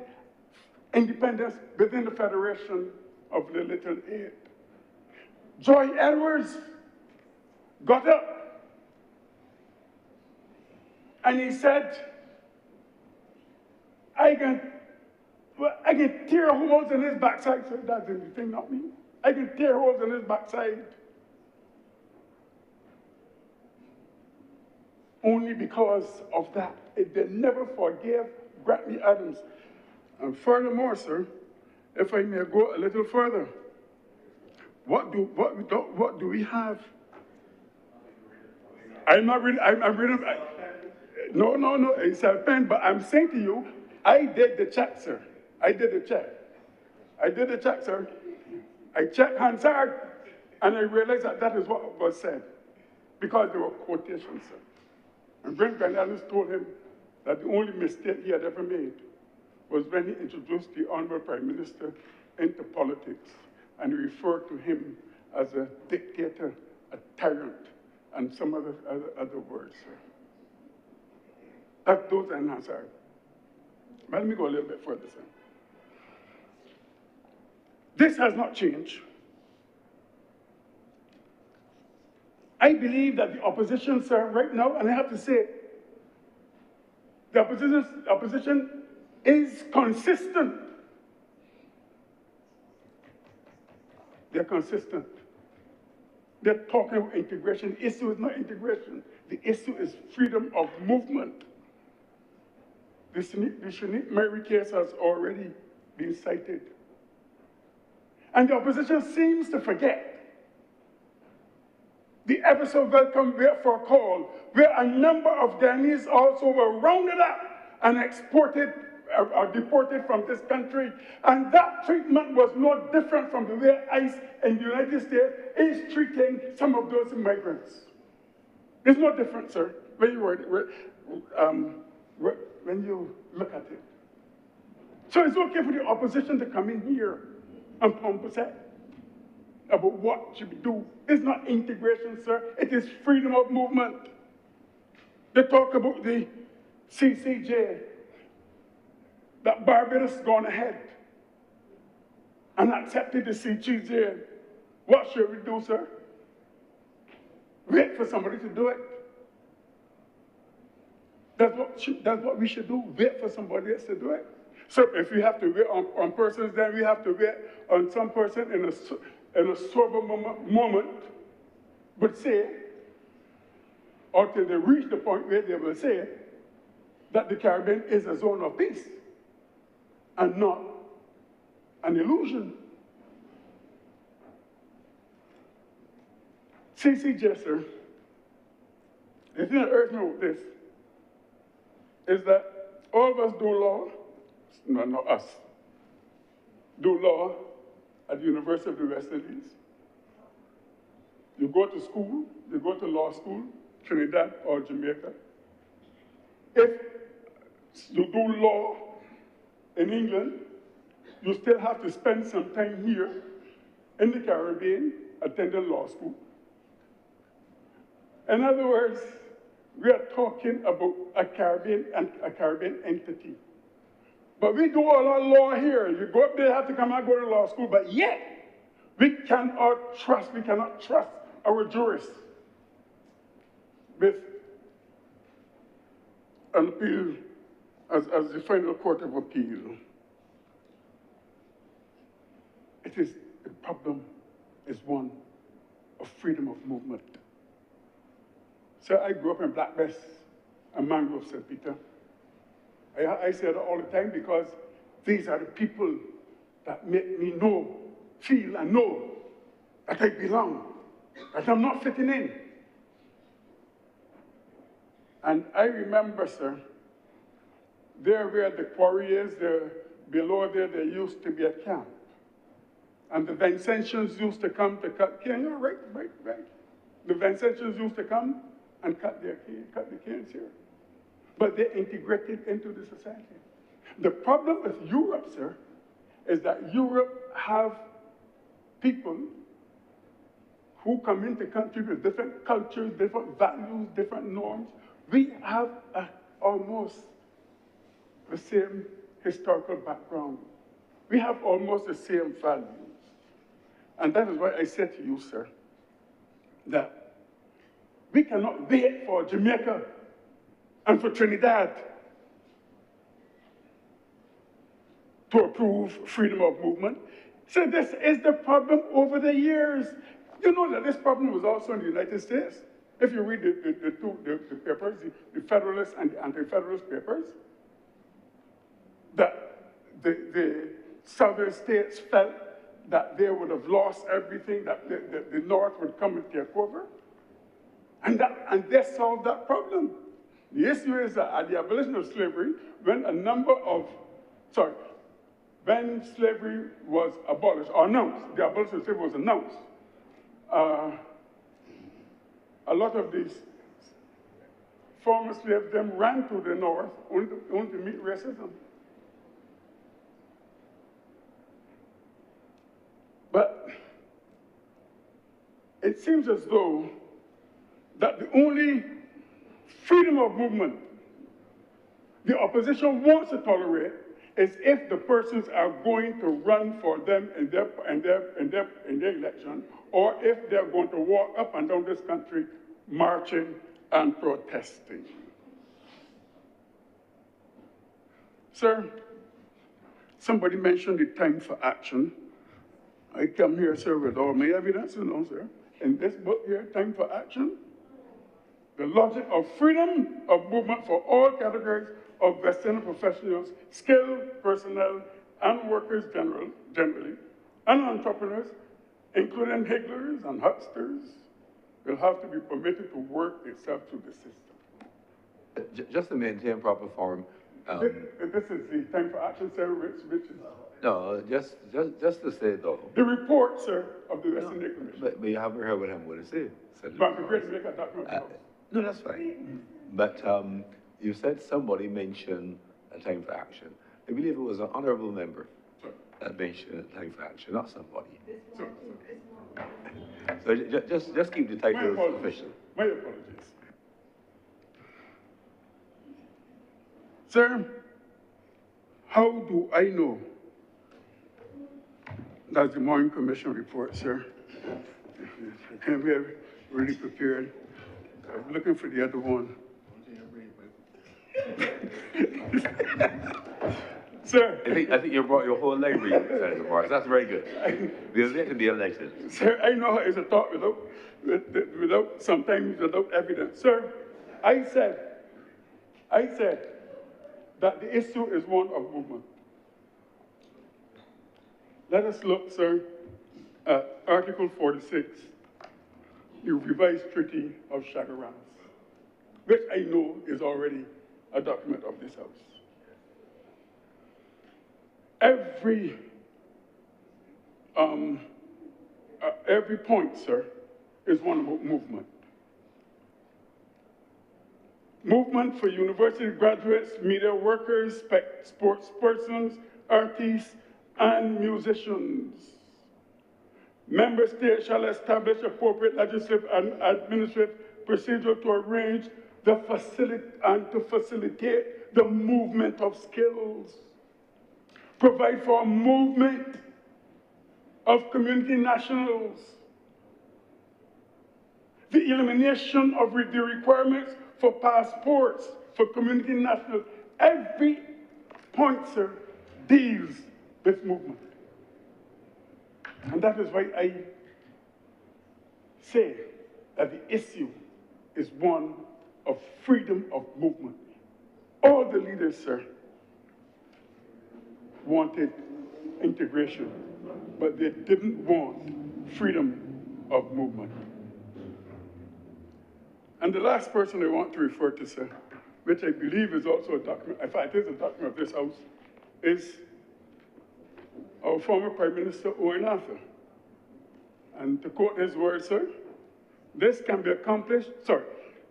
independence within the Federation of the Little Eight. Joy Edwards got up and he said, I can tear holes in his backside. So that's the thing, not me. I can tear holes in his backside. Only because of that. They never forgave Granny Adams. And furthermore, sir, if I may go a little further, what do we have? I'm reading, no, it's a pen, but I'm saying to you, I did the check, sir. I did the check, sir. I checked Hansard, and I realized that that is what was said, because there were quotations, sir. And Granny Adams told him that the only mistake he had ever made was when he introduced the Honorable Prime Minister into politics and referred to him as a dictator, a tyrant, and some other words, sir. Those are Hansard. But let me go a little bit further, sir. This has not changed. I believe that the opposition, sir, right now, and I have to say, the opposition is consistent. They're consistent. They're talking about integration. The issue is not integration. The issue is freedom of movement. The Shanique Mary case has already been cited. And the opposition seems to forget the ever so welcome wait for a call, where a number of Ghanaians also were rounded up and exported or deported from this country. And that treatment was no different from the way ICE in the United States is treating some of those migrants. It's no different, sir, when you look at it. So it's okay for the opposition to come in here and pump us up about what should we do. It's not integration, sir. It is freedom of movement. They talk about the CCJ, that Barbados gone ahead and accepted the CCJ. What should we do, sir? Wait for somebody to do it. That's what we should do. Wait for somebody else to do it. So if we have to wait on persons, then we have to wait on some person in a sober moment, but say, until they reach the point where they will say that the Caribbean is a zone of peace and not an illusion. CCJ, sir, the thing that irks me with this is that all of us do law, no, not us, do law at the University of the West Indies. You go to school, you go to law school, Trinidad or Jamaica. If you do law in England, you still have to spend some time here in the Caribbean attending law school. In other words, we are talking about a Caribbean entity. But we do all our law here. You go up there, have to come and go to law school, but yet we cannot trust our jurists with an appeal as the final court of appeal. the problem is one of freedom of movement. So I grew up in Black Bess and Mangrove, St. Peter. I say that all the time because these are the people that make me feel and know that I belong, that I'm not fitting in. And I remember, sir, there where the quarry is, below there used to be a camp. And the Vincentians used to come to cut cane, right. The Vincentians used to come and cut the canes here. But they integrated into the society. The problem with Europe, sir, is that Europe have people who come into country with different cultures, different values, different norms. We have almost the same historical background. We have almost the same values. And that is why I said to you, sir, that we cannot wait for Jamaica and for Trinidad to approve freedom of movement. So this is the problem over the years. You know that this problem was also in the United States. If you read the papers, the Federalist and the Anti-Federalist papers, that the Southern states felt that they would have lost everything, that the North would come and take over. And they solved that problem. The issue is that at the abolition of slavery, when slavery was abolished, or announced, the abolition of slavery was announced, a lot of these former slaves then ran to the North only to meet racism. But it seems as though that the only freedom of movement the opposition wants to tolerate is if the persons are going to run for them in their election, or if they're going to walk up and down this country marching and protesting. Sir, somebody mentioned the time for action. I come here, sir, with all my evidence, sir. In this book here, Time for Action, the logic of freedom of movement for all categories of Western professionals, skilled personnel, and workers generally, and entrepreneurs, including higglers and hucksters, will have to be permitted to work itself through the system. Just to maintain proper form. This is the Time for Action, sir, which is... No, just to say though. The report, sir, of the Western Day Commission. But you haven't heard what I'm going to say. But I'm prepared to make a document. No, that's fine. But you said somebody mentioned a time for action. I believe it was an honorable member that mentioned a time for action, not somebody. So just keep the titles official. My apologies. Sir, how do I know? That's the Moyne Commission report, sir. And we are really prepared. I'm looking for the other one. Sir. I think you brought your whole library, Senator Morris. That's very good. We'll get to be elected. Sir, I know how it's a talk sometimes without evidence. Sir, I said that the issue is one of movement. Let us look, sir, at Article 46, the revised Treaty of Chaguaranas, which I know is already a document of this House. Every point, sir, is one about movement. Movement for university graduates, media workers, sports persons, artists, and musicians. Member states shall establish appropriate legislative and administrative procedure to arrange and to facilitate the movement of skills. Provide for a movement of community nationals. The elimination of the requirements for passports for community nationals. Every point, sir, deals with movement. And that is why I say that the issue is one of freedom of movement. All the leaders, sir, wanted integration, but they didn't want freedom of movement. And the last person I want to refer to, sir, which I believe is also a document, in fact, it is a document of this House, is our former Prime Minister, Owen Arthur. And to quote his words, sir, this can be accomplished,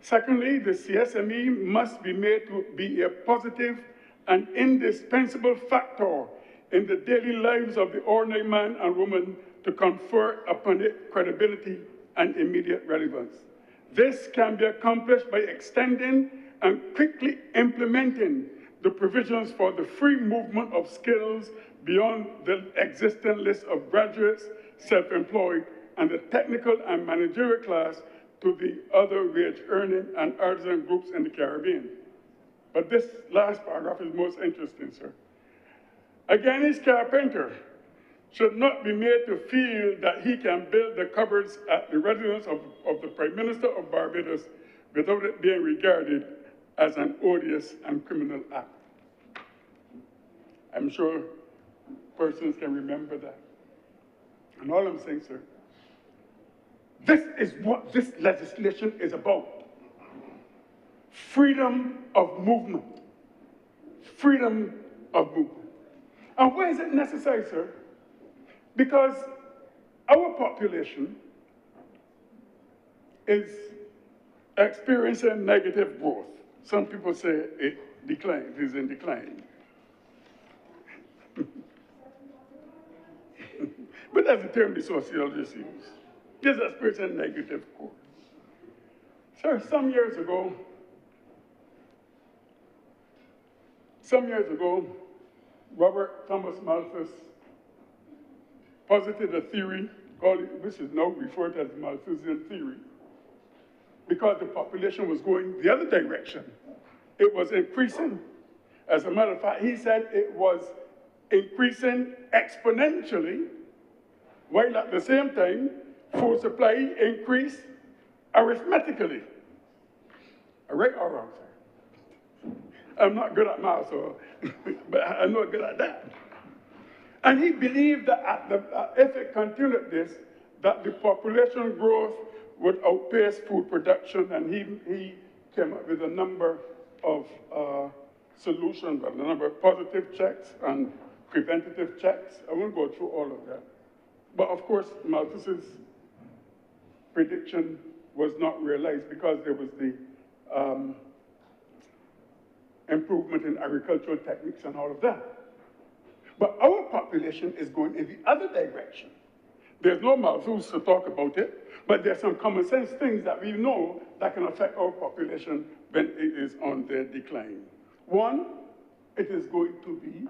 secondly, the CSME must be made to be a positive and indispensable factor in the daily lives of the ordinary man and woman to confer upon it credibility and immediate relevance. This can be accomplished by extending and quickly implementing the provisions for the free movement of skills beyond the existing list of graduates, self-employed, and the technical and managerial class to the other wage-earning and artisan groups in the Caribbean. But this last paragraph is most interesting, sir. Again, each carpenter should not be made to feel that he can build the cupboards at the residence of the Prime Minister of Barbados without it being regarded as an odious and criminal act. I'm sure persons can remember that. And all I'm saying, sir, this is what this legislation is about. Freedom of movement. Freedom of movement. And why is it necessary, sir? Because our population is experiencing negative growth. Some people say it declined, is in decline. But that's the term the sociologists use. Just experiencing negative growth. Sir, some years ago, Robert Thomas Malthus posited a theory which is now referred to as the Malthusian theory, because the population was going the other direction. It was increasing. As a matter of fact, he said it was increasing exponentially, while at the same time, food supply increased arithmetically. Right or wrong, sir? I'm not good at math, but I'm not good at that. And he believed that if it continued this, that the population growth would outpace food production, and he came up with a number of solutions, a number of positive checks and preventative checks. I won't go through all of that. But of course, Malthus's prediction was not realized because there was the improvement in agricultural techniques and all of that. But our population is going in the other direction. There's no Malthus to talk about it, but there's some common sense things that we know that can affect our population when it is on the decline. One, it is going to be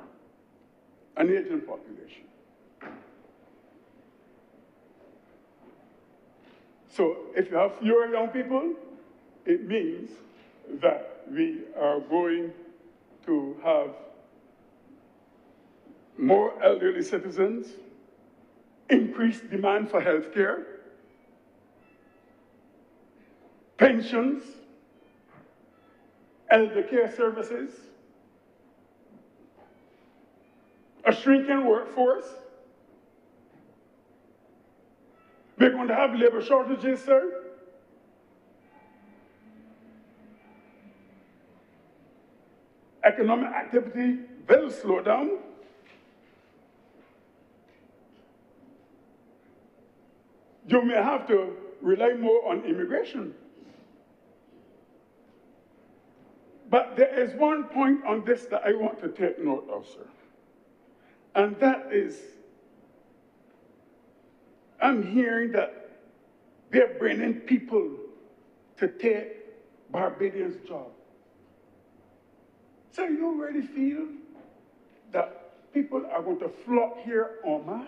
an aging population. So if you have fewer young people, it means that we are going to have more elderly citizens, increased demand for health care, pensions, elder care services, a shrinking workforce. We're going to have labor shortages, sir. Economic activity will slow down. You may have to rely more on immigration. But there is one point on this that I want to take note of, sir. And that is, I'm hearing that they're bringing people to take Barbadians' job. So you really feel that people are going to flock here en masse?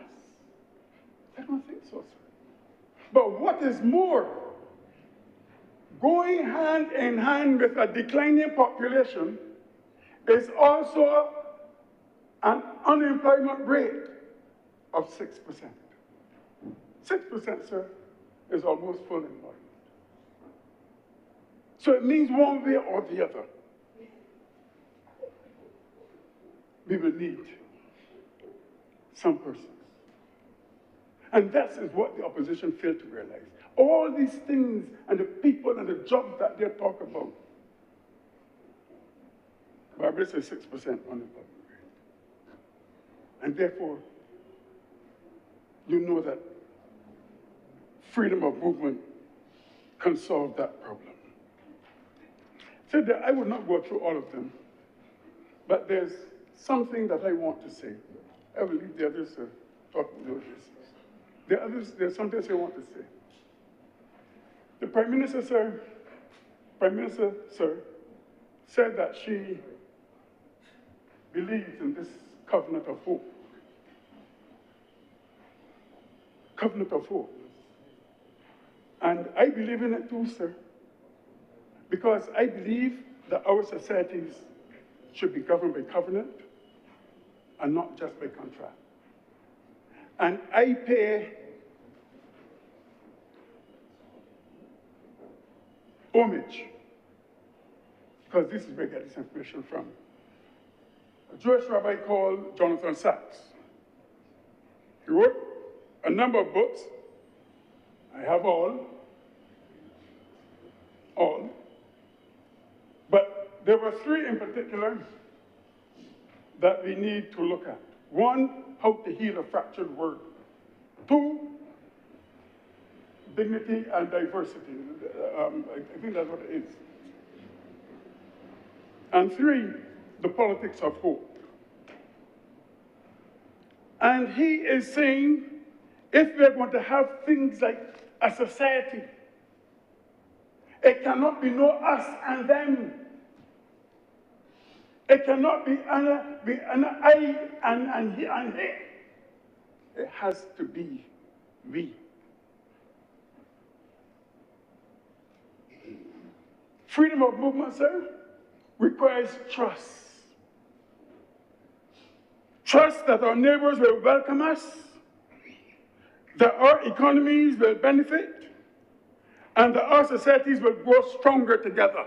I don't think so, sir. But what is more, going hand in hand with a declining population is also an unemployment rate of 6%. 6%, sir, is almost full employment. So it means one way or the other, we will need some persons. And that is what the opposition failed to realize. All these things and the people and the jobs that they talk about, Barbados is 6% unemployment rate. And therefore, you know that freedom of movement can solve that problem. So that I would not go through all of them, but there's something that I want to say. I will leave the others to talk about this. There's something I want to say. The Prime Minister, sir, said that she believes in this covenant of hope. Covenant of hope. And I believe in it too, sir, because I believe that our societies should be governed by covenant and not just by contract. And I pay homage, because this is where I get this information from, a Jewish rabbi called Jonathan Sachs. He wrote a number of books. I have all. But there were three in particular that we need to look at. One, how to heal a fractured world. Two, dignity and diversity. I think that's what it is. And three, the politics of hope. And he is saying, if we're going to have things like a society, it cannot be no us and them. It cannot be an I and he and he. It has to be we. Freedom of movement, sir, requires trust. Trust that our neighbors will welcome us, that our economies will benefit, and that our societies will grow stronger together.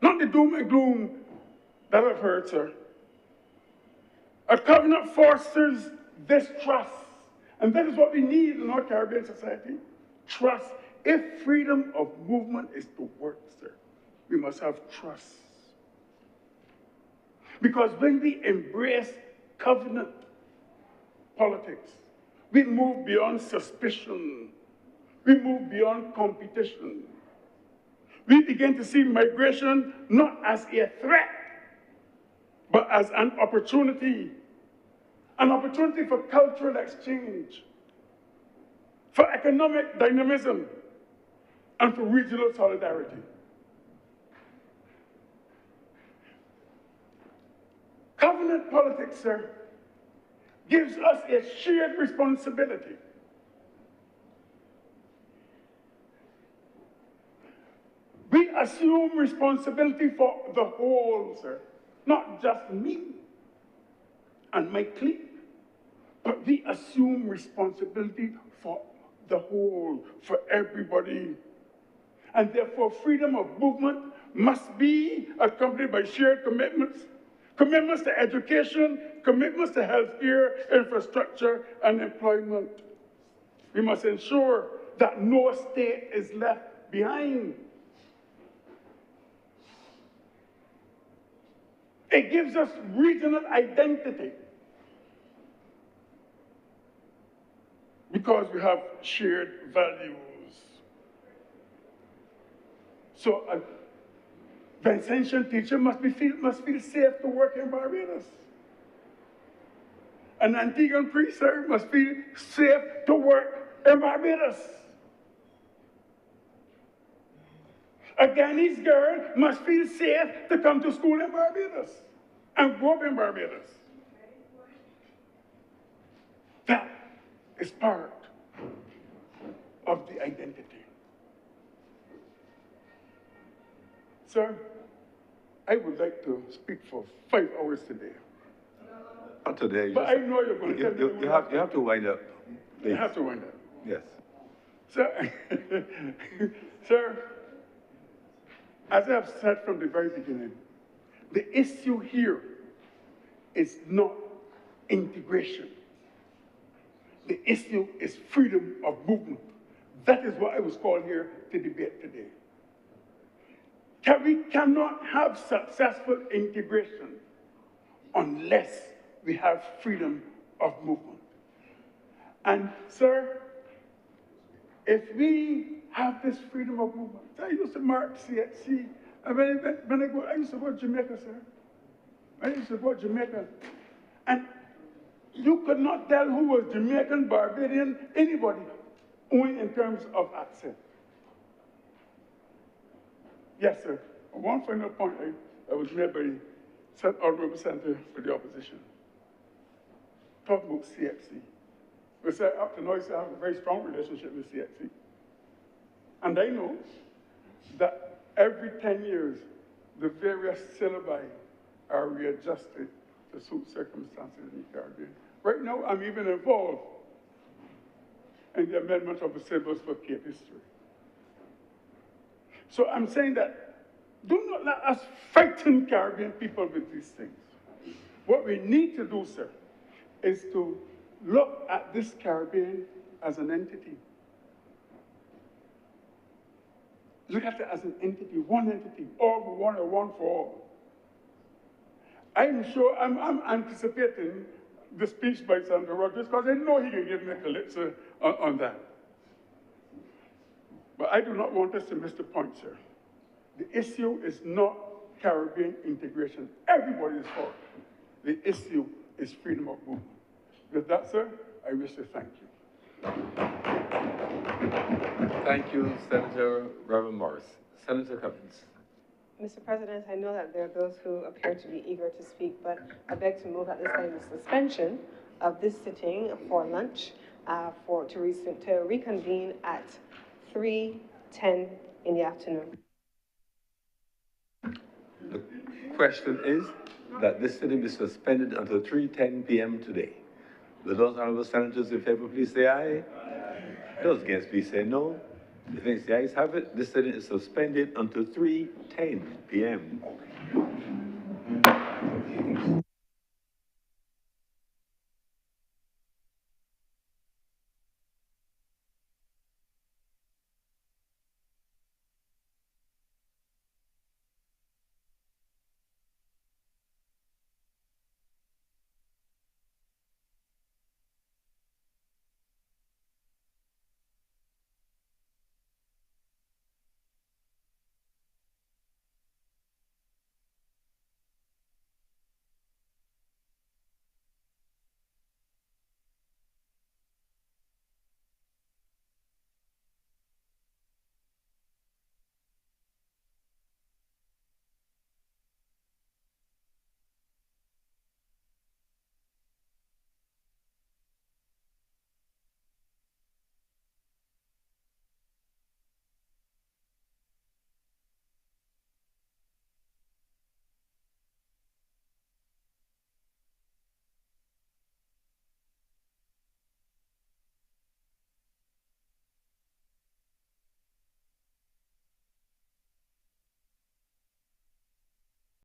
Not the doom and gloom that I've heard, sir. A covenant fosters this trust, and that is what we need in our Caribbean society, trust. If freedom of movement is to work, sir, we must have trust. Because when we embrace covenant politics, we move beyond suspicion. We move beyond competition. We begin to see migration not as a threat, but as an opportunity for cultural exchange, for economic dynamism, and for regional solidarity. Covenant politics, sir, gives us a shared responsibility. We assume responsibility for the whole, sir, not just me and my clique, but we assume responsibility for the whole, for everybody. And therefore, freedom of movement must be accompanied by shared commitments, commitments to education, commitments to healthcare, infrastructure, and employment. We must ensure that no state is left behind. It gives us regional identity because we have shared values. So a Vincentian teacher must feel safe to work in Barbados. An Antiguan priest, sir, must feel safe to work in Barbados. A Ghanese girl must feel safe to come to school in Barbados and grow up in Barbados. That is part of the identity. Sir, I would like to speak for 5 hours today. Not today. But I know you're going to tell me. You have to wind up. I have to wind up. Yes. Sir, sir, as I've said from the very beginning, the issue here is not integration. The issue is freedom of movement. That is what I was called here to debate today. We cannot have successful integration unless we have freedom of movement. And sir, if we have this freedom of movement, I used to mark CHC, and I used to go to Jamaica, sir. I used to go to Jamaica. And you could not tell who was Jamaican, Barbadian, anybody, only in terms of accent. Yes, sir. One final point that was made by the Honorable Senator for the opposition. Talking about CFC. We say up to now, I have a very strong relationship with CFC. And I know that every 10 years, the various syllabi are readjusted to suit circumstances in the Caribbean. Right now, I'm even involved in the amendment of the syllabus for Cape history. So I'm saying that do not let us frighten Caribbean people with these things. What we need to do, sir, is to look at this Caribbean as an entity. Look at it as an entity, all for one or one for all. I'm sure, I'm anticipating the speech by Senator Rogers because I know he can give me a calypso on that. But I do not want us to miss the point, sir. The issue is not Caribbean integration. Everybody is for it. The issue is freedom of movement. With that, sir, I wish to thank you. Thank you, Senator Reverend Morris. Senator Cummins. Mr. President, I know that there are those who appear to be eager to speak, but I beg to move at this time the suspension of this sitting for lunch to reconvene at 3:10 in the afternoon. The question is that this sitting be suspended until 3:10 p.m. today. Will those honorable senators in favor please say aye? Those against please say no. The things the ayes have it, this sitting is suspended until 3:10 p.m.